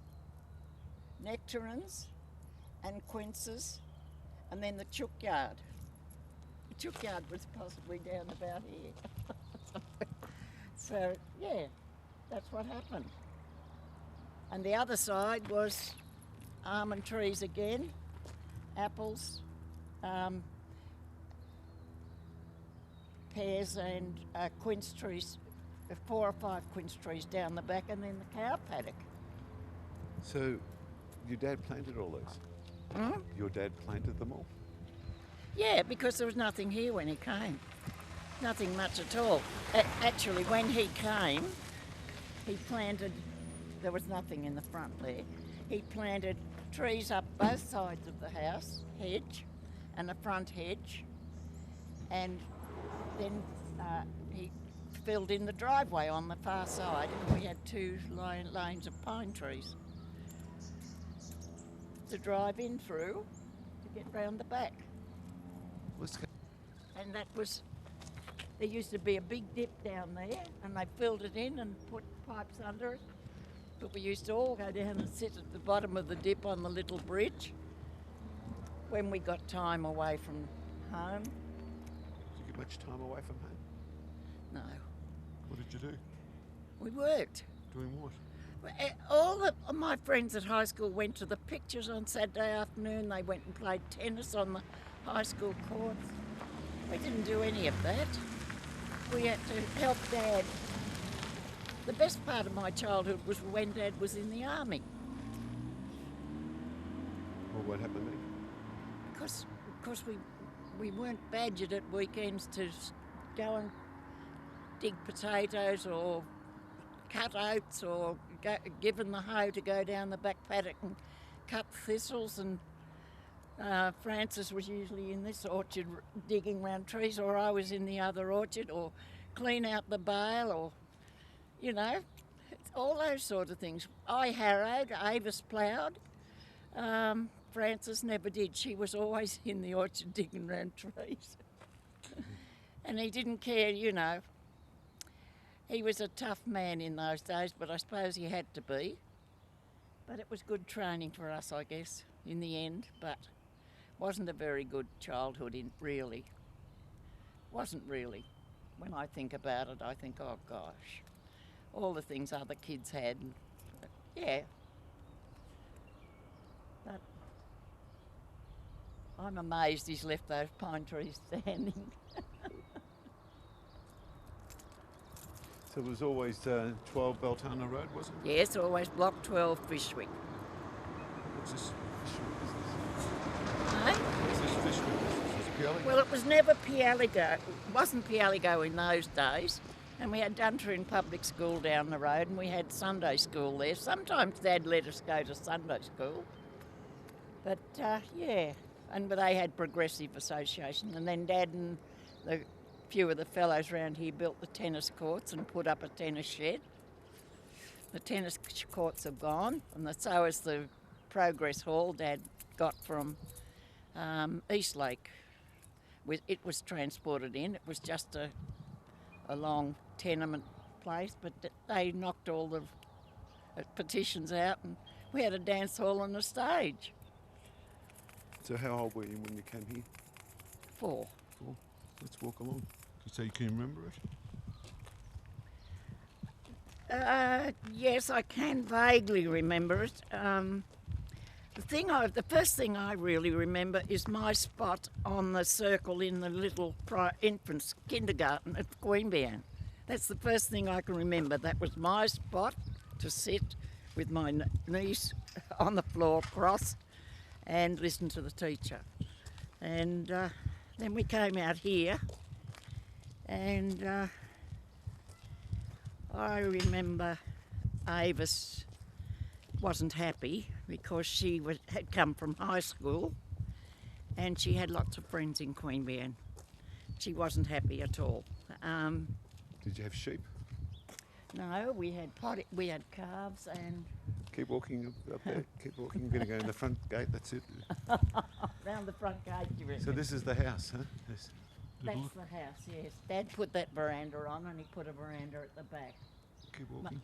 nectarines, and quinces, and then the chook yard. The chook yard was possibly down about here. So, yeah, that's what happened. And the other side was almond trees again, apples, pears and quince trees, 4 or 5 quince trees down the back, and then the cow paddock. So your dad planted all those? Hmm? Your dad planted them all? Yeah, because there was nothing here when he came. Nothing much at all. Actually, when he came, he planted, there was nothing in the front there. He planted trees up both sides of the house, hedge, and the front hedge, and then he filled in the driveway on the far side, and we had 2 lanes of pine trees to drive in through to get round the back. And that was, there used to be a big dip down there, and they filled it in and put pipes under it but we used to all go down and sit at the bottom of the dip on the little bridge when we got time away from home. Did you get much time away from home? No, What did you do? we worked. Doing what? All of my friends at high school went to the pictures on Saturday afternoon. They went and played tennis on the high school courts. We didn't do any of that. We had to help Dad. The best part of my childhood was when Dad was in the army. Well, what happened then? Because we weren't badgered at weekends to go and dig potatoes or cut oats or given the hoe to go down the back paddock and cut thistles, and Francis was usually in this orchard digging round trees, or I was in the other orchard, or clean out the bale, or, you know, all those sort of things. I harrowed, Avis ploughed. Francis never did. She was always in the orchard digging round trees. And he didn't care, you know. He was a tough man in those days, but I suppose he had to be. But it was good training for us, I guess, in the end, but wasn't a very good childhood, really. Wasn't really. When I think about it, I think, oh gosh, all the things other kids had, yeah. But I'm amazed he's left those pine trees standing. So it was always 12 Beltana Road, was it? Yes, always Block 12, Fishwick. What's this Fishwick Eh? What's this Fishwick business? Is it Pialigo? Well, it was never Pialigo. It wasn't Pialigo in those days. And we had Dunterin Public School down the road, and we had Sunday school there. Sometimes Dad let us go to Sunday school. But, yeah, and they had Progressive Association. And then Dad and the few of the fellows around here built the tennis courts and put up a tennis shed. The tennis courts are gone, and so is the Progress Hall Dad got from Eastlake. It was transported in. It was just a long tenement place, but they knocked all the petitions out, and we had a dance hall and a stage. So how old were you when you came here? 4. 4. Let's walk along. So you can remember it? Yes, I can vaguely remember it. The first thing I really remember is my spot on the circle in the little infants kindergarten at Queanbeyan. That's the first thing I can remember. That was my spot to sit with my knees on the floor crossed and listen to the teacher. And then we came out here, and I remember Avis wasn't happy because she had come from high school and she had lots of friends in Queanbeyan. She wasn't happy at all. Did you have sheep? No, we had calves and... Keep walking up there. Keep walking. You're going to go in the front gate. That's it. Round the front gate, you reckon? So this is the house, huh? This. That's the house, yes. Dad put that veranda on, and he put a veranda at the back. Keep walking.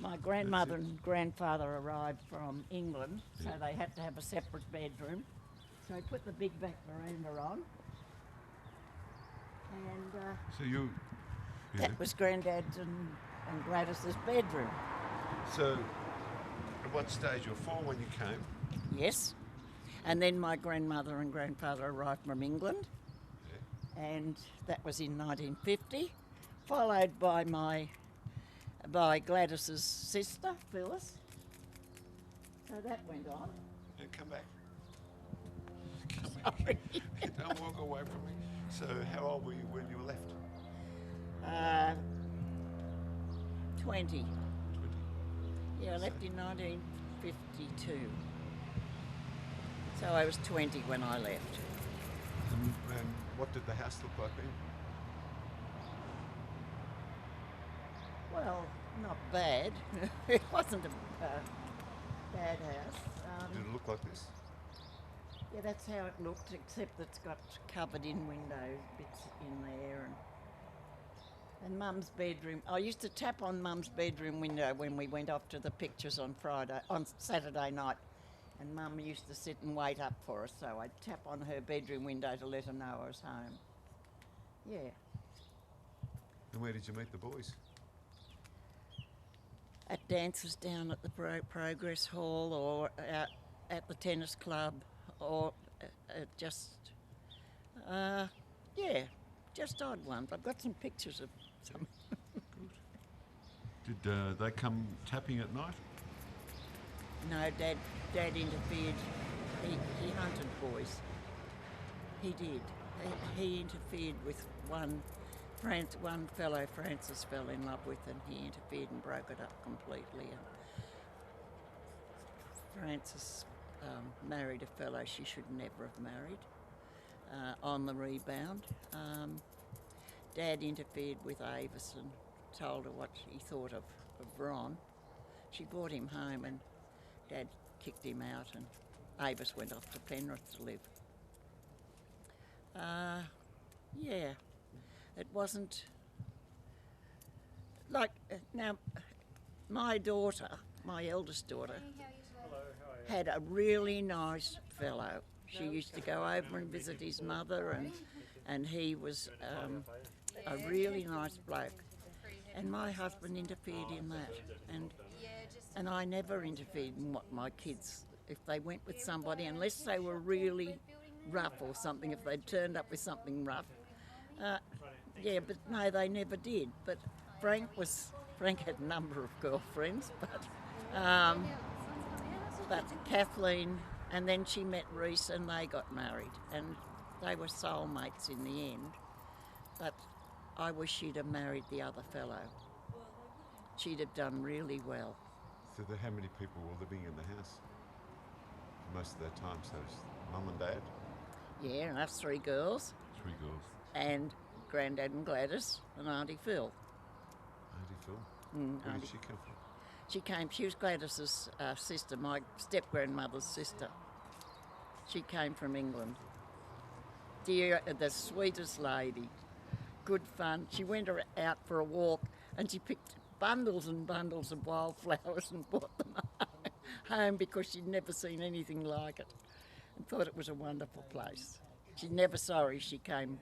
My grandmother and grandfather arrived from England, so they had to have a separate bedroom. So he put the big back veranda on. And so you... that was Granddad's and Gladys's bedroom. So at what stage? You were 4 when you came? Yes. And then my grandmother and grandfather arrived from England. Yeah. And that was in 1950, followed by Gladys's sister, Phyllis. So that went on. Yeah, come back. Come back. Don't walk away from me. So how old were you when you left? 20. 20. Yeah, I left in 1952. So I was 20 when I left. And what did the house look like then? Well, not bad. It wasn't a bad house. Did it look like this? Yeah, that's how it looked, except it's got covered in windows, bits in there. And Mum's bedroom. I used to tap on Mum's bedroom window when we went off to the pictures on Saturday night. And Mum used to sit and wait up for us, so I'd tap on her bedroom window to let her know I was home. Yeah. And where did you meet the boys? At dances down at the Progress Hall, or out at the tennis club, or just odd ones. I've got some pictures of some. Did they come tapping at night? No, Dad interfered. He hunted boys. He did. He interfered with one fellow Francis fell in love with, and he interfered and broke it up completely. And Francis married a fellow she should never have married on the rebound. Dad interfered with Avis and told her what he thought of Ron. She brought him home and Dad kicked him out, and Avis went off to Penrith to live. It wasn't like now. My eldest daughter, had a really nice fellow. She used to go over and visit his mother, and he was a really nice bloke. And my husband interfered in that, and I never interfered in what my kids, if they went with somebody, unless they were really rough or something, if they'd turned up with something rough. But no, they never did. But Frank had a number of girlfriends, but Kathleen, and then she met Reese and they got married, and they were soulmates in the end. But I wish she'd have married the other fellow. She'd have done really well. So how many people were living in the house most of that time? So it's Mum and Dad? Yeah, and us 3 girls. 3 girls. And Grandad and Gladys and Auntie Phil. Auntie Phil? Where did she come from? She was Gladys's sister, my step-grandmother's sister. She came from England. Dear, the sweetest lady. Good fun. She went out for a walk and she picked bundles and bundles of wildflowers and brought them home because she'd never seen anything like it and thought it was a wonderful place. She's never sorry she came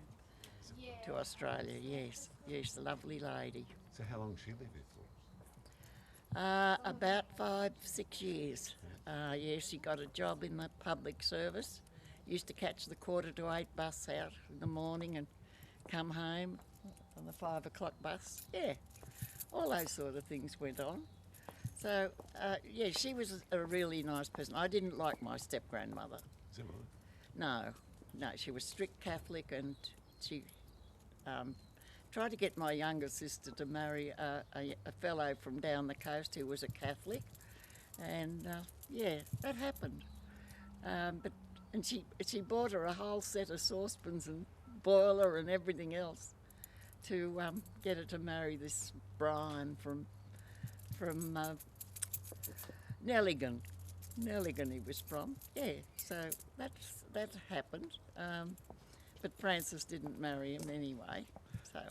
to Australia, yes, a lovely lady. So how long did she live here for? About 5-6 years. She got a job in the public service. Used to catch the 7:45 bus out in the morning and come home on the 5 o'clock bus. Yeah, all those sort of things went on. So, she was a really nice person. I didn't like my step-grandmother. Is that right? No, she was strict Catholic, and she tried to get my younger sister to marry a fellow from down the coast who was a Catholic, and that happened. And she bought her a whole set of saucepans and boiler and everything else to get her to marry this Brian from Nelligan. Nelligan he was from. Yeah, so that happened. But Francis didn't marry him anyway. So,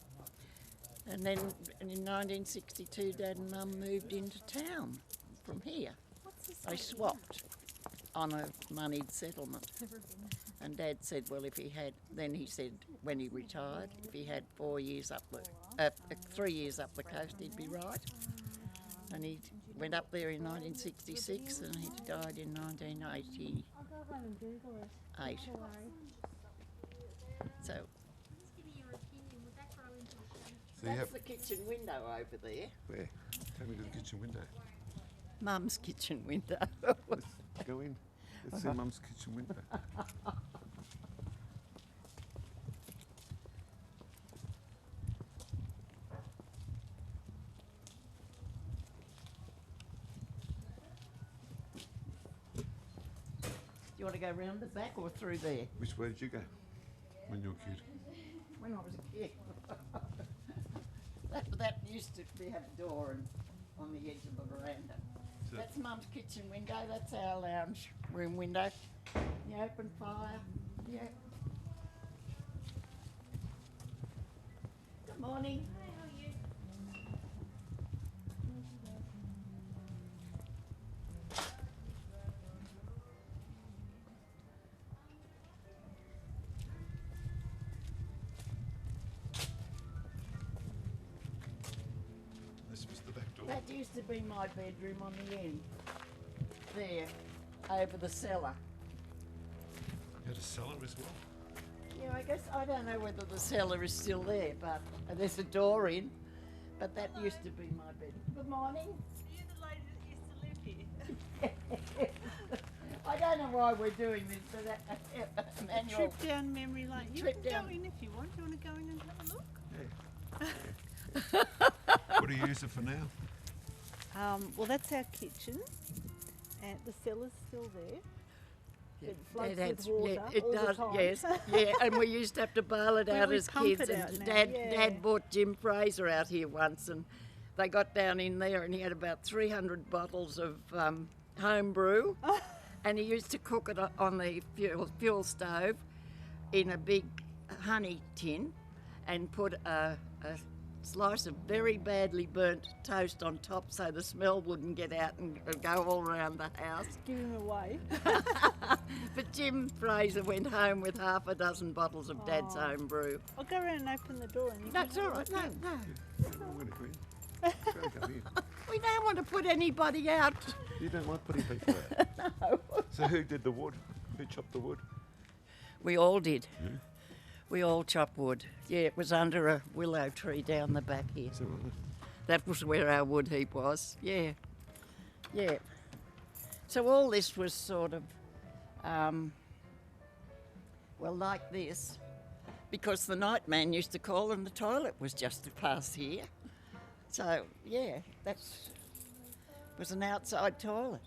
and then in 1962, Dad and Mum moved into town from here. They swapped on a moneyed settlement. And Dad said, well, he said when he retired, if he had 3 years up the coast, he'd be right. And he went up there in 1966 and he died in 1988. So that's the kitchen window over there. Where? Take me to the kitchen window. Mum's kitchen window. Let's go in. Let's see Mum's kitchen window. Do you want to go round the back or through there? Which way did you go when you were a kid? When I was a kid. that used to have a door on the edge of the veranda. So that's Mum's kitchen window. That's our lounge room window. The open fire. Yeah. Good morning. Hi, how are you? That used to be my bedroom on the end. There, over the cellar. You had a cellar as well? Yeah, I guess, I don't know whether the cellar is still there, but there's a door in. But that used to be my bedroom. Good morning. You're the lady that used to live here. I don't know why we're doing this, but Emmanuel. Trip down memory lane. You Trip can down. go in if you want. Do you want to go in and have a look? What do you use it for now? Well, that's our kitchen, and the cellar's still there. It floods That's- with water it all does, the time. yes. Yeah, and we used to have to bail it out We as pump kids. it out And now, Dad, yeah. Dad brought Jim Fraser out here once, and they got down in there, and he had about 300 bottles of home brew, and he used to cook it on the fuel stove in a big honey tin, and put a slice of very badly burnt toast on top so the smell wouldn't get out and go all around the house. Give him away. But Jim Fraser went home with half a dozen bottles of Dad's Oh. home brew. I'll go around and open the door. And you That's can all right. walk No, in. no. We don't want to put anybody out. You don't like putting people out? No. So who did the wood? Who chopped the wood? We all did. We all chopped wood. Yeah, it was under a willow tree down the back here. Is that right? That was where our wood heap was. Yeah. Yeah. So all this was sort of, well, like this, because the night man used to call and the toilet was just past here. So, yeah, was an outside toilet.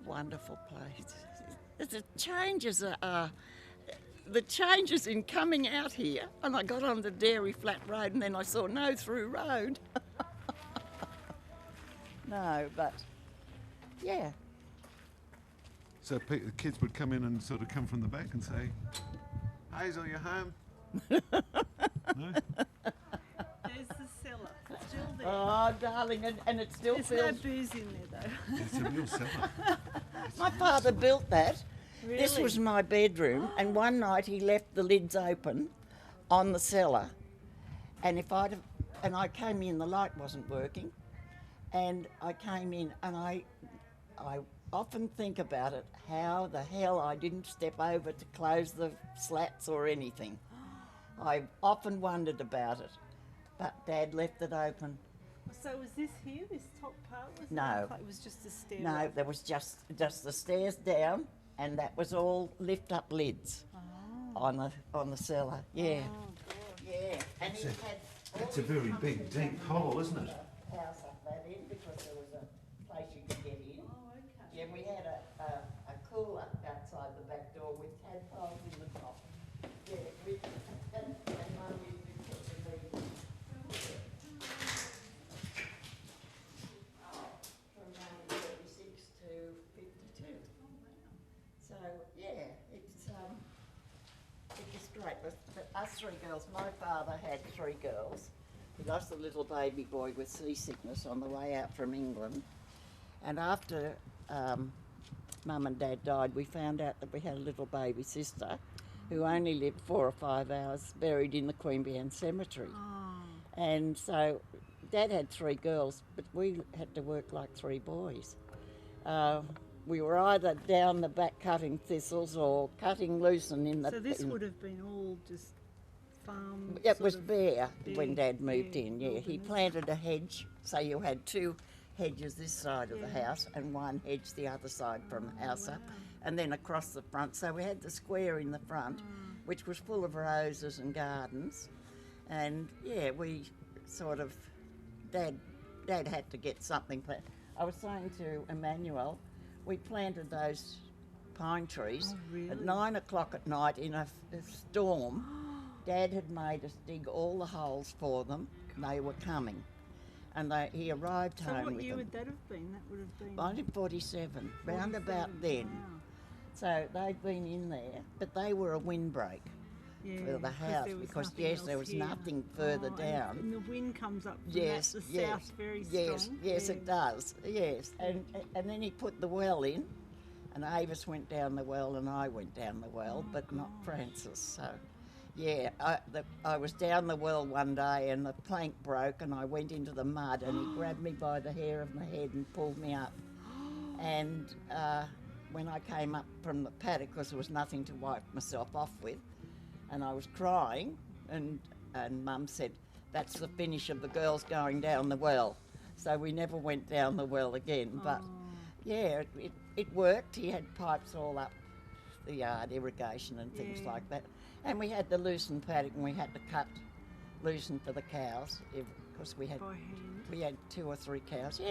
Wonderful place. The changes in coming out here, and I got on the Dairy Flat Road, and then I saw no through road. No, but yeah. So the kids would come in and sort of come from the back and say, Hazel, you home? No? There's the cellar. It's still there. Oh, darling, and it still There's feels. no booze in there, though. It's a real cellar. My father built that. This Really? was my bedroom, and one night he left the lids open on the cellar, and I came in, the light wasn't working, and I came in, and I often think about it, how the hell I didn't step over to close the slats or anything. I often wondered about it, but Dad left it open. So was this here, this top part? Was No. It was just a stairway? No, there was just the stairs down, and that was all lift-up lids on the cellar. Yeah, yeah. And he had That's a very big, deep hole, isn't it? house up that end because there was a place you could get in. Oh, okay. Yeah, we had a cooler outside the back door with tadpoles in the top. Yeah, and Mum used to put the meat from 36 to 52. So yeah, it was great. But us three girls, my father had three girls. He lost a little baby boy with seasickness on the way out from England. And after Mum and Dad died, we found out that we had a little baby sister who only lived 4 or 5 hours, buried in the Queanbeyan Cemetery. And so Dad had three girls, but we had to work like three boys. We were either down the back cutting thistles or cutting lucerne in the... So this would have been all just farm. It was sort of bare when big, Dad moved yeah, in, yeah. He wilderness. planted a hedge, so you had two hedges this side of the Yeah. house and one hedge the other side from the house up, and then across the front. So we had the square in the front, which was full of roses and gardens. And yeah, we sort of, Dad had to get something. I was saying to Emmanuel, we planted those pine trees at 9 o'clock at night in a storm. Dad had made us dig all the holes for them. They were coming. And he arrived So home what with year them. would that have been? That would have been... 1947, round about 47, then. wow. So they'd been in there, but they were a windbreak Yeah, for the 'cause house there was because nothing yes, else there was here. nothing further Oh, down. And the wind comes up from Yes, the yes, south very yes, strong. yes, yeah. it does. Yes, and then he put the well in, and Avis went down the well, and I went down the well, but not Francis. So, Yeah, I was down the well one day and the plank broke and I went into the mud and he grabbed me by the hair of my head and pulled me up. And when I came up from the paddock, because there was nothing to wipe myself off with, and I was crying, and Mum said, that's the finish of the girls going down the well. So we never went down the well again. But yeah, it worked. He had pipes all up the yard, irrigation and things like that. And we had the loosened paddock and we had to cut loosen for the cows because we had 2 or 3 cows,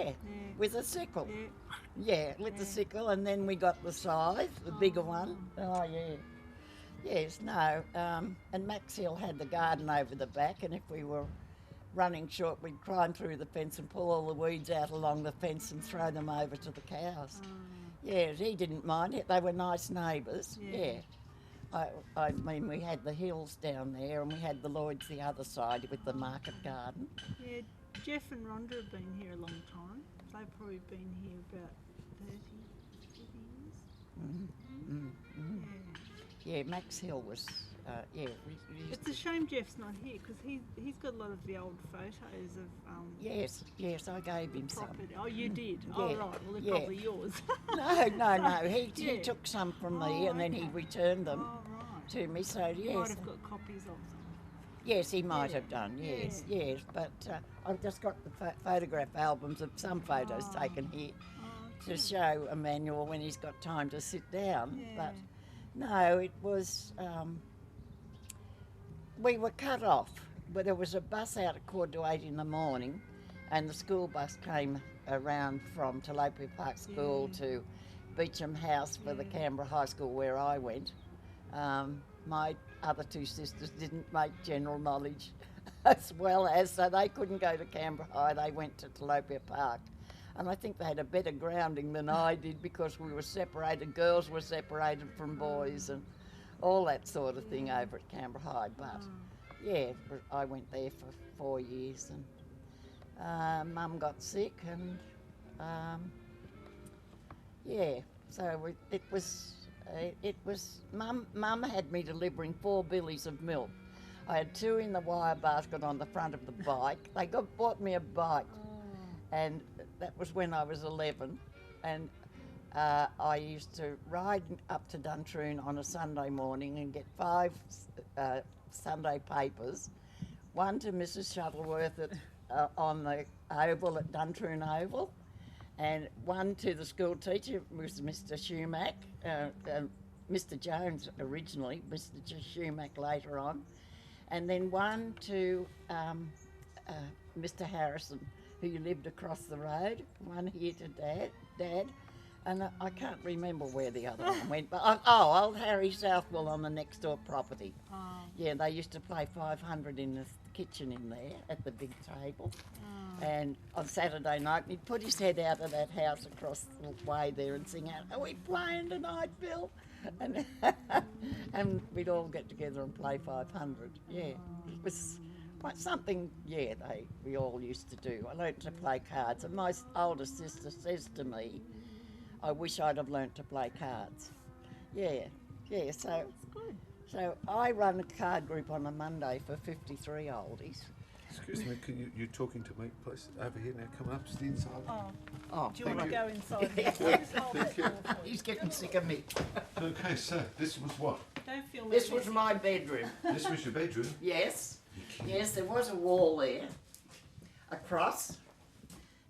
with a sickle. With the sickle, and then we got the scythe, the bigger one. Oh yeah. Yes, no. And Max Hill had the garden over the back, and if we were running short, we'd climb through the fence and pull all the weeds out along the fence and throw them over to the cows. Yeah, he didn't mind it. They were nice neighbours. Yeah. I mean, we had the hills down there and we had the Lloyds the other side with the market garden. Yeah, Jeff and Rhonda have been here a long time. They've probably been here about 30 years. Yeah, Max Hill was, It's a shame Jeff's not here because he's got a lot of the old photos of. Yes, I gave him property. some. Oh, you did? Yeah, Oh, right. Well, they're probably yours. No. He took some from me and then he returned them to me. So yes. You might have got copies of them. Yes, he might have done. Yes. But I've just got the photograph albums of some photos taken here to show Emmanuel when he's got time to sit down. But no, it was. We were cut off. But there was a bus out at 8:15 in the morning, and the school bus came around from Tilapia Park School to Beecham House for the Canberra High School where I went. My other 2 sisters didn't make general knowledge as well as, so they couldn't go to Canberra High, they went to Tilapia Park. And I think they had a better grounding than I did because we were separated, girls were separated from boys and all that sort of thing over at Canberra High. But yeah, I went there for 4 years and Mum got sick and so it was Mum had me delivering 4 billies of milk. I had 2 in the wire basket on the front of the bike. They bought me a bike, and that was when I was 11. And I used to ride up to Duntroon on a Sunday morning and get 5 Sunday papers, 1 to Mrs. Shuttleworth on the Oval at Duntroon Oval, and 1 to the school teacher, was Mr. Shumack, Mr. Jones originally, Mr. Shumack later on, and then 1 to Mr. Harrison, who lived across the road, 1 here to Dad, and I can't remember where the other one went, but old Harry Southwell on the next door property. Yeah, they used to play 500 in the kitchen in there at the big table. And on Saturday night, he'd put his head out of that house across the way there and sing out, "Are we playing tonight, Bill?" And, and we'd all get together and play 500. Yeah, it was quite something, we all used to do. I learnt to play cards, and my older sister says to me, I wish I'd have learnt to play cards. So I run a card group on a Monday for 53 oldies. Excuse me, you're talking to me, please? Over here now, come up, stand inside. Do you want to go inside? Thank you. He's getting sick of me. Okay, so this was what? Don't feel This was my bedroom. This was your bedroom? Yes, there was a wall there, across.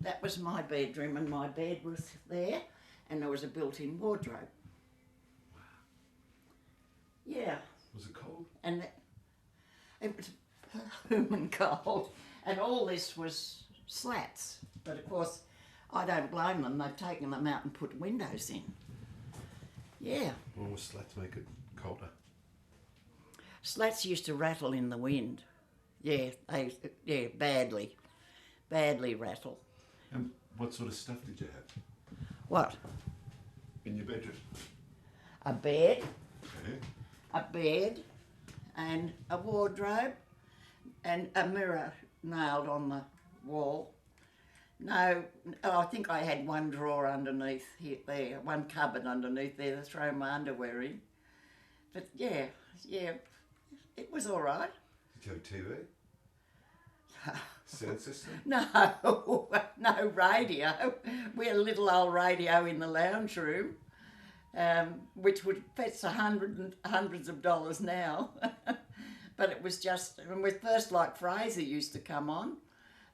That was my bedroom, and my bed was there, and there was a built-in wardrobe. Yeah. Was it cold? And it was human cold, and all this was slats. But of course, I don't blame them. They've taken them out and put windows in. Yeah. Well, slats make it colder. Slats used to rattle in the wind. Badly rattle. And what sort of stuff did you have? What? In your bedroom? A bed. Okay. A bed and a wardrobe and a mirror nailed on the wall. No, I think I had 1 drawer underneath there, 1 cupboard underneath there to throw my underwear in. But yeah, It was all right. Did you have TV? Sound system? No, no radio. We had a little old radio in the lounge room, which would fetch hundreds of dollars now. But it was just, and with first like Fraser used to come on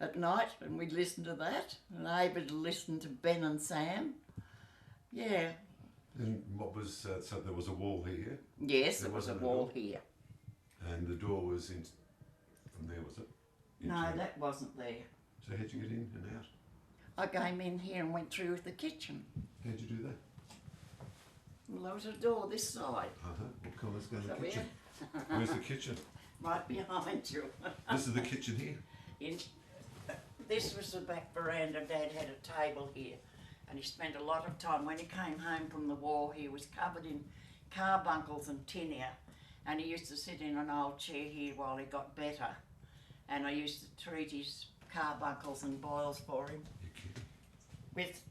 at night, and we'd listen to that, and Ava would listen to Ben and Sam. Yeah. And what was, so there was a wall here? Yes, there was a wall here. And the door was in, from there, was it? No, that wasn't there. So how'd you get in and out? I came in here and went through the kitchen. How'd you do that? Well, there was a door this side. What colour's going in the So kitchen? Where's the kitchen? Right behind you. This is the kitchen here? This was the back veranda. Dad had a table here, and he spent a lot of time. When he came home from the war, he was covered in carbuncles and tinea, and he used to sit in an old chair here while he got better. And I used to treat his carbuncles and boils for him with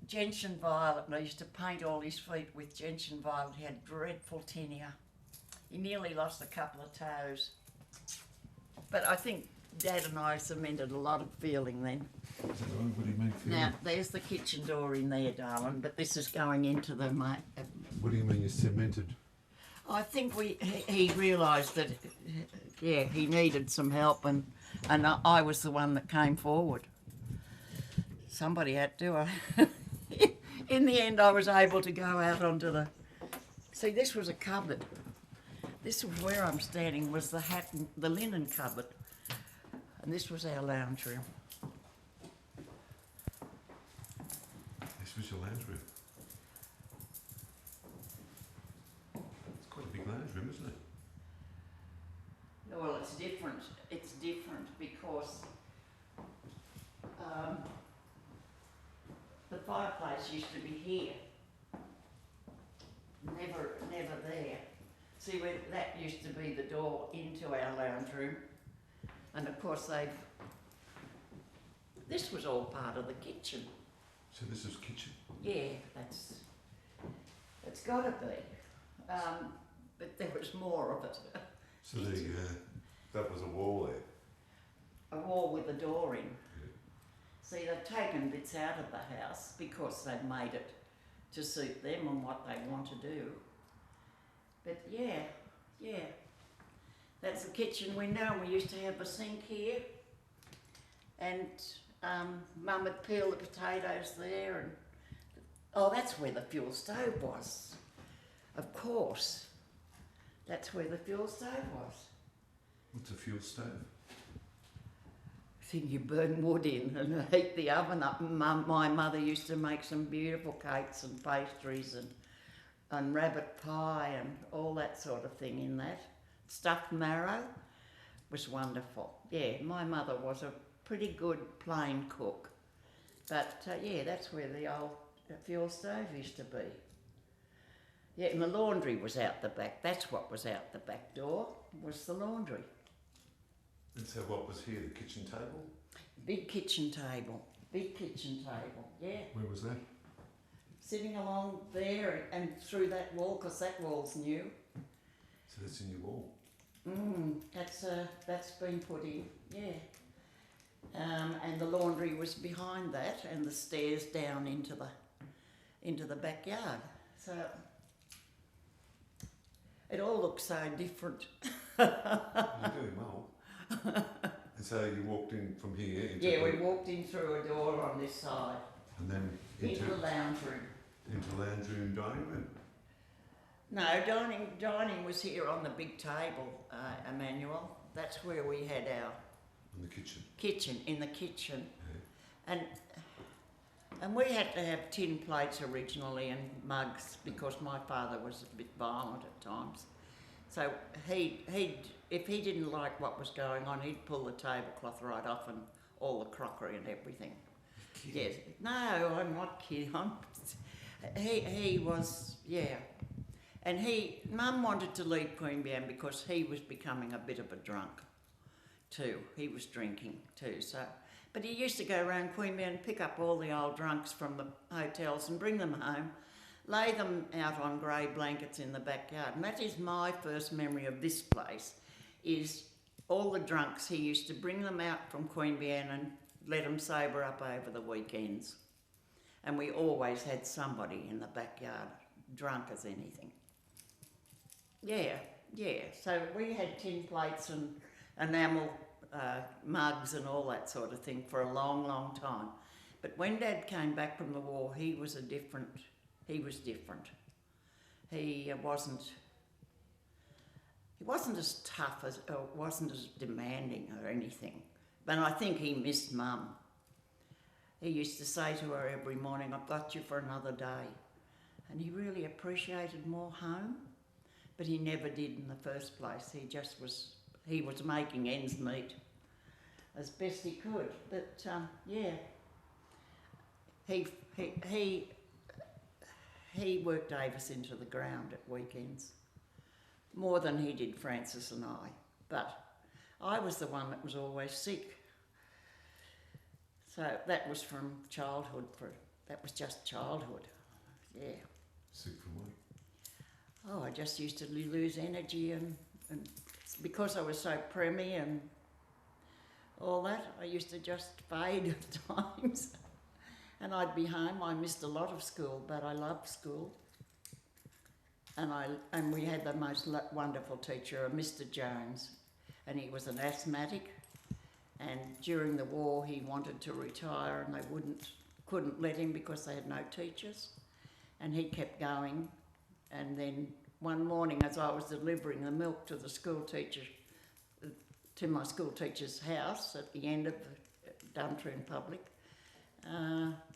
gentian violet, and I used to paint all his feet with gentian violet. He had dreadful tinea. He nearly lost a couple of toes. But I think Dad and I cemented a lot of feeling then. What do you mean feeling? Now, there's the kitchen door in there, darling, but this is going into the... What do you mean you cemented? I think he realised that, yeah, he needed some help, and I was the one that came forward. Somebody had to. In the end, I was able to go out onto the... See, this was a cupboard. This was where I'm standing, was the hat and the linen cupboard. And this was our lounge room. This was your lounge room? It's quite a big lounge room, isn't it? Well, it's different. It's different because the fireplace used to be here. Never there. See, where that used to be the door into our lounge room. And of course this was all part of the kitchen. So this is kitchen? Yeah, it's got to be. But there was more of it. So that was a wall there? A wall with a door in. Yeah. See, they've taken bits out of the house because they've made it to suit them and what they want to do. But yeah, that's the kitchen window, and we used to have a sink here, and Mum would peel the potatoes there, and oh, that's where the fuel stove was. Of course, that's where the fuel stove was. What's a fuel stove? Thing you burn wood in and heat the oven up. My mother used to make some beautiful cakes and pastries and rabbit pie and all that sort of thing in that. Stuffed marrow was wonderful. Yeah, my mother was a pretty good plain cook. But yeah, that's where the old fuel stove used to be. Yeah, and the laundry was out the back. That's what was out the back door, was the laundry. And so what was here, the kitchen table? Big kitchen table, yeah. Where was that? Sitting along there and through that wall, because that wall's new. So that's in your wall? That's been put in, yeah. And the laundry was behind that, and the stairs down into the backyard. So it all looks so different. You're doing well. And so you walked in from here into yeah, we walked in through a door on this side. And then into the lounge room. Into lounge room, dining room? No, dining was here on the big table, Emmanuel. That's where we had our... In the kitchen? Kitchen, in the kitchen. Yeah. And we had to have tin plates originally and mugs because my father was a bit violent at times. So if he didn't like what was going on, he'd pull the tablecloth right off and all the crockery and everything. Yes. No, I'm not kidding. He was, yeah. And Mum wanted to leave Queanbeyan because he was becoming a bit of a drunk too. He was drinking too, so. But he used to go around Queanbeyan and pick up all the old drunks from the hotels and bring them home. lay them out on grey blankets in the backyard. And that is my first memory of this place, is all the drunks, he used to bring them out from Queanbeyan and let them sober up over the weekends. And we always had somebody in the backyard, drunk as anything. Yeah. So we had tin plates and enamel mugs and all that sort of thing for a long, long time. But when Dad came back from the war, he was different. He wasn't as tough as, or wasn't as demanding or anything. But I think he missed Mum. He used to say to her every morning, "I've got you for another day." And he really appreciated more home, but he never did in the first place. He was making ends meet as best he could. But he worked Avis into the ground at weekends, more than he did Francis and I. But I was the one that was always sick. So that was from childhood. That was just childhood. Yeah. Sick from what? Oh, I just used to lose energy and because I was so preemie and all that, I used to just fade at times. And I'd be home. I missed a lot of school, but I loved school. And we had the most wonderful teacher, Mr. Jones, and he was an asthmatic. And during the war, he wanted to retire, and they couldn't let him because they had no teachers. And he kept going. And then one morning, as I was delivering the milk to the school teacher, to my school teacher's house at the end of Duntroon Public,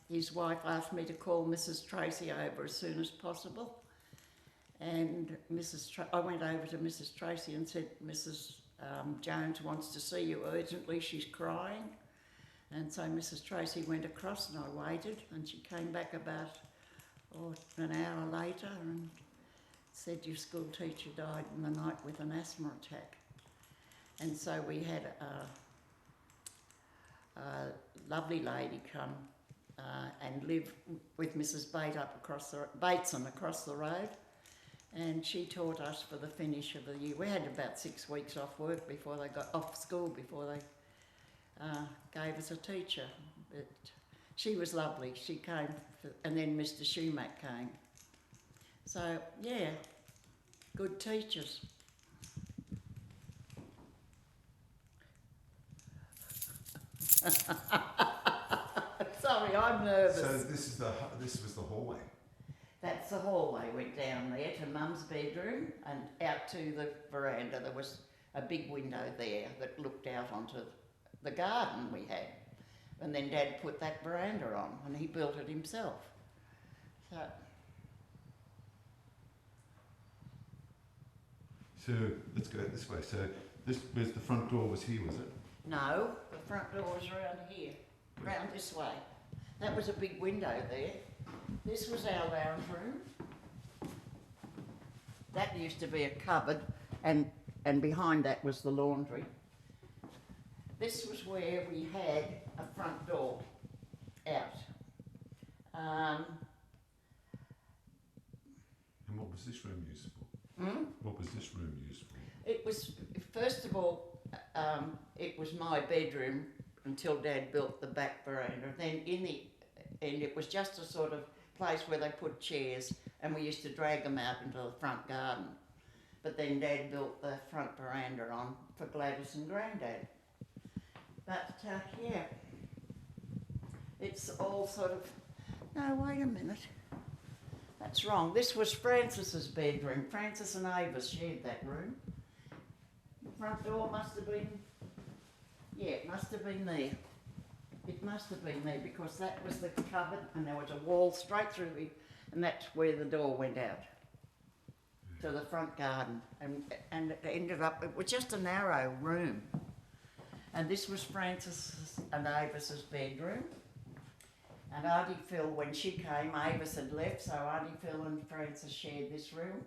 his wife asked me to call Mrs. Tracy over as soon as possible. And I went over to Mrs. Tracy and said, "Mrs. Jones wants to see you urgently, she's crying." And so Mrs. Tracy went across and I waited, and she came back about an hour later and said, "Your school teacher died in the night with an asthma attack." And so we had a lovely lady come and live with Mrs. Bateson across the road. And she taught us for the finish of the year. We had about 6 weeks off work before they got off school, before they gave us a teacher. But she was lovely. She came, and then Mr. Shumack came. So, yeah, good teachers. Sorry, I'm nervous. So this was the hallway? That's the hallway. Went down there to Mum's bedroom and out to the veranda. There was a big window there that looked out onto the garden we had. And then Dad put that veranda on and he built it himself. So let's go this way. So this was the front door was here, was it? No, the front door was around here, round this way. That was a big window there. This was our lounge room. That used to be a cupboard, and behind that was the laundry. This was where we had a front door out. And what was this room used for? What was this room used for? It was, first of all, it was my bedroom until Dad built the back veranda. Then in the end, it was just a sort of place where they put chairs, and we used to drag them out into the front garden. But then Dad built the front veranda on for Gladys and Grandad. But yeah, it's all sort of, no, wait a minute. That's wrong. This was Francis's bedroom. Francis and Avis shared that room. The front door must have been, yeah, it must have been there. It must have been there because that was the cupboard and there was a wall straight through and that's where the door went out to the front garden. And it ended up, it was just a narrow room. And this was Francis and Avis's bedroom. And Auntie Phil, when she came, Avis had left, so Auntie Phil and Francis shared this room.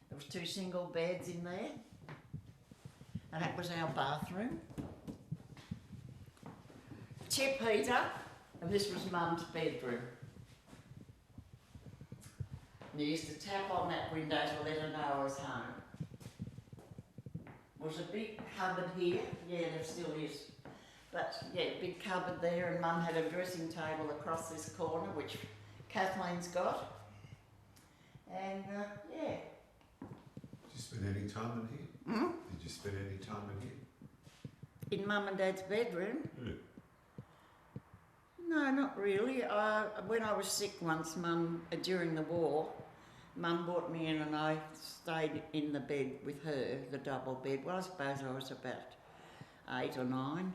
There was 2 single beds in there. And that was our bathroom. Chip heater, and this was Mum's bedroom. You used to tap on that window to let her know I was home. There was a big cupboard here. Yeah, there still is. But yeah, big cupboard there, and Mum had a dressing table across this corner, which Kathleen's got. And yeah. Did you spend any time in here? Hmm? Did you spend any time in here? In Mum and Dad's bedroom? Yeah. No, not really. When I was sick once, Mum, during the war, Mum brought me in and I stayed in the bed with her, the double bed. Well, I suppose I was about 8 or 9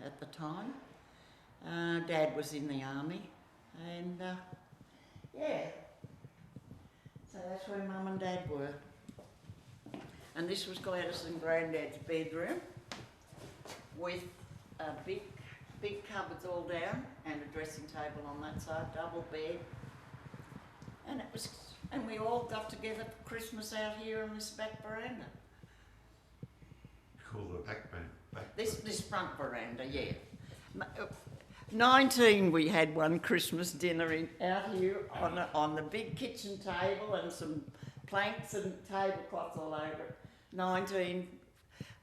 at the time. Dad was in the army, and yeah. So that's where Mum and Dad were. And this was Gladys and Granddad's bedroom with a big cupboards all down and a dressing table on that side, double bed. And we all got together for Christmas out here on this back veranda. Call the back. This front veranda, yeah. 19 we had one Christmas dinner out here on the big kitchen table and some planks and tablecloths all over it. 19,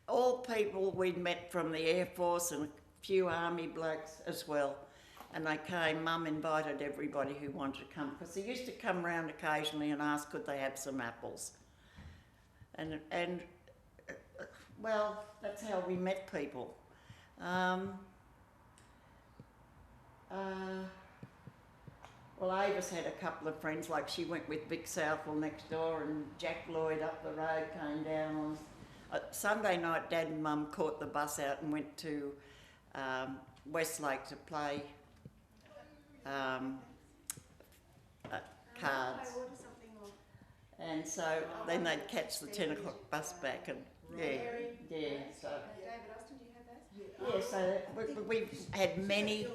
all people we'd met from the Air Force and a few army blokes as well. And they came, Mum invited everybody who wanted to come, because they used to come round occasionally and ask could they have some apples. And well, that's how we met people. Well, Avis had a couple of friends, like she went with Vic Southwell next door, and Jack Lloyd up the road came down on Sunday night. Dad and Mum caught the bus out and went to Westlake to play cards. And so then they'd catch the 10 o'clock bus back, and yeah, so. Yeah, so we've had many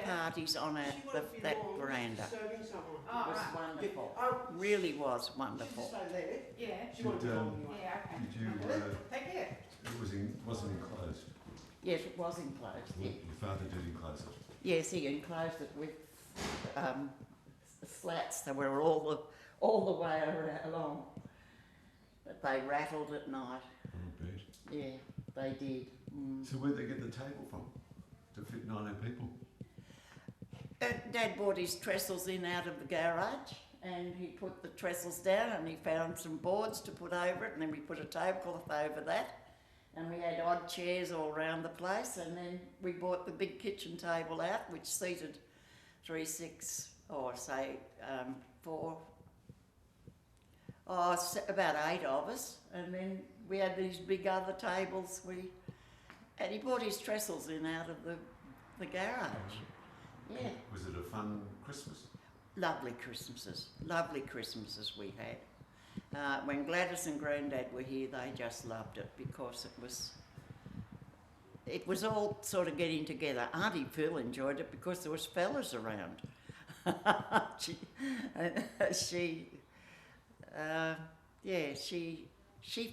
parties on that veranda. It was wonderful. Really was wonderful. Did you? It wasn't enclosed. Yes, it was enclosed. Yeah. Your father did enclose it. Yes, he enclosed it with slats that were all the way along. But they rattled at night. I bet. Yeah, they did. Mm. So where'd they get the table from to fit 19 people? Dad brought his trestles in out of the garage, and he put the trestles down, and he found some boards to put over it, and then we put a tablecloth over that, and we had odd chairs all around the place, and then we bought the big kitchen table out, which seated 4, about 8 of us, and then we had these big other tables. And he brought his trestles in out of the garage. Yeah. Was it a fun Christmas? Lovely Christmases we had. When Gladys and Grandad were here, they just loved it, because it was all sort of getting together. Auntie Phil enjoyed it because there was fellas around. She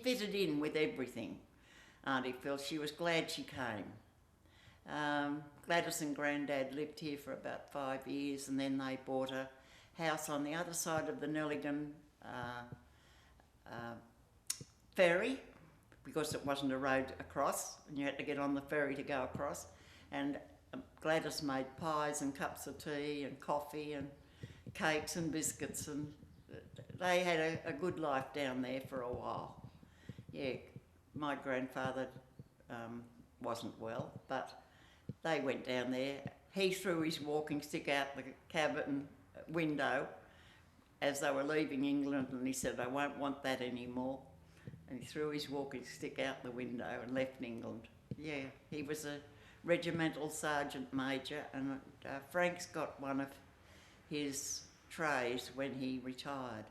fitted in with everything. Auntie Phil, she was glad she came. Gladys and Grandad lived here for about 5 years, and then they bought a house on the other side of the Nelligan ferry, because it wasn't a road across, and you had to get on the ferry to go across. And Gladys made pies and cups of tea and coffee and cakes and biscuits, and they had a good life down there for a while. Yeah. My grandfather wasn't well, but they went down there. He threw his walking stick out the cabin window as they were leaving England, and he said, "I won't want that anymore." And he threw his walking stick out the window and left England. Yeah, he was a regimental sergeant major, and Frank's got one of his trays when he retired.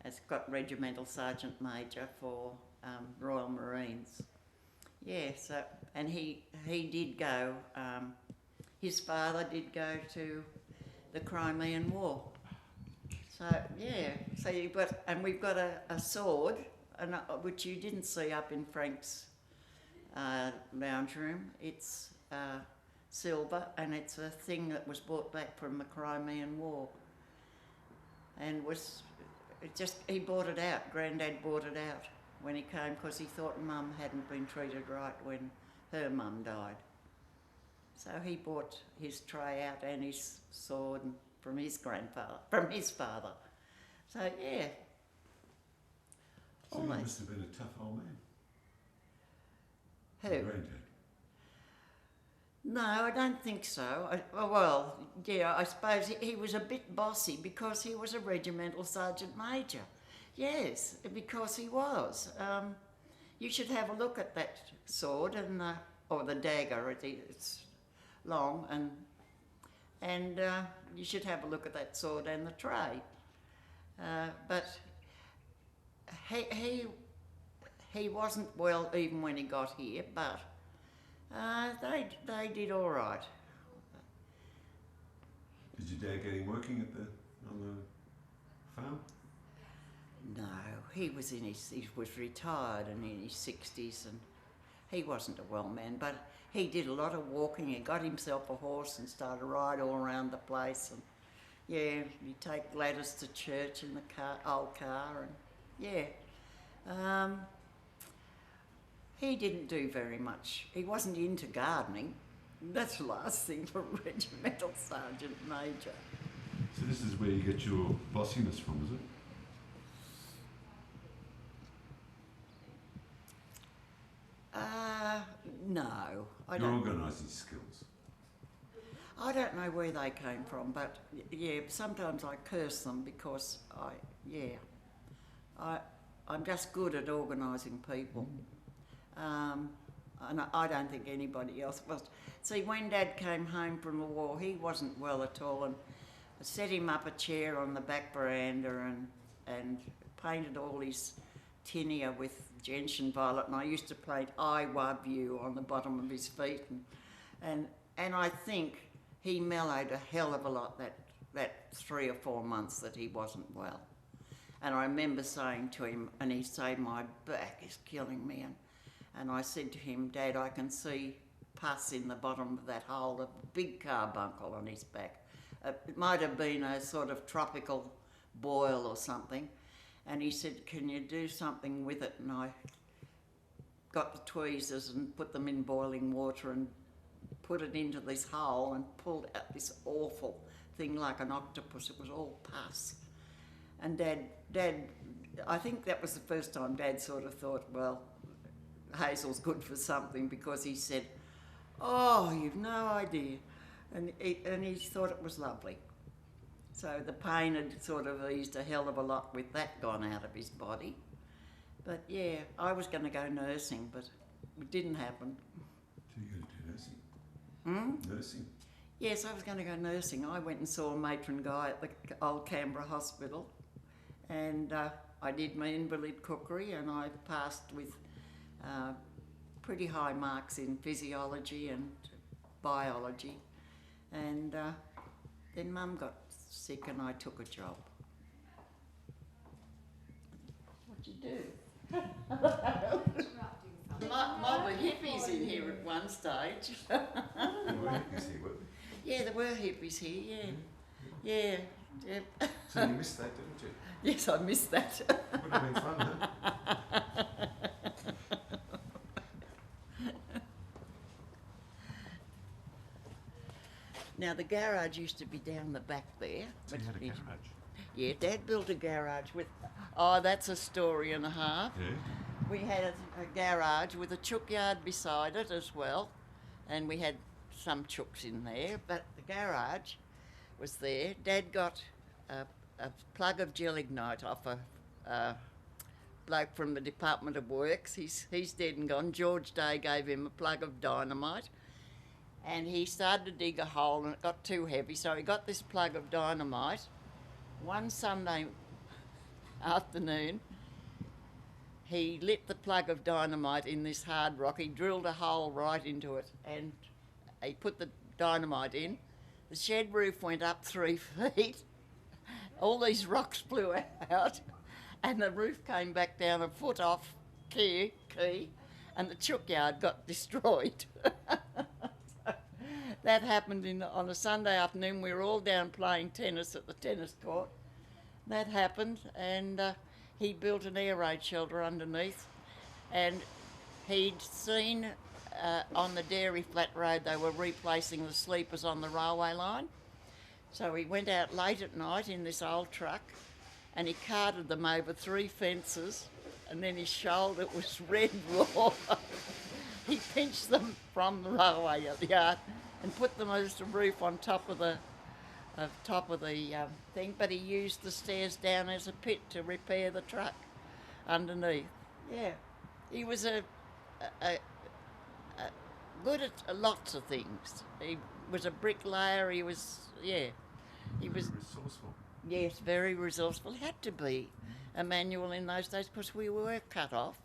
It's got regimental sergeant major for Royal Marines. Yeah, so, and he did go, his father did go to the Crimean War. So, yeah, so we've got a sword, which you didn't see up in Frank's lounge room. It's silver, and it's a thing that was brought back from the Crimean War, and was he bought it out. Granddad bought it out when he came because he thought Mum hadn't been treated right when her mum died. So he bought his tray out and his sword from his father. So yeah. So he must have been a tough old man. Who? Granddad. No, I don't think so. I suppose he was a bit bossy because he was a regimental sergeant major. Yes, because he was. You should have a look at that sword or the dagger. It's long, and you should have a look at that sword and the tray. But he wasn't well even when he got here, but they did all right. Did your dad get him working on the farm? No, he was retired and in his 60s, and he wasn't a well man, but he did a lot of walking. He got himself a horse and started to ride all around the place, and yeah, he'd take Gladys to church in the old car, and yeah. He didn't do very much. He wasn't into gardening. That's the last thing for a regimental sergeant major. So this is where you get your bossiness from, is it? No. Your organising skills. I don't know where they came from, but yeah, sometimes I curse them because I'm just good at organising people. And I don't think anybody else was. See, when Dad came home from the war, he wasn't well at all, and I set him up a chair on the back veranda and painted all his tinea with gentian violet, and I used to paint I love you on the bottom of his feet, and I think he mellowed a hell of a lot that 3 or 4 months that he wasn't well. And I remember saying to him, and he'd say, my back is killing me, and I said to him, Dad, I can see pus in the bottom of that hole, a big carbuncle on his back. It might have been a sort of tropical boil or something. And he said, can you do something with it? And I got the tweezers and put them in boiling water and put it into this hole and pulled out this awful thing like an octopus. It was all pus. And Dad, I think that was the first time Dad sort of thought, well, Hazel's good for something, because he said, oh, you've no idea. And he thought it was lovely. So the pain had sort of eased a hell of a lot with that gone out of his body. But yeah, I was going to go nursing, but it didn't happen. So you're going to do nursing? Nursing? Yes, I was going to go nursing. I went and saw a matron guy at the old Canberra hospital, and I did my invalid cookery, and I passed with pretty high marks in physiology and biology. And then Mum got sick and I took a job. What'd you do? Mob of hippies in here at one stage. There were hippies here, weren't there? Yeah, there were hippies here, yeah. Yeah. So you missed that, didn't you? Yes, I missed that. Would have been fun, huh? Now, the garage used to be down the back there. So you had a garage? Yeah, Dad built a garage with... Oh, that's a story and a half. Yeah? We had a garage with a chook yard beside it as well, and we had some chooks in there, but the garage was there. Dad got a plug of gelignite off a bloke from the Department of Works. He's dead and gone. George Day gave him a plug of dynamite, and he started to dig a hole and it got too heavy, so he got this plug of dynamite. One Sunday afternoon, he lit the plug of dynamite in this hard rock. He drilled a hole right into it and he put the dynamite in. The shed roof went up 3 feet. All these rocks flew out and the roof came back down a foot off key and the chook yard got destroyed. That happened on a Sunday afternoon. We were all down playing tennis at the tennis court, that happened, and he built an air raid shelter underneath, and he'd seen on the Dairy Flat Road they were replacing the sleepers on the railway line. So he went out late at night in this old truck and he carted them over 3 fences, and then his shoulder was red raw. He pinched them from the railway yard and put them as a roof on top of the thing, but he used the stairs down as a pit to repair the truck underneath. Yeah, he was a good at lots of things. He was a bricklayer. He was resourceful. Yes, very resourceful. He had to be a manual in those days because we were cut off.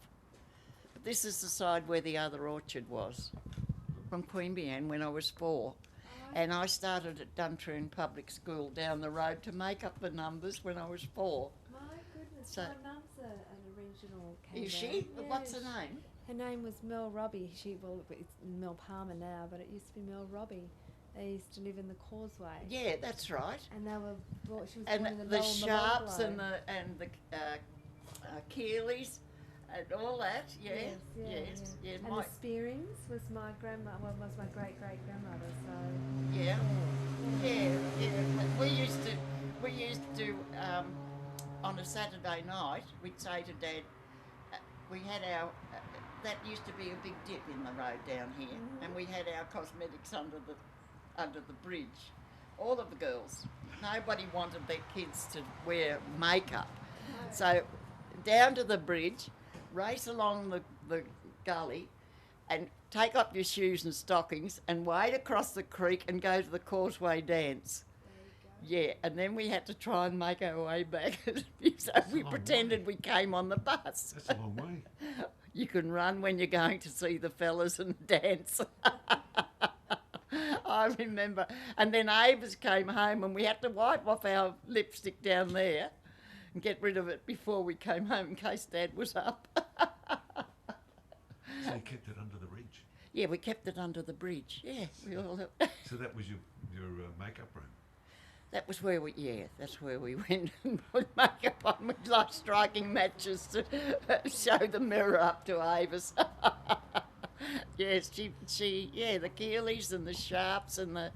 But this is the side where the other orchard was, from Queanbeyan when I was 4. And I started at Duntroon Public School down the road to make up the numbers when I was 4. My goodness, So- my mum's an original Canberra. Is she? Yeah, What's her name? Her name was Mel Robbie. It's Mel Palmer now, but it used to be Mel Robbie. They used to live in the Causeway. Yeah, that's right. And they were she was And born in the the Lowell Sharps Maboglo. and the Keeleys and all that. Yeah, Yes. yes. And the Spearings was my grandma. Well, was my great grandmother. So Yeah. We used to on a Saturday night, we'd say to Dad, we had our, that used to be a big dip in the road down here, and we had our cosmetics under the bridge. All of the girls. Nobody wanted their kids to wear makeup. So down to the bridge, race along the gully, and take up your shoes and stockings and wade across the creek and go to the Causeway dance. Yeah, and then we had to try and make our way back. So we pretended we came on the bus. That's a long way. You can run when you're going to see the fellas and dance. I remember. And then Avis came home and we had to wipe off our lipstick down there and get rid of it before we came home in case Dad was up. So you kept it under the bridge? Yeah, we kept it under the bridge. Yeah, we all. So that was your makeup room? That was where that's where we went and put makeup on. We'd like striking matches to show the mirror up to Avis. Yes, the Keeleys and the Sharps and the,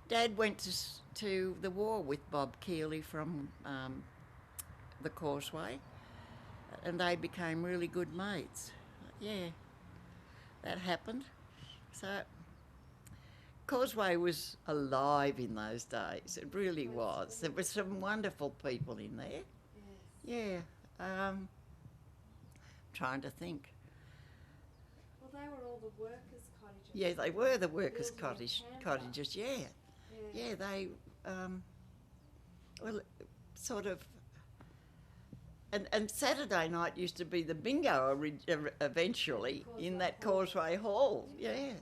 Dad went to the war with Bob Keeley from the Causeway, and they became really good mates. Yeah, that happened. So Causeway was alive in those days. It really was. There were some wonderful people in there. Yeah. Trying to think. Well, they were all the workers' cottages. Yeah, they were the workers' Building a cottages. Yeah. Yeah, they well, sort of. And Saturday night used to be the bingo eventually in that Causeway Hall. Yeah.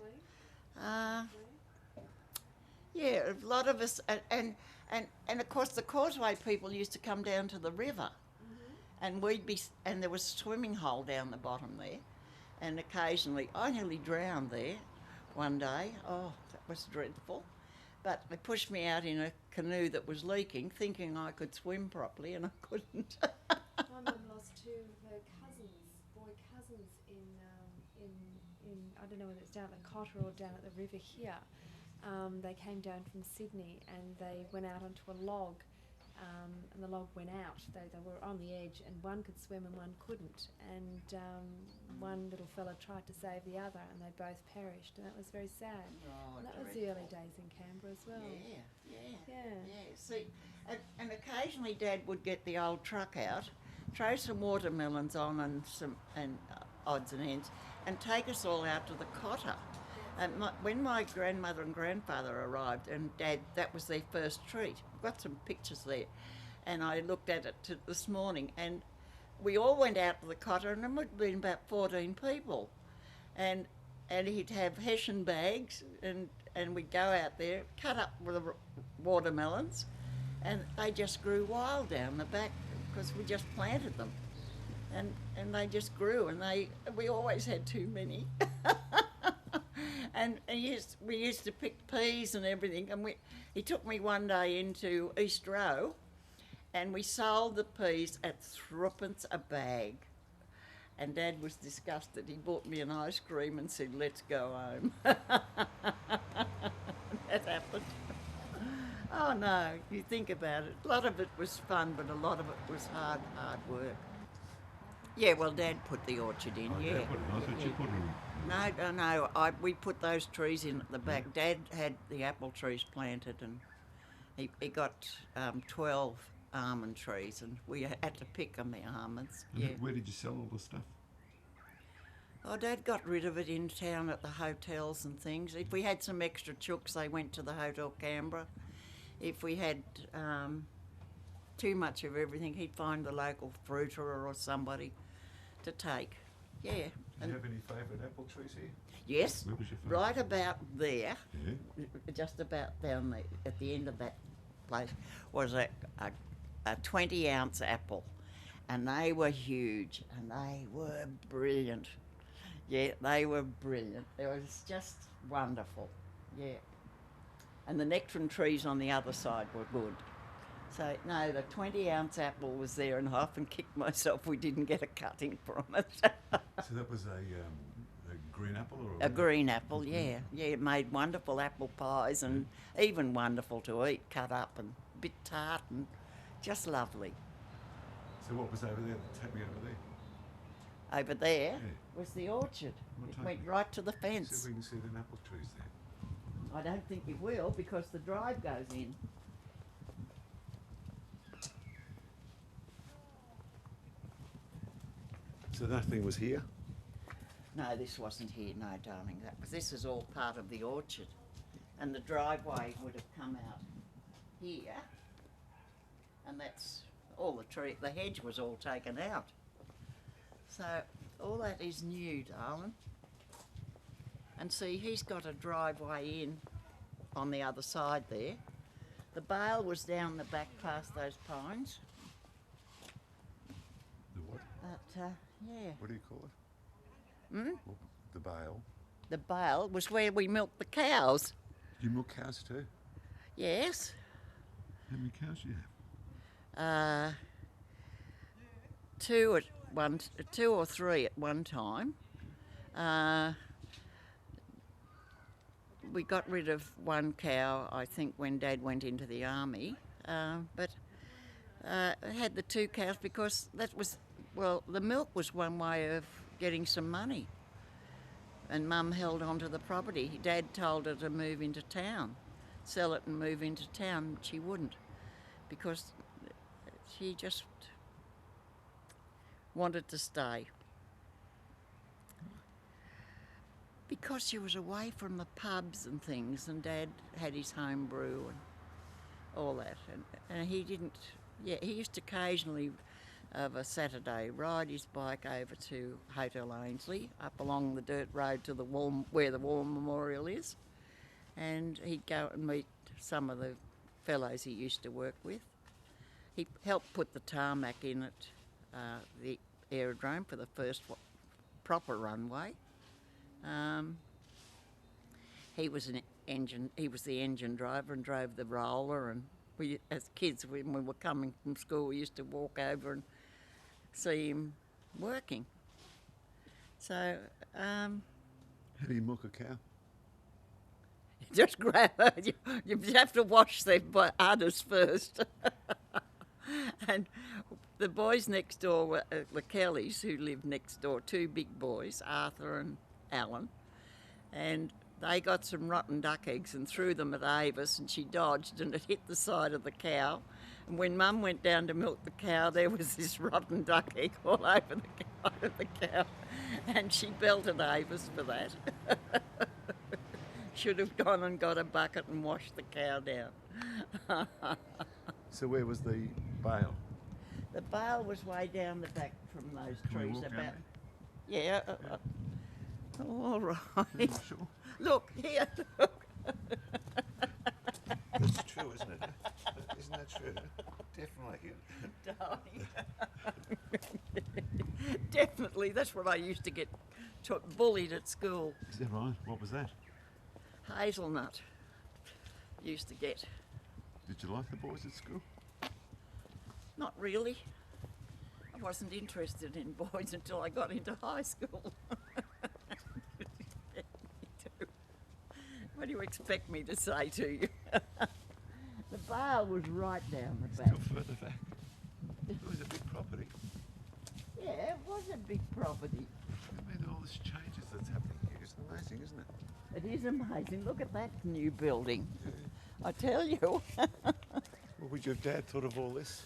Yeah, a lot of us, and of course the Causeway people used to come down to the river, and and there was a swimming hole down the bottom there, and occasionally I nearly drowned there one day. Oh, that was dreadful. But they pushed me out in a canoe that was leaking, thinking I could swim properly, and I couldn't. My mum lost 2 of her boy cousins in I don't know whether it's down at the Cotter or down at the river here. They came down from Sydney and they went out onto a log, and the log went out. They were on the edge, and one could swim and one couldn't. And one little fella tried to save the other, and they both perished, and that was very sad. Oh, and that was the early days in Canberra as well. Yeah. See, and occasionally Dad would get the old truck out, throw some watermelons on and some odds and ends, and take us all out to the Cotter. And when my grandmother and grandfather arrived, and Dad, that was their first treat. I've got some pictures there, and I looked at it this morning, and we all went out to the Cotter, and there would have been about 14 people, and he'd have Hessian bags, and we'd go out there, cut up with the watermelons, and they just grew wild down the back because we just planted them, and they just grew, and we always had too many. And we used to pick peas and everything, and he took me one day into East Row, and we sold the peas at 3p a bag. And Dad was disgusted. He bought me an ice cream and said, "Let's go home." That happened. Oh no, you think about it. A lot of it was fun, but a lot of it was hard work. Yeah, well, Dad put the orchard in, yeah. Dad put it in. I thought you put it in. No. We put those trees in at the back. Dad had the apple trees planted, and he got 12 almond trees, and we had to pick on the almonds. Yeah. Where did you sell all the stuff? Oh, Dad got rid of it in town at the hotels and things. If we had some extra chooks, they went to the Hotel Canberra. If we had too much of everything, he'd find the local fruiterer or somebody to take. Yeah. Do you have any favourite apple trees here? Yes. Where was your favourite? Right about there, Yeah. just about down there, at the end of that place, was a 20-ounce apple. And they were huge, and they were brilliant. Yeah, they were brilliant. It was just wonderful. Yeah. And the nectarine trees on the other side were good. So, no, the 20-ounce apple was there, and I often kicked myself we didn't get a cutting from it. So that was a green apple? Or a green apple, yeah. Yeah, it made wonderful apple pies and even wonderful to eat, cut up and a bit tart and just lovely. So what was over there? Take me over there. Over there was the orchard. What It type went of- right to the See fence. if we can see the apple trees there. I don't think you will because the drive goes in. So that thing was here? No, this wasn't here, no, darling. This is all part of the orchard. And the driveway would have come out here. And that's all the hedge was all taken out. So all that is new, darling. And see, he's got a driveway in on the other side there. The bale was down the back past those pines. The what? But, yeah. What do you call it? Hmm? The bale. The bale was where we milked the cows. You milk cows too? Yes. How many cows do you have? Two or three at one time. We got rid of one cow, I think, when Dad went into the army. But I had the two cows because the milk was one way of getting some money. And Mum held on to the property. Dad told her to move into town, sell it and move into town. She wouldn't because she just wanted to stay. Because she was away from the pubs and things, and Dad had his home brew and all that. And he didn't, he used to occasionally, of a Saturday, ride his bike over to Hotel Ainsley, up along the dirt road to where the War Memorial is. And he'd go and meet some of the fellows he used to work with. He helped put the tarmac in at the aerodrome for the first proper runway. He was the engine driver and drove the roller, and we, as kids, when we were coming from school, we used to walk over and see him working. So, How do you milk a cow? just grab her. You have to wash them udders first. And the boys next door were the Kellys, who lived next door, two big boys, Arthur and Alan, and they got some rotten duck eggs and threw them at Avis, and she dodged and it hit the side of the cow. And when Mum went down to milk the cow, there was this rotten duck egg all over the side of the cow, and she belted Avis for that. Should have gone and got a bucket and washed the cow down. So where was the bale? The bale was way down the back from those Can we trees. walk down About, there? yeah. All right. Sure. Look here. Look. That's true, isn't it? Isn't that true? Definitely. Darling. Definitely. That's what I used to get bullied at school. Is that right? What was that? hazelnut used to get. Did you like the boys at school? Not really. I wasn't interested in boys until I got into high school. What do you expect me to say to you? The bar was right down the back. Still further back. It was a big property. Yeah, it was a big property. I mean, all this changes that's happening here. It's amazing, isn't it? It is amazing. Look at that new building. I tell you. What would your dad thought of all this?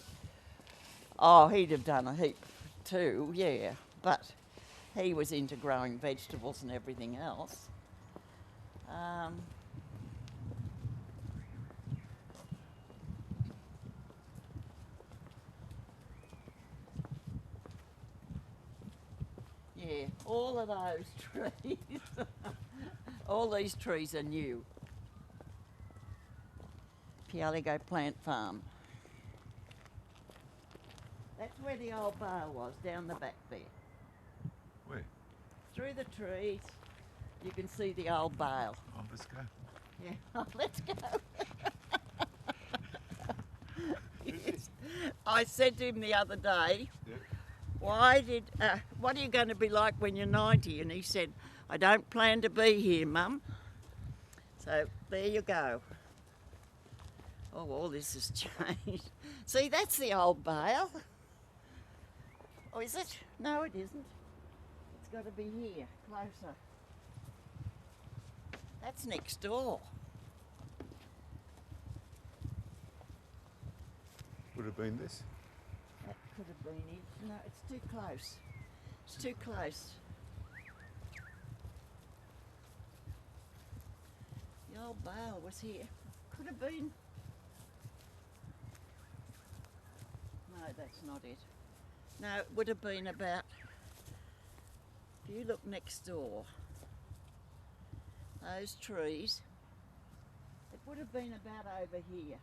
Oh, he'd have done a heap too, yeah. But he was into growing vegetables and everything else. Yeah, all of those trees, all these trees are new. Pialigo Plant Farm. That's where the old bar was, down the back there. Where? Through the trees, you can see the old bale. Oh, let's go. Yeah, let's go. Yes. I said to him the other day, what are you going to be like when you're 90? And he said, I don't plan to be here, Mum. So there you go. Oh, all this has changed. See, that's the old bale. Oh, is it? No, it isn't. It's got to be here, closer. That's next door. Would have been this? That could have been it. No, it's too close. It's too close. The old bale was here. Could have been. No, that's not it. No, it would have been about, if you look next door, those trees, it would have been about over here.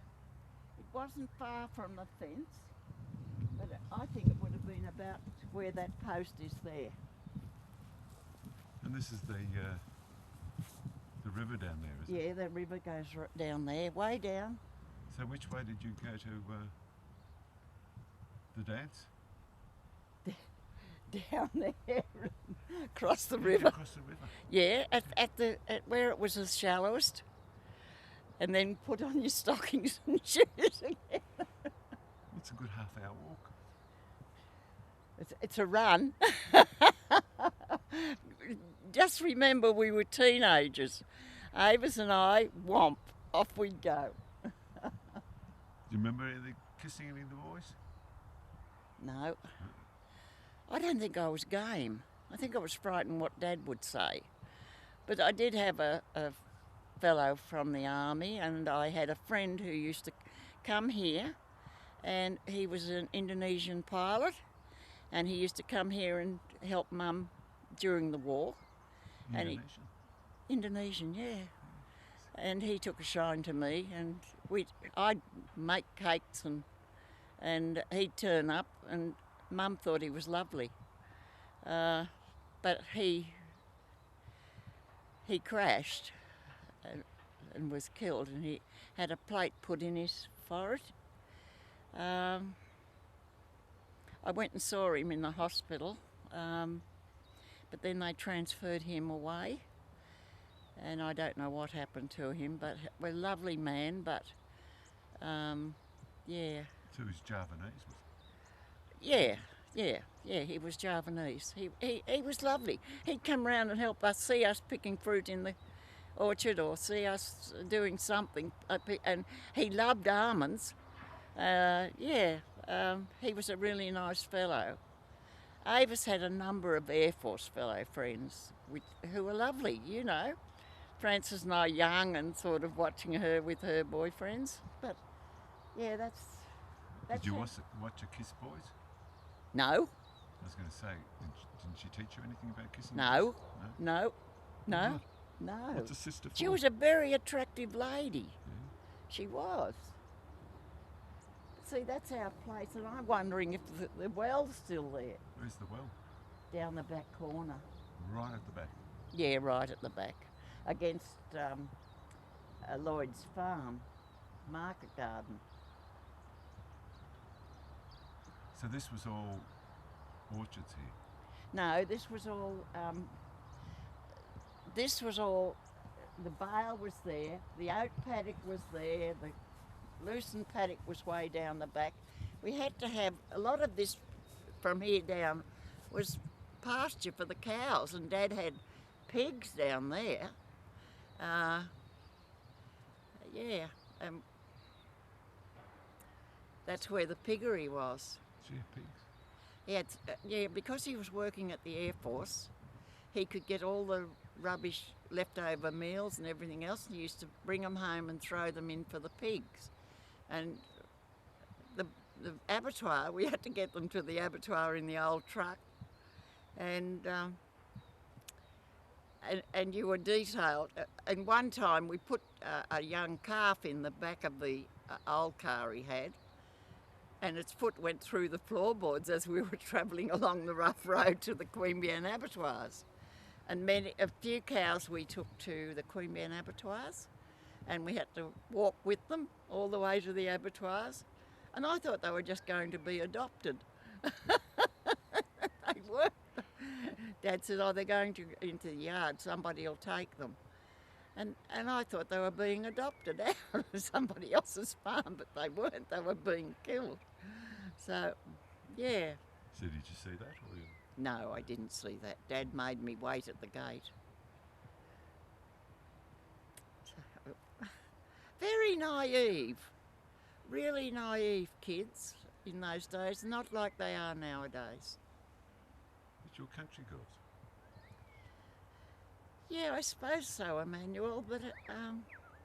It wasn't far from the fence, but I think it would have been about where that post is there. And this is the river down there, isn't it? Yeah, the river goes down there, way down. So which way did you go to the dance? Down there, across the river. Across the river? Yeah, at where it was the shallowest. And then put on your stockings and shoes again. It's a good half-hour walk. It's a run. Just remember we were teenagers. Avis and I, whomp, off we'd go. Do you remember kissing any of the boys? No. I don't think I was game. I think I was frightened what Dad would say. But I did have a fellow from the army, and I had a friend who used to come here, and he was an Indonesian pilot, and he used to come here and help Mum during the war. Indonesian, yeah. And he took a shine to me, and I'd make cakes, and he'd turn up, and Mum thought he was lovely, but he crashed and was killed, and he had a plate put in his forehead. I went and saw him in the hospital, but then they transferred him away, and I don't know what happened to him, but a lovely man, but yeah. So he was Javanese, was Yeah, he was Javanese. He was lovely. He'd come round and help us, see us picking fruit in the orchard or see us doing something. And he loved almonds. He was a really nice fellow. Avis had a number of Air Force fellow friends who were lovely, you know. Frances and I young and sort of watching her with her boyfriends. But, yeah, that's Did you watch her kiss boys? No. I was going to say, didn't she teach you anything about kissing? No. boys? No. No. What? No. What's a sister for? She was a very attractive lady. Yeah. She was. See, that's our place, and I'm wondering if the well's still there. Where's the well? Down the back corner. Right at the back. Yeah, right at the back. Against Lloyd's Farm market garden. So this was all orchards here? No, this was all, the bale was there, the oat paddock was there, the lucerne paddock was way down the back. We had to have, a lot of this from here down was pasture for the cows, and Dad had pigs down there. That's where the piggery was. Gee, pigs. Because he was working at the Air Force, he could get all the rubbish, leftover meals and everything else, and he used to bring them home and throw them in for the pigs. And the abattoir, we had to get them to the abattoir in the old truck, and you were detailed. And one time we put a young calf in the back of the old car he had, and its foot went through the floorboards as we were travelling along the rough road to the Queanbeyan abattoirs. And a few cows we took to the Queanbeyan abattoirs, and we had to walk with them all the way to the abattoirs. And I thought they were just going to be adopted. They weren't. Dad said, oh, they're going into the yard, somebody will take them. And I thought they were being adopted out of somebody else's farm, but they weren't, they were being killed. So, yeah. So did you see that? Or you... No, I didn't see that. Dad made me wait at the gate. So, very naive, really naive kids in those days, not like they are nowadays. But you're country girls. Yeah, I suppose so, Emmanuel, but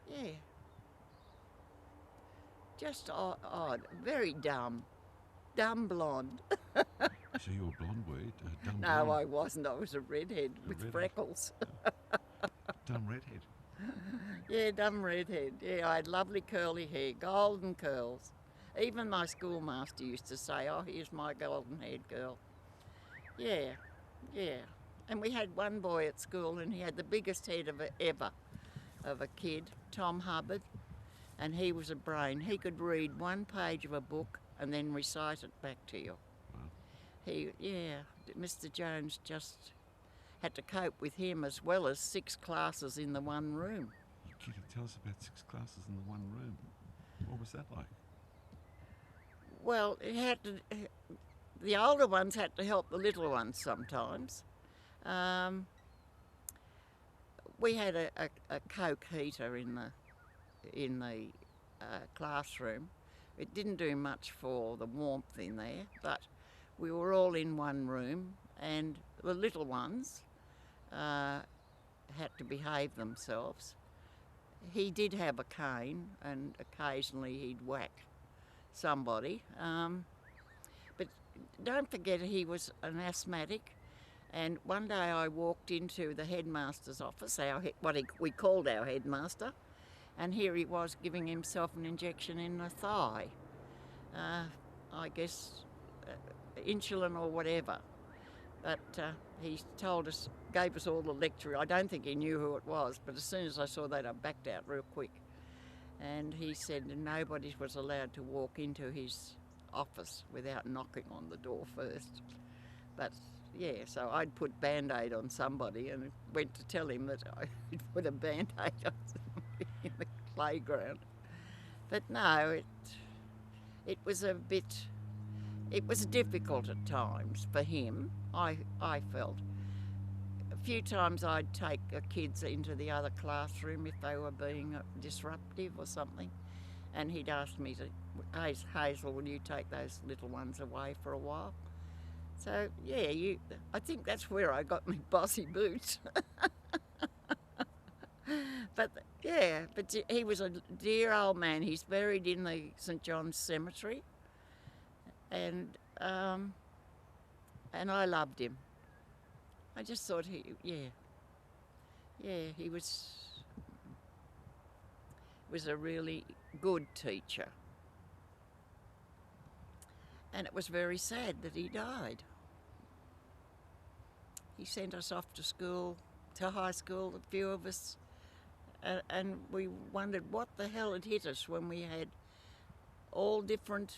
yeah. Just odd, very dumb. Dumb blonde. So you were blonde, were you? Dumb No, blonde. I wasn't. I was a redhead with freckles. Dumb redhead. Yeah, dumb redhead. Yeah, I had lovely curly hair, golden curls. Even my schoolmaster used to say, oh, here's my golden-haired girl. Yeah, yeah. And we had one boy at school, and he had the biggest head ever of a kid, Tom Hubbard, and he was a brain. He could read one page of a book and then recite it back to you. Wow. Mr. Jones just had to cope with him as well as 6 classes in the one room. Kitty, tell us about 6 classes in the one room. What was that like? Well, the older ones had to help the little ones sometimes. We had a coke heater in the classroom. It didn't do much for the warmth in there, but we were all in one room, and the little ones had to behave themselves. He did have a cane, and occasionally he'd whack somebody. But don't forget, he was an asthmatic. And one day I walked into the headmaster's office, we called our headmaster, and here he was giving himself an injection in the thigh. I guess insulin or whatever. But he gave us all the lecture. I don't think he knew who it was, but as soon as I saw that, I backed out real quick. And he said nobody was allowed to walk into his office without knocking on the door first. But yeah, so I'd put Band-Aid on somebody and went to tell him that I'd put a Band-Aid on somebody in the playground. But no, it was difficult at times for him, I felt. A few times I'd take kids into the other classroom if they were being disruptive or something, and he'd ask me to, Hazel, will you take those little ones away for a while? So, yeah, I think that's where I got my bossy boots. But he was a dear old man. He's buried in the St. John's Cemetery, and I loved him. I just thought he was a really good teacher. And it was very sad that he died. He sent us off to school, to high school, a few of us, and we wondered what the hell had hit us when we had all different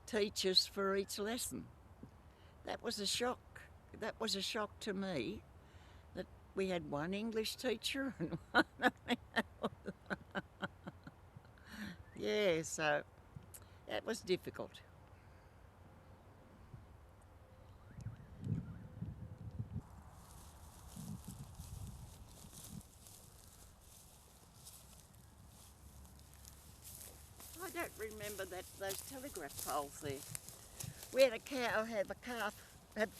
teachers for each lesson. That was a shock. That was a shock to me, that we had one English teacher and one. Yeah, so that was difficult. I don't remember those telegraph poles there. We had a cow, had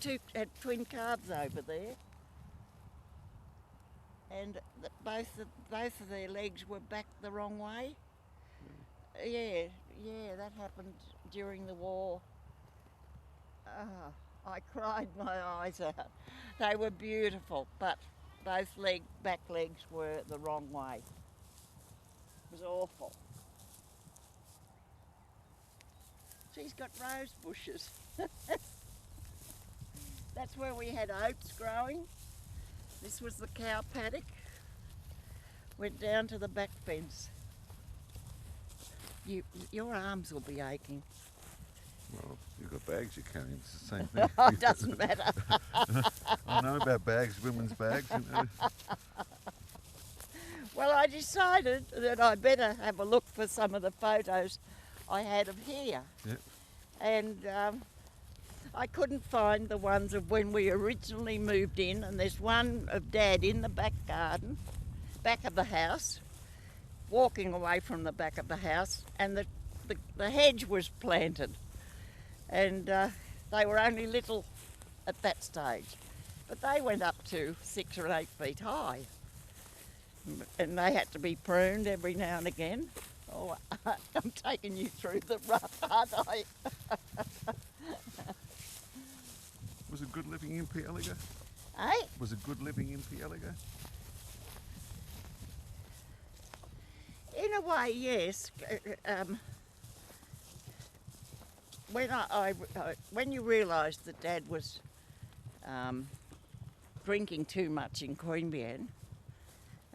twin calves over there, and both of their legs were back the wrong way. Yeah, that happened during the war. I cried my eyes out. They were beautiful, but both back legs were the wrong way. It was awful. She's got rose bushes. That's where we had oats growing. This was the cow paddock. Went down to the back fence. Your arms will be aching. Well, you've got bags you're carrying, it's the same thing. It doesn't matter. I know about bags, women's bags. You know. Well, I decided that I better have a look for some of the photos I had of here. Yep. And I couldn't find the ones of when we originally moved in, and there's one of Dad in the back garden, back of the house, walking away from the back of the house, and the hedge was planted. And they were only little at that stage, but they went up to 6 or 8 feet high, and they had to be pruned every now and again. Oh, I'm taking you through the rough, aren't I? Was it good living in Pieliga? Eh? Was it good living in Pieliga? In a way, yes. When you realised that Dad was drinking too much in Queanbeyan,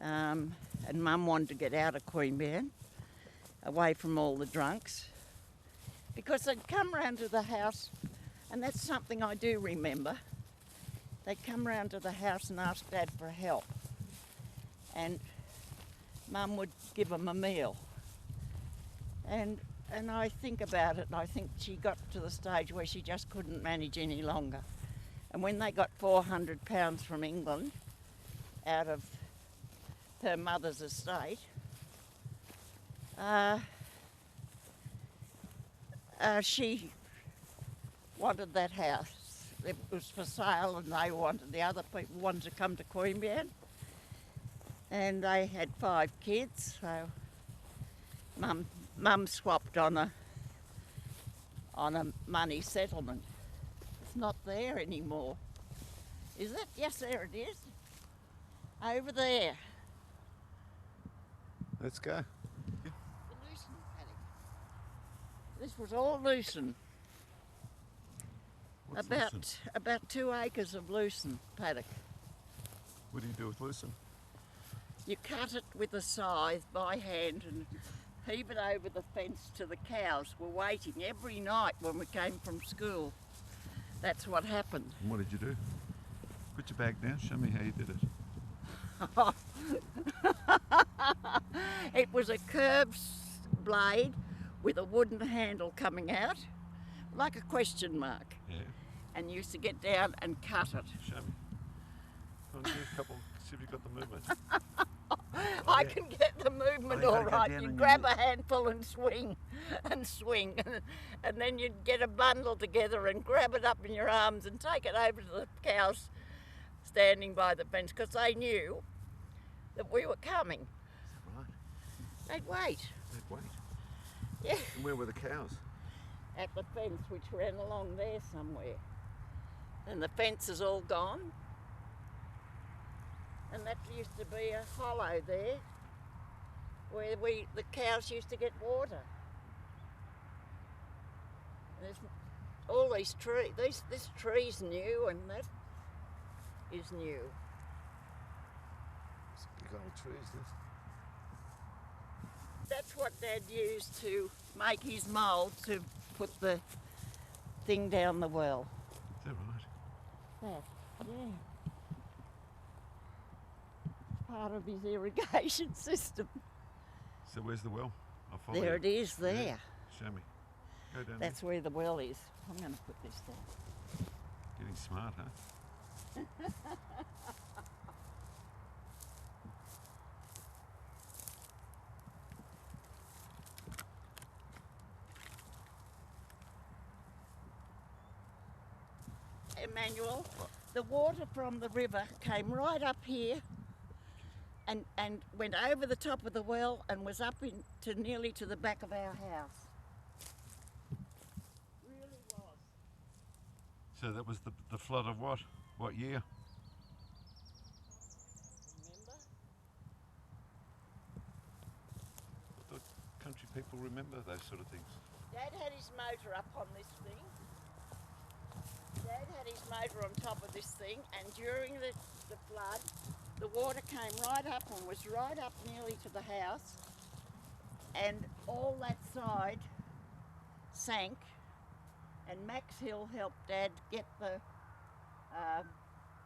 and Mum wanted to get out of Queanbeyan, away from all the drunks, because they'd come round to the house, and that's something I do remember. They'd come round to the house and ask Dad for help, and Mum would give them a meal. And I think about it, and I think she got to the stage where she just couldn't manage any longer. And when they got £400 from England out of her mother's estate, she wanted that house. It was for sale, and the other people wanted to come to Queanbeyan. And they had 5 kids, so Mum swapped on a money settlement. It's not there anymore. Is it? Yes, there it is. Over there. Let's go. The lucerne paddock. This was all lucerne. What's lucerne? About 2 acres of lucerne paddock. What do you do with lucerne? You cut it with a scythe by hand and heave it over the fence to the cows. Were waiting every night when we came from school. That's what happened. And what did you do? Put your bag down, show me how you did it. It was a curved blade with a wooden handle coming out, like a question mark. Yeah. And you used to get down and cut it. Show me. I'll give you a couple, see if you've got the movement. I can get the movement all right. You grab a handful and swing, and then you'd get a bundle together and grab it up in your arms and take it over to the cows standing by the fence, because they knew that we were coming. Right. They'd wait. They'd wait. Yeah. And where were the cows? At the fence, which ran along there somewhere. And the fence is all gone. And that used to be a hollow there, where the cows used to get water. And there's all these trees. This tree's new, and that is new. Big old trees, this. That's what Dad used to make his mould to put the thing down the well. Is that right? That, yeah. Part of his irrigation system. So where's the well? I'll follow There you. it is, there. Yeah. Show me. Go down That's where the well is. I'm going to put this down. there. Getting smart, huh? Emmanuel, the water from the river came right up here and went over the top of the well and was up into nearly to the back of our house. Really was. So that was the flood of what? What year? Remember? I thought country people remember those sort of things. Dad had his motor up on this thing. Dad had his motor on top of this thing, and during the flood, the water came right up and was right up nearly to the house, and all that side sank, and Max Hill helped Dad get the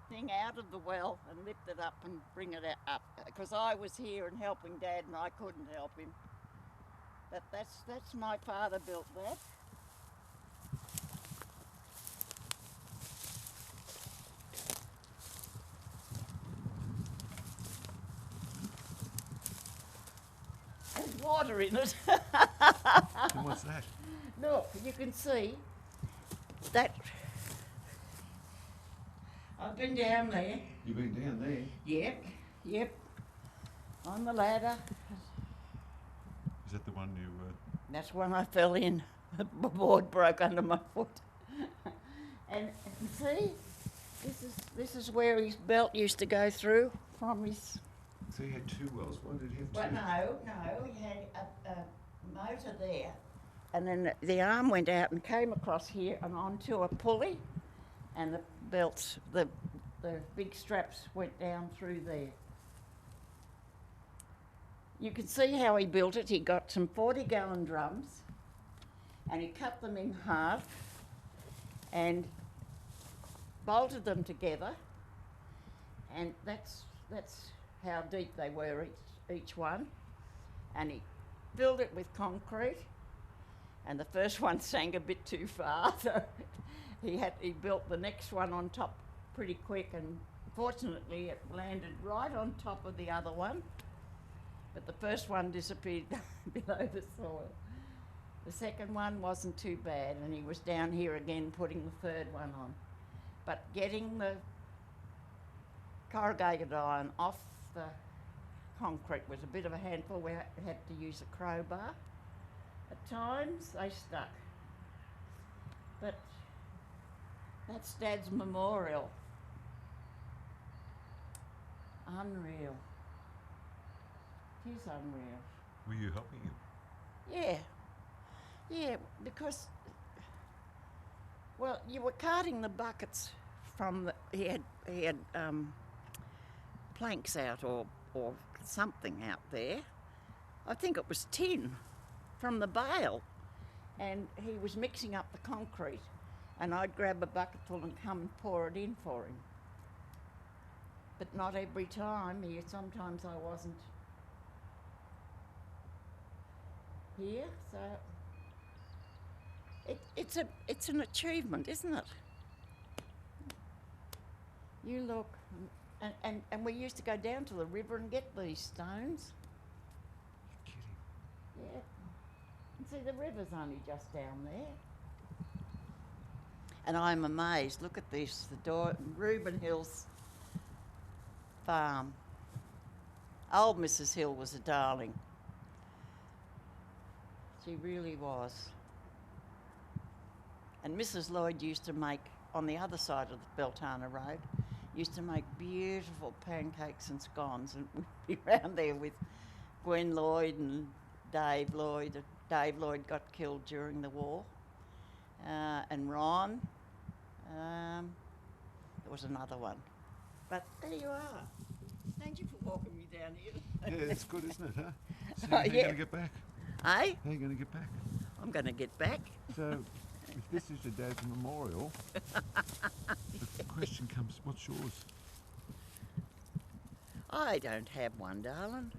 thing out of the well and lift it up and bring it up, because I was here and helping Dad and I couldn't help him. But that's my father built that. There's water in it. And what's that? Look, you can see that. I've been down there. You've been down there? Yep. On the ladder. Is that the one you... That's when I fell in. The board broke under my foot. And see, this is where his belt used to go through from his. So he had two wells. Why did he have two? Well, no, he had a motor there, and then the arm went out and came across here and onto a pulley, and the belts, the big straps went down through there. You can see how he built it. He got some 40-gallon drums, and he cut them in half, and bolted them together, and that's how deep they were each one. And he filled it with concrete, and the first one sank a bit too far, so he built the next one on top pretty quick, and fortunately it landed right on top of the other one, but the first one disappeared below the soil. The second one wasn't too bad, and he was down here again putting the third one on. But getting the corrugated iron off the concrete was a bit of a handful. We had to use a crowbar. At times they stuck. But that's Dad's memorial. Unreal. It is unreal. Were you helping him? Yeah, because, well, you were carting the buckets from he had planks out or something out there. I think it was tin from the bale, and he was mixing up the concrete, and I'd grab a bucketful and come and pour it in for him. But not every time. Sometimes I wasn't here, so it's an achievement, isn't it? You look, and we used to go down to the river and get these stones. You're kidding. Yeah. And see, the river's only just down there. And I'm amazed. Look at this, Reuben Hill's farm. Old Mrs. Hill was a darling. She really was. And Mrs. Lloyd used to make, on the other side of the Beltana Road, used to make beautiful pancakes and scones, and we'd be round there with Gwen Lloyd and Dave Lloyd. Dave Lloyd got killed during the war, and Ron. There was another one. But there you are. Thank thank you for walking me down here. Yeah, it's good, isn't it, huh? So Oh, how are you yeah. going to get back? Eh? How are you going to get back? I'm going to get back. So, if this is your dad's memorial, the question comes, what's yours? I don't have one, darling.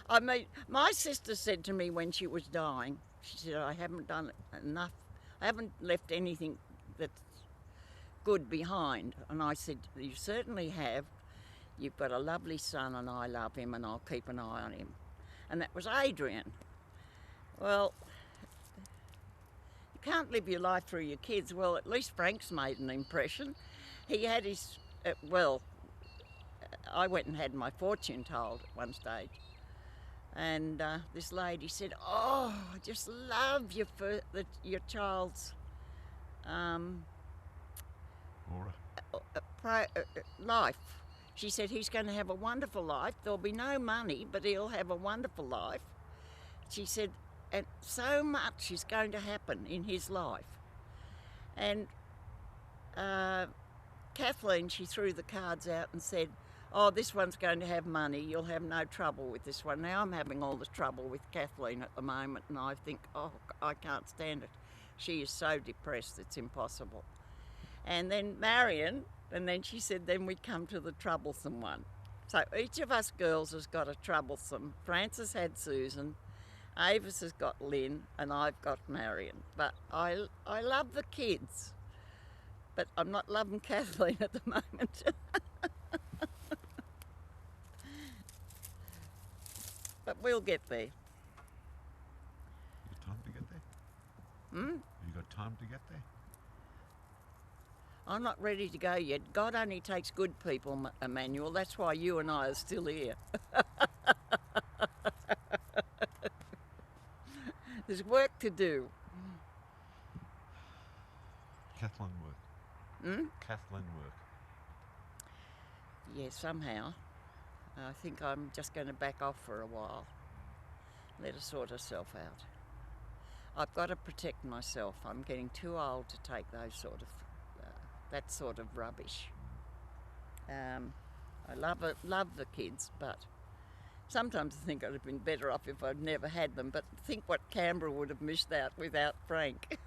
I mean, my sister said to me when she was dying, she said, I haven't done enough, I haven't left anything that's good behind. And I said, you certainly have. You've got a lovely son and I love him and I'll keep an eye on him. And that was Adrian. Well, you can't live your life through your kids. Well, at least Frank's made an impression. He had his, I went and had my fortune told at one stage. And this lady said, oh, I just love your child's life. She said, he's going to have a wonderful life. There'll be no money, but he'll have a wonderful life. She said, and so much is going to happen in his life. And Kathleen, she threw the cards out and said, oh, this one's going to have money. You'll have no trouble with this one. Now I'm having all the trouble with Kathleen at the moment, and I think, oh, I can't stand it. She is so depressed, it's impossible. And then Marion, and then she said, then we come to the troublesome one. So each of us girls has got a troublesome. Frances had Susan, Avis has got Lynn, and I've got Marion. But I love the kids, but I'm not loving Kathleen at the moment. But we'll get there. You got time to get there? Hmm? You got time to get there? I'm not ready to go yet. God only takes good people, Emmanuel. That's why you and I are still here. There's work to do. Kathleen work. Hmm? Kathleen work. Yeah, somehow. I think I'm just going to back off for a while. Let her sort herself out. I've got to protect myself. I'm getting too old to take those sort of, that sort of rubbish. I love the kids, but sometimes I think I'd have been better off if I'd never had them. But think what Canberra would have missed out without Frank.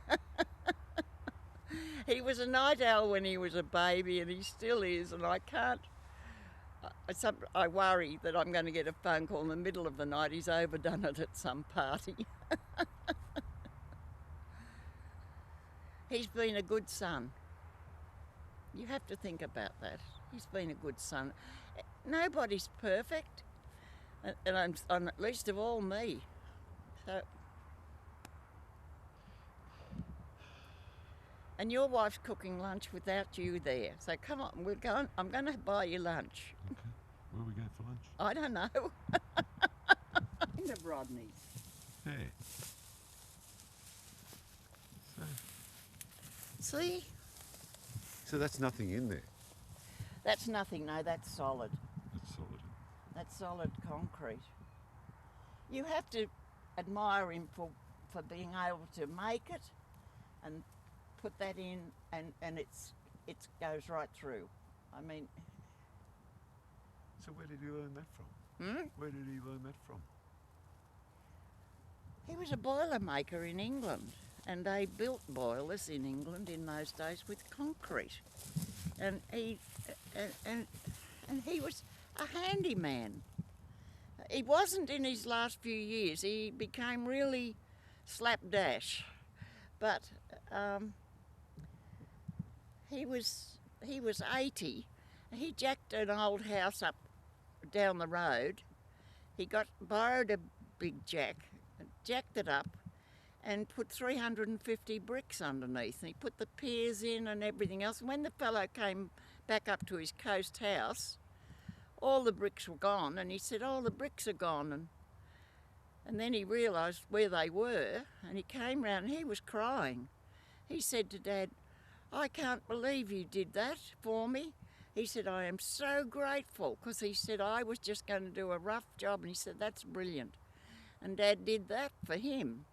He was a night owl when he was a baby, and he still is, and I can't. I worry that I'm going to get a phone call in the middle of the night. He's overdone it at some party. He's been a good son. You have to think about that. He's been a good son. Nobody's perfect, and I'm least of all me. So, and your wife's cooking lunch without you there. So come on, I'm going to buy you lunch. Okay. Where are we going for lunch? I don't know. In the Rodneys. Hey. See? So that's nothing in there. That's nothing, no, that's solid. That's solid. That's solid concrete. You have to admire him for being able to make it and put that in, and it goes right through. I mean... So where did he learn that from? Hmm? Where did he learn that from? He was a boiler maker in England, and they built boilers in England in those days with concrete. And he was a handyman. He wasn't in his last few years. He became really slapdash, but he was 80. He jacked an old house up down the road. He borrowed a big jack, jacked it up, and put 350 bricks underneath. And he put the piers in and everything else. And when the fellow came back up to his coast house, all the bricks were gone. And he said, "Oh, the bricks are gone." And then he realised where they were, and he came round and he was crying. He said to Dad, "I can't believe you did that for me." He said, "I am so grateful," because he said, "I was just going to do a rough job." And he said, "That's brilliant." And Dad did that for him.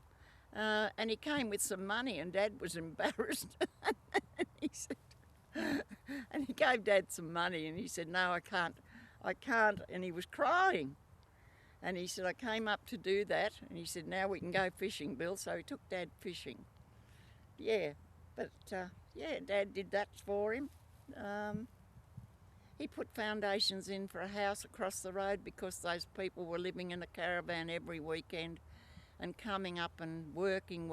And he came with some money, and Dad was embarrassed. And he said, and he gave Dad some money and he said, no, I can't, and he was crying. And he said, I came up to do that, and he said, now we can go fishing, Bill. So he took Dad fishing. Yeah, but yeah, Dad did that for him. He put foundations in for a house across the road because those people were living in a caravan every weekend and coming up and working.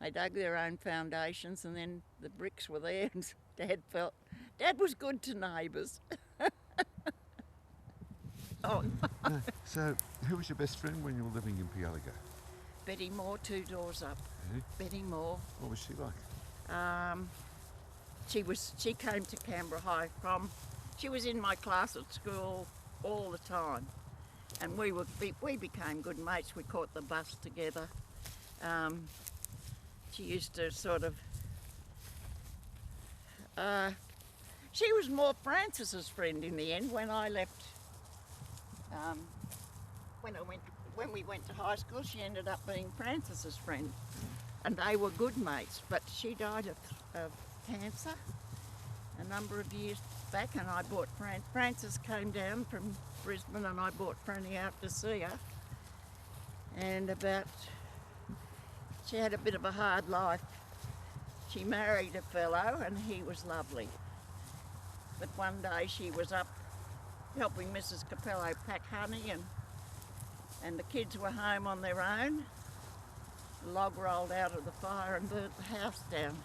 They dug their own foundations and then the bricks were there and Dad was good to neighbours. Oh, no. No. So, who was your best friend when you were living in Pialigo? Betty Moore, 2 doors up. Who? Betty Moore. What was she like? She came to Canberra High she was in my class at school all the time, and we became good mates. We caught the bus together. She used to sort of. She was more Frances's friend in the end when I left. When we went to high school, she ended up being Frances's friend, and they were good mates. But she died of cancer a number of years back, and I brought Frances came down from Brisbane, and I brought Franny out to see her. And she had a bit of a hard life. She married a fellow, and he was lovely. But one day she was up helping Mrs. Capello pack honey, and the kids were home on their own. The log rolled out of the fire and burnt the house down.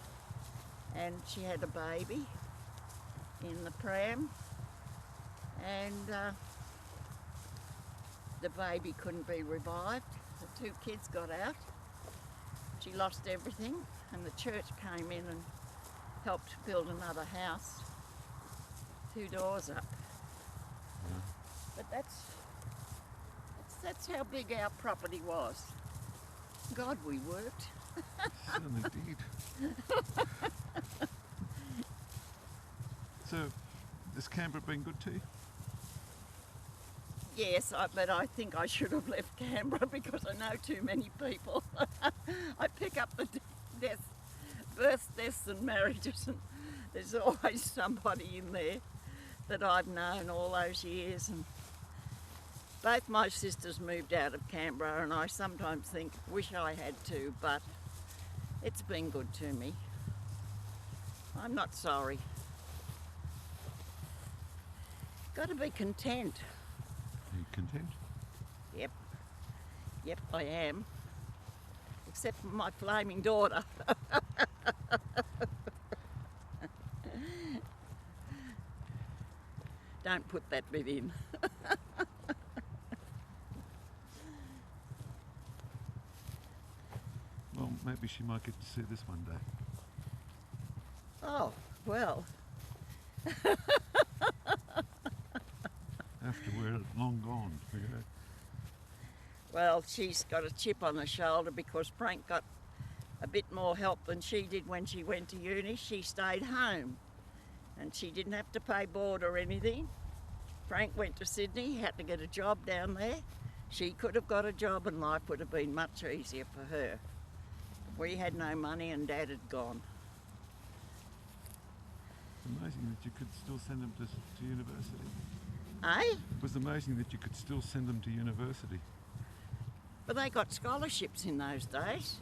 And she had a baby in the pram, and the baby couldn't be revived. The 2 kids got out. She lost everything, and the church came in and helped build another house 2 doors up. But that's how big our property was. God, we worked. Certainly did. So, has Canberra been good to you? Yes, but I think I should have left Canberra because I know too many people. I pick up the births, deaths and marriages, and there's always somebody in there that I've known all those years. And both my sisters moved out of Canberra, and I sometimes think, wish I had to, but it's been good to me. I'm not sorry. Got to be content. Are you content? Yep, I am. Except for my flaming daughter. Don't put that bit in. Well, maybe she might get to see this one day. Oh, well. After we're long gone. Yeah. Well, she's got a chip on her shoulder because Frank got a bit more help than she did when she went to uni. She stayed home and she didn't have to pay board or anything. Frank went to Sydney, had to get a job down there. She could have got a job and life would have been much easier for her. We had no money and Dad had gone. It's amazing that you could still send them to university. Eh? It was amazing that you could still send them to university. But they got scholarships in those days.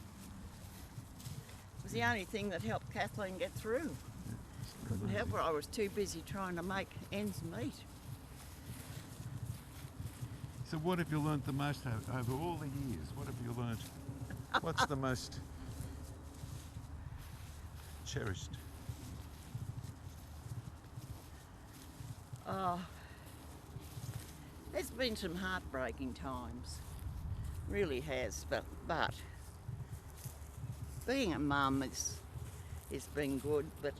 It was the only thing that helped Kathleen get through. Couldn't help her, I was too busy trying to make ends meet. So what have you learnt the most over all the years? What have you learnt? What's the most cherished? Oh, there's been some heartbreaking times, really has, but being a mum has been good, but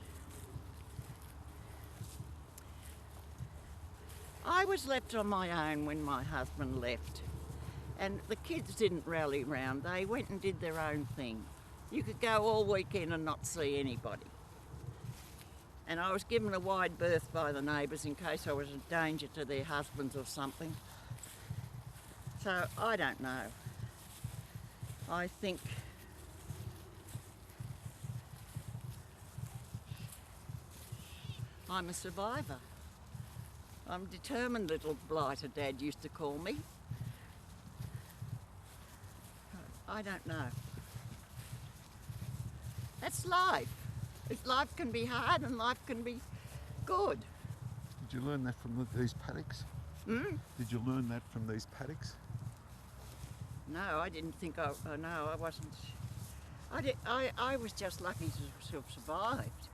I was left on my own when my husband left, and the kids didn't rally round. They went and did their own thing. You could go all weekend and not see anybody. And I was given a wide berth by the neighbours in case I was a danger to their husbands or something. So I don't know. I think I'm a survivor. I'm a determined little blighter, Dad used to call me. I don't know. That's life. Life can be hard and life can be good. Did you learn that from these paddocks? Did you learn that from these paddocks? No, I didn't think no, I wasn't. I was just lucky to have survived.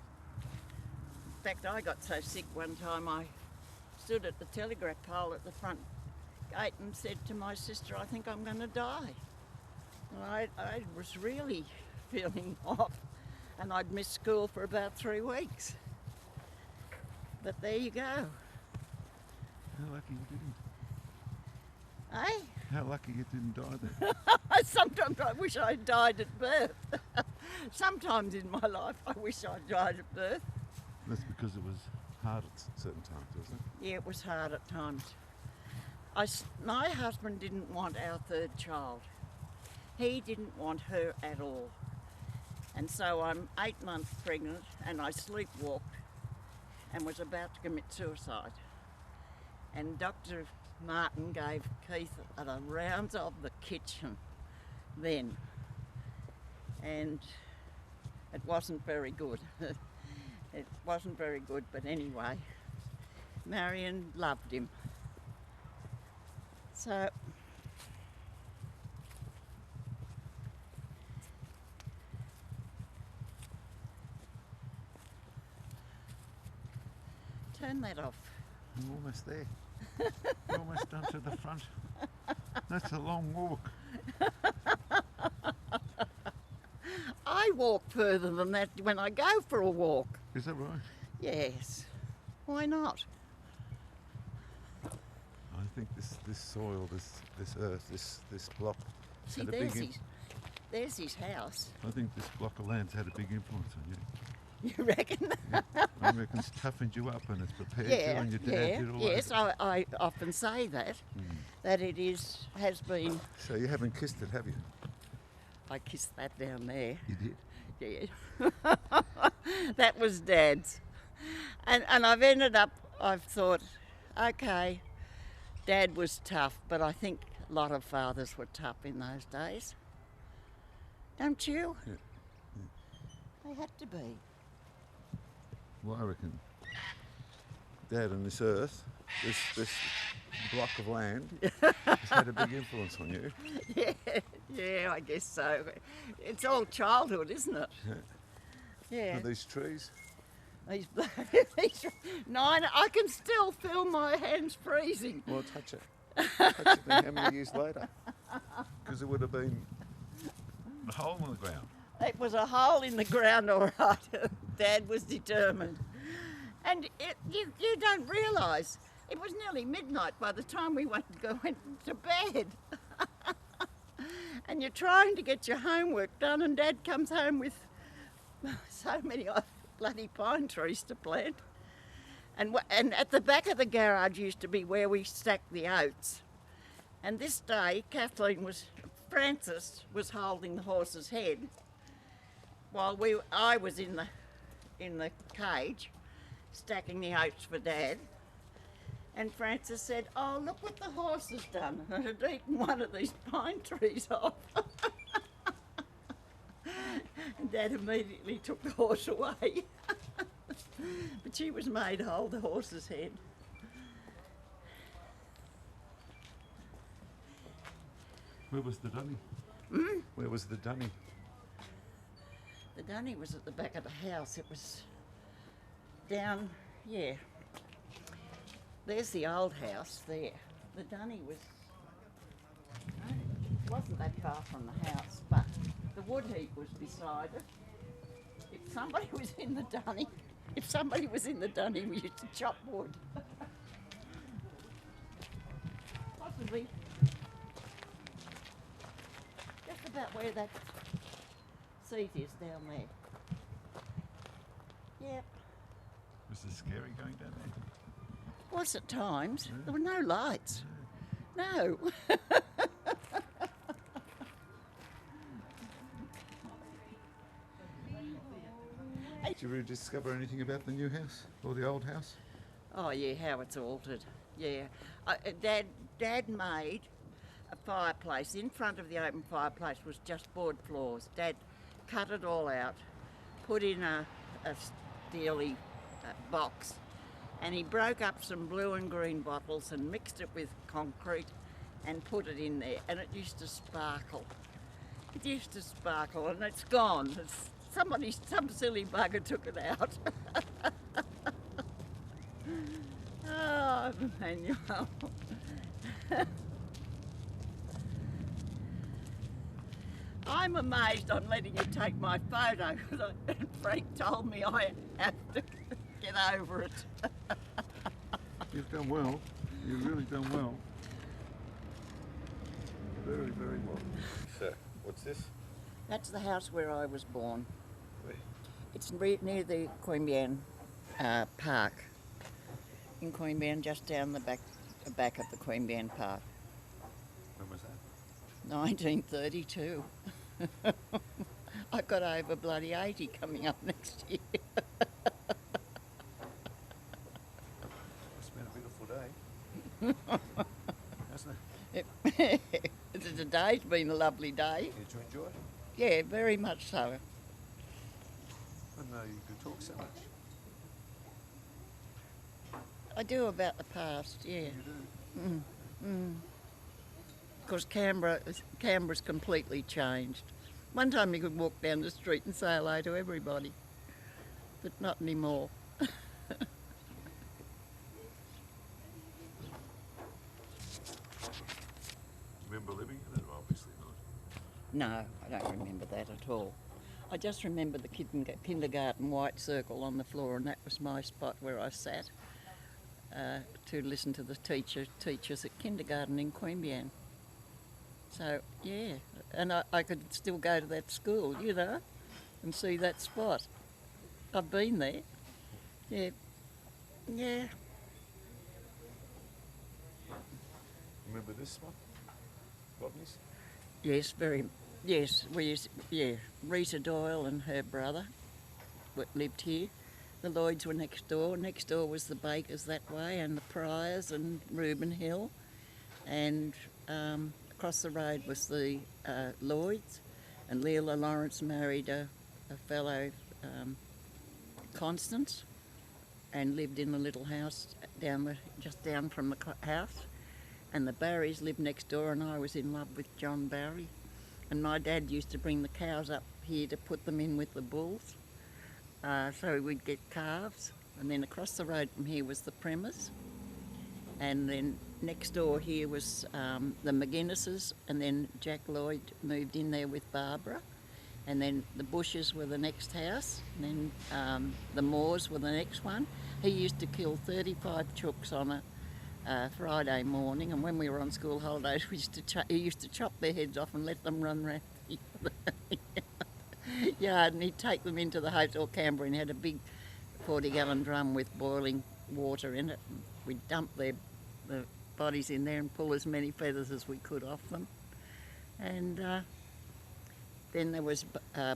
In fact, I got so sick one time I stood at the telegraph pole at the front gate and said to my sister, I think I'm going to die. And I was really feeling off, and I'd missed school for about 3 weeks. But there you go. How lucky you didn't. Eh? How lucky you didn't die then. Sometimes I wish I died at birth. Sometimes in my life I wish I died at birth. That's because it was hard at certain times, wasn't it? Yeah, it was hard at times. My husband didn't want our third child. He didn't want her at all. And so I'm 8 months pregnant and I sleepwalked and was about to commit suicide. And Dr. Martin gave Keith the rounds of the kitchen then. And it wasn't very good. It wasn't very good, but anyway, Marion loved him. So, turn that off. I'm almost there. You're almost done to the front. That's a long walk. I walk further than that when I go for a walk. Is that right? Yes. Why not? I think this soil, this earth, this block See, had a there's his house. I think this block of land's had a big influence on you. You reckon? Yeah. I reckon it's toughened you up and it's prepared you, and your dad did all yes, that. I often say that, that it has been. So you haven't kissed it, have you? I kissed that down there. You did? Yeah. That was Dad's. And I've thought, okay, Dad was tough, but I think a lot of fathers were tough in those days. Don't you? Yeah. They had to be. Well, I reckon Dad and this earth, this block of land, has had a big influence on you. Yeah, I guess so. It's all childhood, isn't it? Yeah. Yeah. Are these trees? These 9, I can still feel my hands freezing. Well, touch it. Touch it then how many years later? Because it would have been a hole in the ground. It was a hole in the ground, all right. Dad was determined. And you don't realise, it was nearly midnight by the time we went to bed. And you're trying to get your homework done, and Dad comes home with so many bloody pine trees to plant. And at the back of the garage used to be where we stacked the oats. And this day, Frances was holding the horse's head while I was in the cage stacking the oats for Dad. And Frances said, "Oh, look what the horse has done." And it had eaten one of these pine trees off. And Dad immediately took the horse away. But she was made hold the horse's head. Where was the dunny? Where was the dunny? The dunny was at the back of the house. It was down, yeah. There's the old house there. The dunny wasn't that far from the house, but the wood heap was beside it. If somebody was in the dunny, we used to chop wood. Possibly just about where that seat is down there. Yep. Was it scary going down there? Was at times. There were no lights. No. Did you ever discover anything about the new house or the old house? Oh yeah, how it's altered. Yeah, Dad made a fireplace. In front of the open fireplace was just board floors. Dad cut it all out, put in a steely box, and he broke up some blue and green bottles and mixed it with concrete and put it in there, and it used to sparkle. It used to sparkle, and it's gone. Some silly bugger took it out. Oh, Emmanuel. I'm amazed on letting you take my photo because Frank told me I have to get over it. You've done well. You've really done well. Very, very well. So, what's this? That's the house where I was born. Where? It's near the Queanbeyan Park. In Queanbeyan, just down the back of the Queanbeyan Park. When was that? 1932. I've got over bloody 80 coming up next year. It's been a beautiful day. Hasn't it? Today's been a lovely day. Did you enjoy it? Yeah, very much so. I didn't know you could talk so much. I do about the past, yeah. You do? Because Canberra's completely changed. One time you could walk down the street and say hello to everybody, but not anymore. Remember living in it? Obviously not. No, I don't remember that at all. I just remember the kindergarten white circle on the floor, and that was my spot where I sat to listen to the teachers at kindergarten in Queanbeyan. So, yeah, and I could still go to that school, you know, and see that spot. I've been there. Yeah. Yeah. Remember this one? Rodney's? Yes, Rita Doyle and her brother lived here. The Lloyds were next door. Next door was the Bakers that way, and the Pryors and Reuben Hill. And across the road was the Lloyds. And Leila Lawrence married a fellow, Constance, and lived in a little house just down from the house. And the Barrys lived next door, and I was in love with John Barry. And my dad used to bring the cows up here to put them in with the bulls. So we'd get calves. And then across the road from here was the Primers. And then next door here was the McGuinnesses. And then Jack Lloyd moved in there with Barbara. And then the Bushes were the next house. And then the Moores were the next one. He used to kill 35 chooks on a Friday morning, and when we were on school holidays, he used to chop their heads off and let them run around the yard, and he'd take them into the Hotel Canberra, and had a big 40-gallon drum with boiling water in it. And we'd dump the bodies in there and pull as many feathers as we could off them. And then there was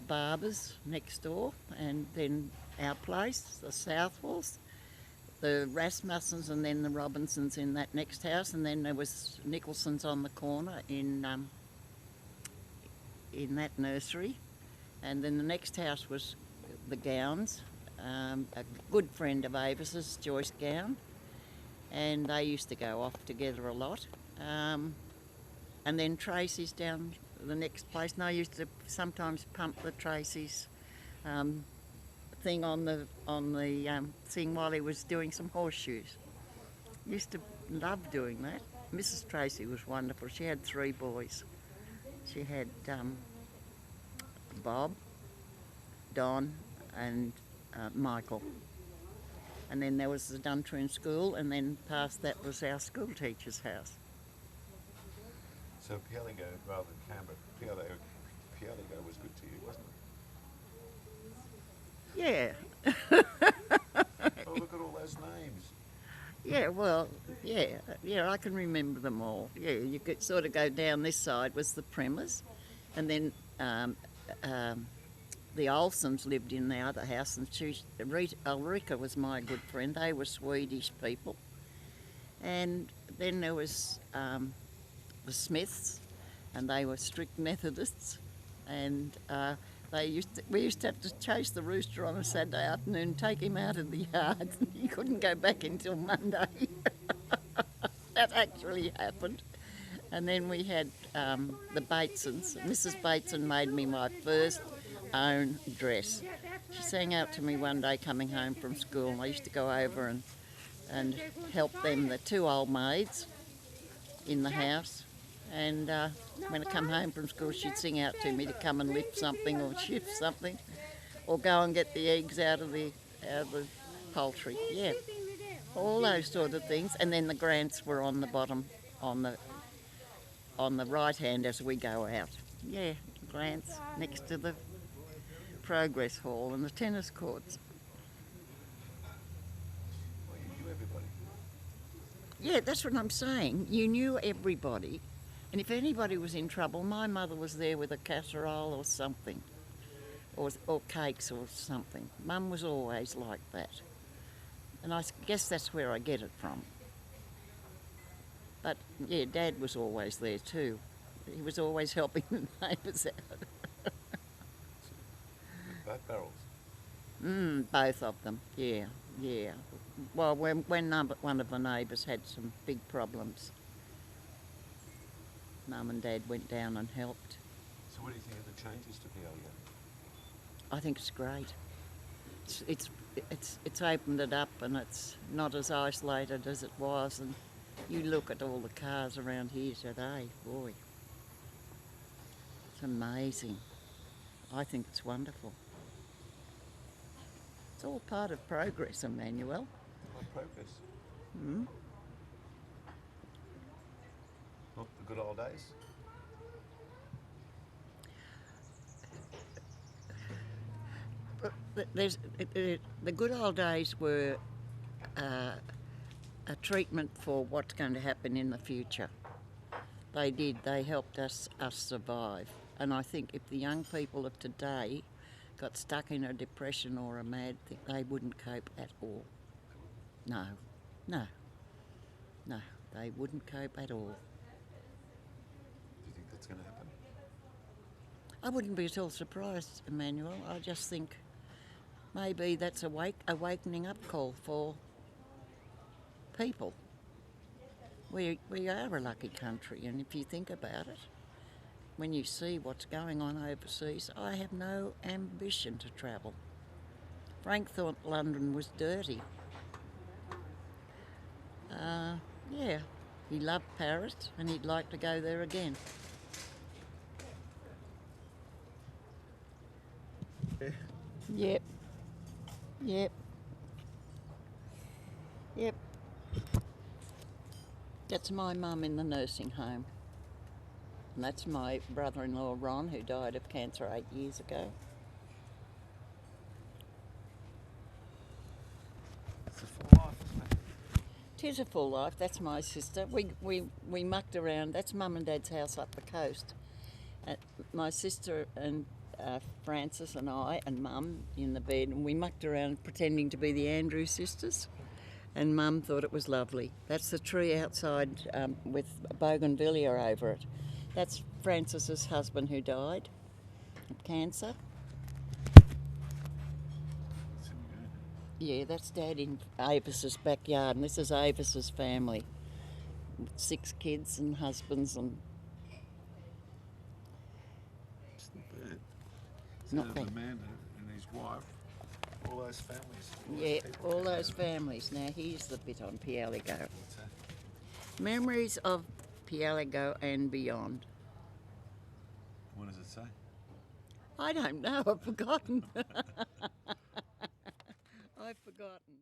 Barber's next door, and then our place, the Southwells, the Rasmussens, and then the Robinsons in that next house, and then there was Nicholson's on the corner in that nursery, and then the next house was the Gowns, a good friend of Avis's, Joyce Gown, and they used to go off together a lot, and then Tracy's down the next place, and I used to sometimes pump the Tracy's thing on the thing while he was doing some horseshoes. Used to love doing that. Mrs. Tracy was wonderful. She had 3 boys. She had Bob, Don, and Michael. And then there was the Duntroon School, and then past that was our school teacher's house. So Pialigo rather than Canberra, Pialigo was good to you, wasn't it? Yeah. Oh, look at all those names. Yeah, well, yeah, I can remember them all. Yeah, you could sort of go down this side was the Primers, and then the Olsons lived in the other house, and Ulrika was my good friend. They were Swedish people. And then there was the Smiths, and they were strict Methodists, and we used to have to chase the rooster on a Saturday afternoon, take him out of the yard. He couldn't go back until Monday. That actually happened. And then we had the Batesons. Mrs. Bateson made me my first own dress. She sang out to me one day coming home from school, and I used to go over and help them, the two old maids in the house. And when I come home from school, she'd sing out to me to come and lift something or shift something, or go and get the eggs out of the poultry. Yeah, all those sort of things. And then the grants were on the bottom, on the right hand as we go out. Yeah, grants next to the progress hall and the tennis courts. Well, you knew everybody. Yeah, that's what I'm saying. You knew everybody. And if anybody was in trouble, my mother was there with a casserole or something, or cakes or something. Mum was always like that. And I guess that's where I get it from. But yeah, Dad was always there too. He was always helping the neighbours out. Both barrels? Both of them, yeah. Well, when one of the neighbours had some big problems, Mum and Dad went down and helped. So what do you think of the changes to Pialia? I think it's great. It's opened it up, and it's not as isolated as it was. And you look at all the cars around here today, boy, it's amazing. I think it's wonderful. It's all part of progress, Emmanuel. What progress? Not the good old days? The good old days were a treatment for what's going to happen in the future. They did. They helped us survive. And I think if the young people of today got stuck in a depression or a mad thing, they wouldn't cope at all. No, they wouldn't cope at all. Do you think that's going to happen? I wouldn't be at all surprised, Emmanuel. I just think maybe that's a awakening up call for people. We are a lucky country, and if you think about it, when you see what's going on overseas, I have no ambition to travel. Frank thought London was dirty. Yeah, he loved Paris, and he'd like to go there again. Yep. That's my mum in the nursing home. And that's my brother-in-law, Ron, who died of cancer 8 years ago. It's a full life, isn't it? It is a full life. That's my sister. We mucked around. That's Mum and Dad's house up the coast. My sister and Frances and I and Mum in the bed, and we mucked around pretending to be the Andrews sisters. And Mum thought it was lovely. That's the tree outside with bougainvillea over it. That's Frances's husband who died of cancer. Yeah, that's Dad in Avis's backyard, and this is Avis's family. 6 kids and husbands and... It's not bad. Not bad. The man and his wife, all those families. Yeah, all those families. Now here's the bit on Pialigo. Memories of Pialigo and beyond. What does it say? I don't know, I've forgotten. I've forgotten.